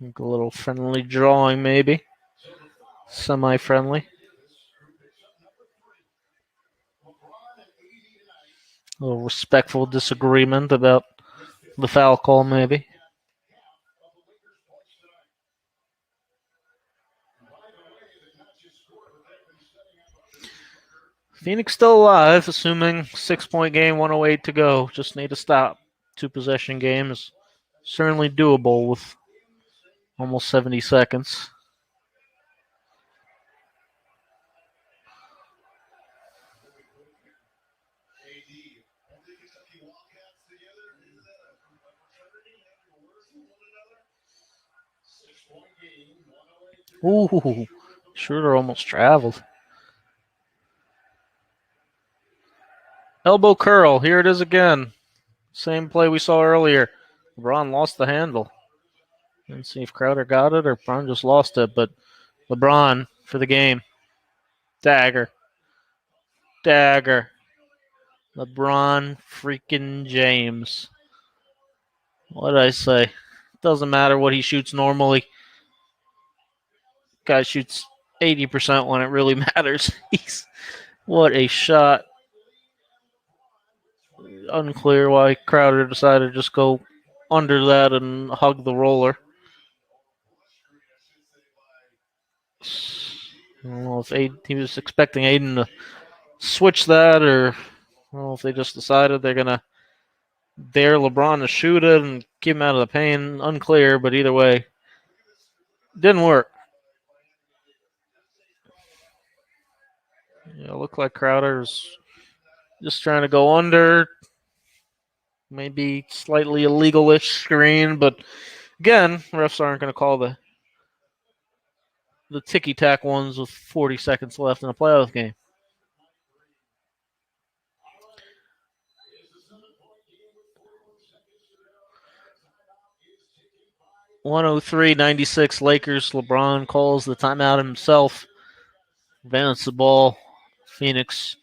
A little friendly drawing, maybe. Semi-friendly. A little respectful disagreement about the foul call, maybe. Phoenix still alive, assuming 6-point game, 108 to go. Just need to stop. 2-possession game is certainly doable with almost 70 seconds. Ooh, Schroeder almost traveled. Elbow curl. Here it is again. Same play we saw earlier. LeBron lost the handle. Didn't see if Crowder got it or LeBron just lost it, but LeBron for the game. Dagger. LeBron freaking James. What did I say? Doesn't matter what he shoots normally. Guy shoots 80% when it really matters. What a shot. Unclear why Crowder decided to just go under that and hug the roller. I don't know if he was expecting Aiden to switch that, or I don't know if they just decided they're going to dare LeBron to shoot it and keep him out of the paint. Unclear, but either way, didn't work. Yeah, it looked like Crowder's just trying to go under. Maybe slightly illegal-ish screen, but again, refs aren't going to call the ticky-tack ones with 40 seconds left in a playoff game. (103-96) Lakers. LeBron calls the timeout himself. Advance the ball. Phoenix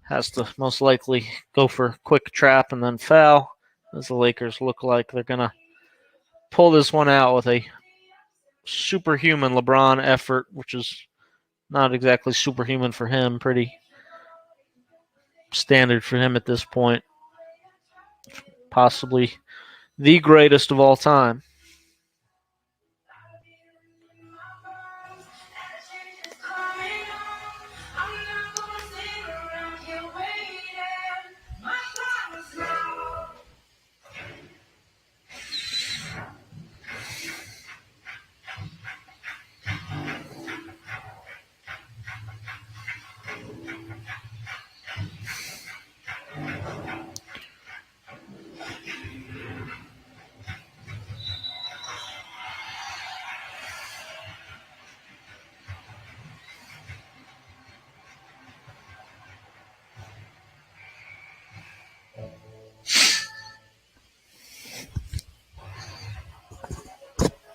has to most likely go for a quick trap and then foul, as the Lakers look like they're going to pull this one out with a superhuman LeBron effort, which is not exactly superhuman for him. Pretty standard for him at this point. Possibly the greatest of all time.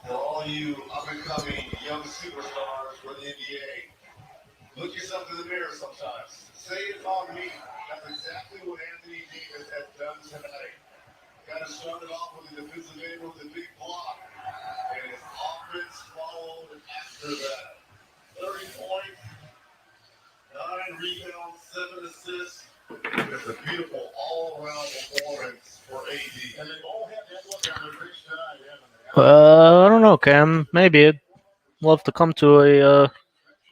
For all you up-and-coming young superstars for the NBA, look yourself in the mirror sometimes. Say it's on me. That's exactly what Anthony Davis has done tonight. Got to start it off with the defensive end with the big block. And his offense followed after that. 30 points, 9 rebounds, 7 assists. It's a beautiful all-around performance for AD. And they all have that look on their face tonight, haven't they? I don't know, Cam. Maybe I'd love to come to a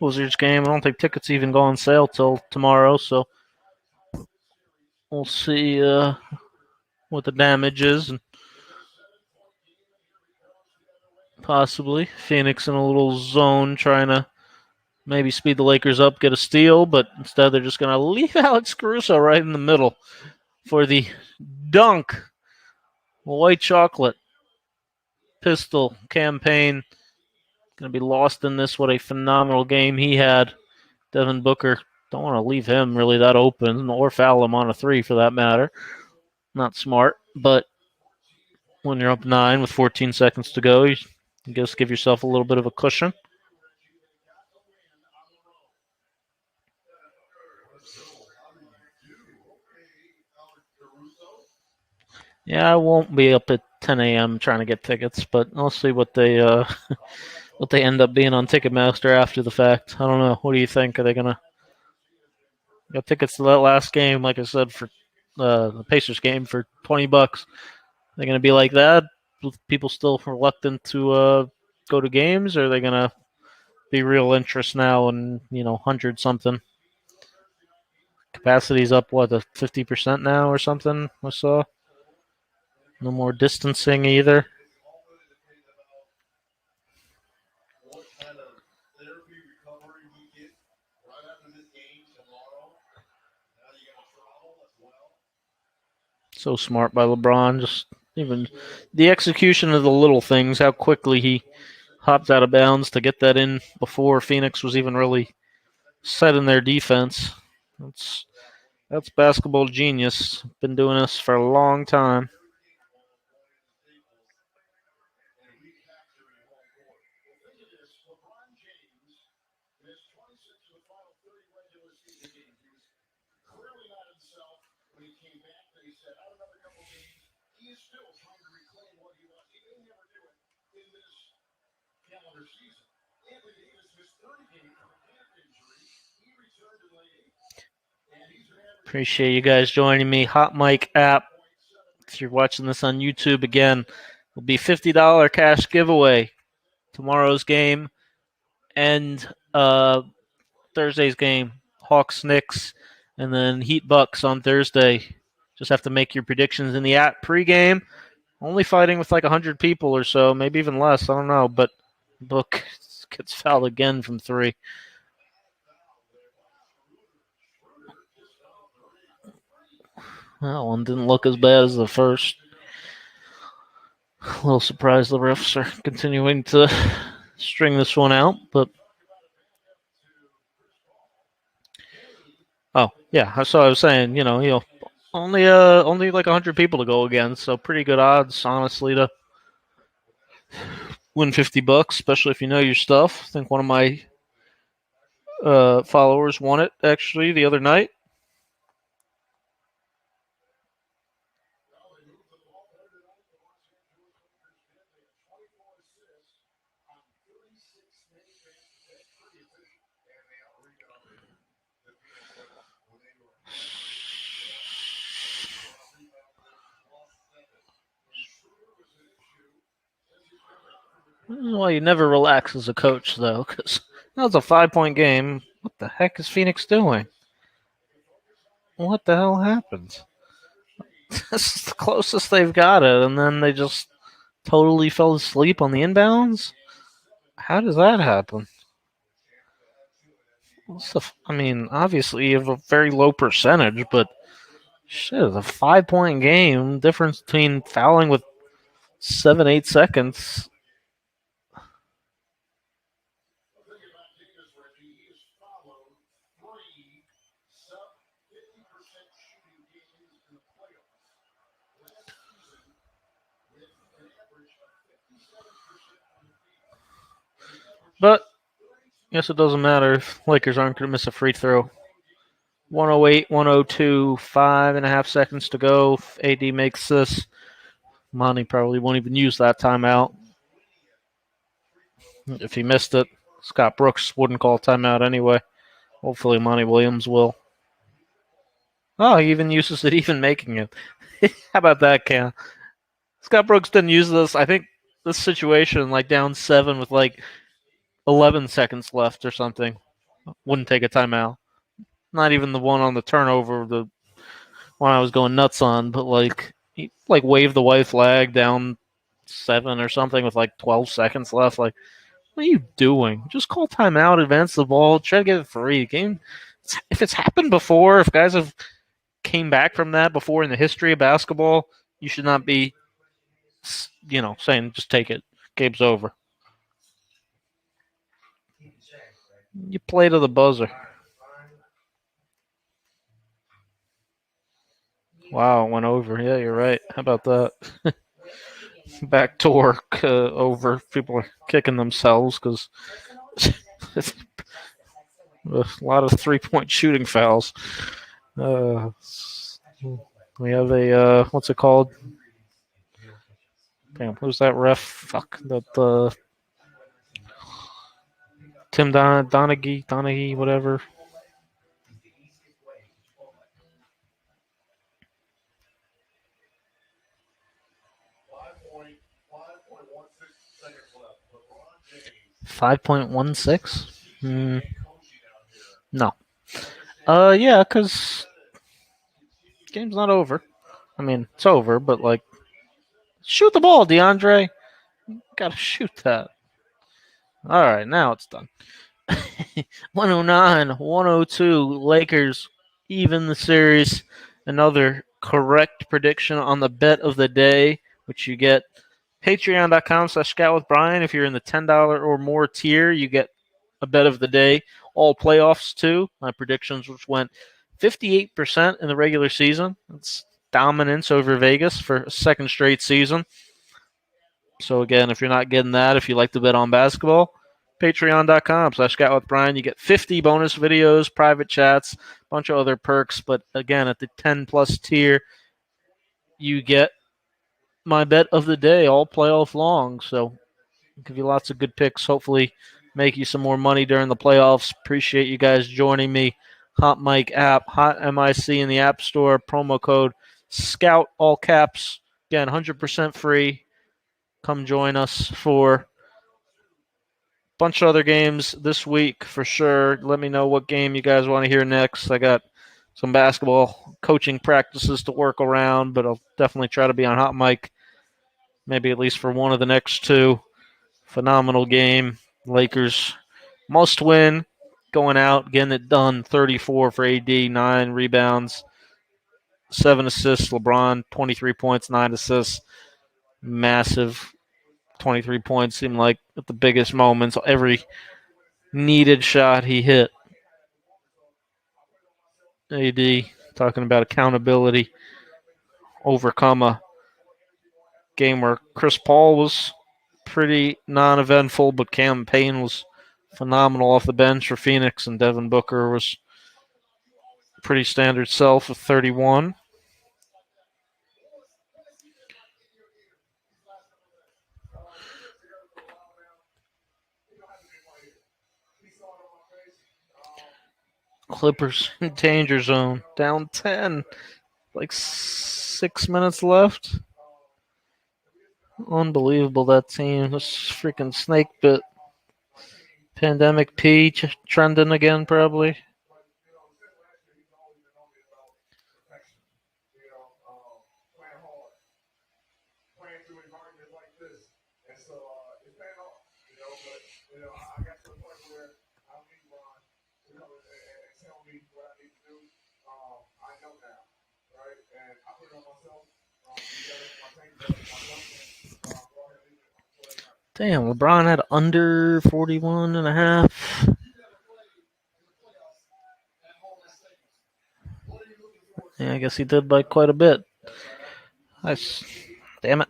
Wizards game. I don't think tickets even go on sale till tomorrow, so we'll see what the damage is. And possibly Phoenix in a little zone trying to maybe speed the Lakers up, get a steal, but instead they're just going to leave Alex Caruso right in the middle for the dunk. White chocolate pistol campaign. Going to be lost in this. What a phenomenal game he had. Devin Booker, don't want to leave him really that open or foul him on a three for that matter. Not smart, but when you're up 9 with 14 seconds to go, you just give yourself a little bit of a cushion. Yeah, I won't be up at 10 a.m. trying to get tickets, but I'll see what they what they end up being on Ticketmaster after the fact. I don't know. What do you think? Are they gonna got tickets to that last game? Like I said, for the Pacers game for $20. They're gonna be like that. People still reluctant to go to games, or are they gonna be real interest now and 100 something? Capacity's up what, 50% now or something? I saw. No more distancing either. What kind of therapy recovery we get right after this game tomorrow? Now you got to travel as well. So smart by LeBron. Just even the execution of the little things, how quickly he hopped out of bounds to get that in before Phoenix was even really set in their defense. That's basketball genius. Been doing this for a long time. Appreciate you guys joining me. Hot Mic app. If you're watching this on YouTube again, will be $50 cash giveaway. Tomorrow's game and Thursday's game. Hawks Knicks and then Heat Bucks on Thursday. Just have to make your predictions in the app pregame. Only fighting with like 100 people or so, maybe even less. I don't know, but Book gets fouled again from 3. That one didn't look as bad as the first. A little surprised the refs are continuing to string this one out, but oh yeah, that's what I was saying. Only like 100 people to go against, so pretty good odds, honestly, to win $50, especially if you know your stuff. I think one of my followers won it actually the other night. This is why you never relax as a coach, though, because that was a 5-point game. What the heck is Phoenix doing? What the hell happened? This is the closest they've got it, and then they just totally fell asleep on the inbounds? How does that happen? I mean, obviously you have a very low percentage, but shit, it's a 5-point game. Difference between fouling with 7-8 seconds. But I guess it doesn't matter if Lakers aren't going to miss a free throw. 108, 102, 5.5 seconds to go. If AD makes this, Monty probably won't even use that timeout. If he missed it, Scott Brooks wouldn't call timeout anyway. Hopefully Monty Williams will. Oh, he even uses it even making it. How about that, Cam? Scott Brooks didn't use this. I think this situation, like down 7 with like 11 seconds left or something, wouldn't take a timeout. Not even the one on the turnover, the one I was going nuts on, but like he like waved the white flag down 7 or something with like 12 seconds left. Like, what are you doing? Just call timeout, advance the ball, try to get it free. Game. If it's happened before, if guys have came back from that before in the history of basketball, you should not be, saying just take it. Game's over. You play to the buzzer. Wow, it went over. Yeah, you're right. How about that? Back to work over. People are kicking themselves because a lot of 3-point shooting fouls. We have a what's it called? Damn, who's that ref? Fuck that. Tim Donaghy, whatever. $5.16? No. Yeah, because game's not over. I mean, it's over, but like, shoot the ball, DeAndre. Gotta shoot that. All right, now it's done. 109, 102. Lakers even the series. Another correct prediction on the bet of the day, which you get patreon.com/scout with Brian. If you're in the $10 or more tier, you get a bet of the day. All playoffs too. My predictions, which went 58% in the regular season. That's dominance over Vegas for a second straight season. So again, if you're not getting that, if you like to bet on basketball, patreon.com/scout with Brian. You get 50 bonus videos, private chats, a bunch of other perks. But again, at the 10 plus tier, you get my bet of the day all playoff long. So I'll give you lots of good picks. Hopefully make you some more money during the playoffs. Appreciate you guys joining me. Hot Mic app, Hot MIC in the App Store, promo code SCOUT, all caps. Again, 100% free. Come join us for a bunch of other games this week for sure. Let me know what game you guys want to hear next. I got some basketball coaching practices to work around, but I'll definitely try to be on Hot Mic maybe at least for one of the next two. Phenomenal game. Lakers must win. Going out, getting it done. 34 for AD, 9 rebounds, 7 assists. LeBron, 23 points, 9 assists. Massive 23 points. Seemed like at the biggest moments, every needed shot he hit. AD talking about accountability. Overcome a game where Chris Paul was pretty non-eventful, but Cam Payne was phenomenal off the bench for Phoenix, and Devin Booker was pretty standard self with 31. Clippers in danger zone, down 10, like 6 minutes left. Unbelievable, that team. This freaking snake bit. Pandemic P trending again, probably. Damn, LeBron had under 41 and a half. Yeah, I guess he did by quite a bit. Damn it.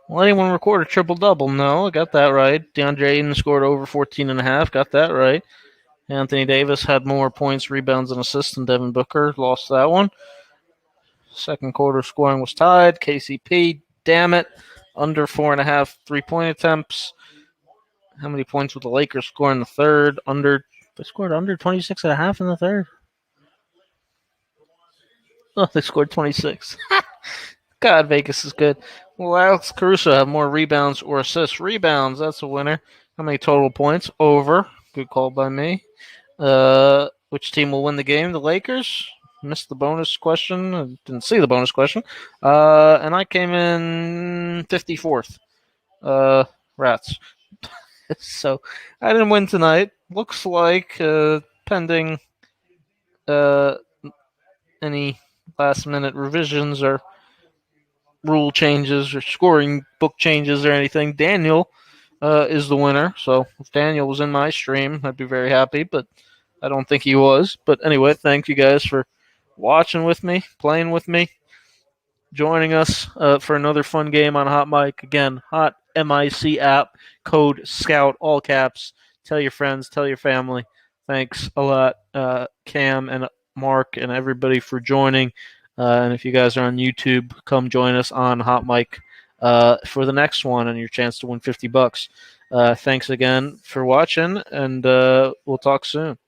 Will anyone record a triple-double? No, I got that right. DeAndre Ayton scored over 14 and a half. Got that right. Anthony Davis had more points, rebounds, and assists than Devin Booker. Lost that one. Second quarter scoring was tied. KCP, damn it. Under 4.5 3-point attempts. How many points would the Lakers score in the third? They scored under 26.5 in the third. Oh, they scored 26. God, Vegas is good. Well, Alex Caruso have more rebounds or assists. Rebounds, that's a winner. How many total points? Over. Good call by me. Which team will win the game? The Lakers? Missed the bonus question. I didn't see the bonus question. And I came in 54th. Rats. So I didn't win tonight. Looks like, pending any last-minute revisions or rule changes or scoring book changes or anything, Daniel is the winner. So if Daniel was in my stream, I'd be very happy, but I don't think he was. But anyway, thank you guys for watching with me, playing with me, joining us for another fun game on Hot Mic. Again, Hot MIC app, code SCOUT, all caps. Tell your friends, tell your family. Thanks a lot, Cam and Mark and everybody for joining. And if you guys are on YouTube, come join us on Hot Mic for the next one and your chance to win $50. Thanks again for watching, and we'll talk soon.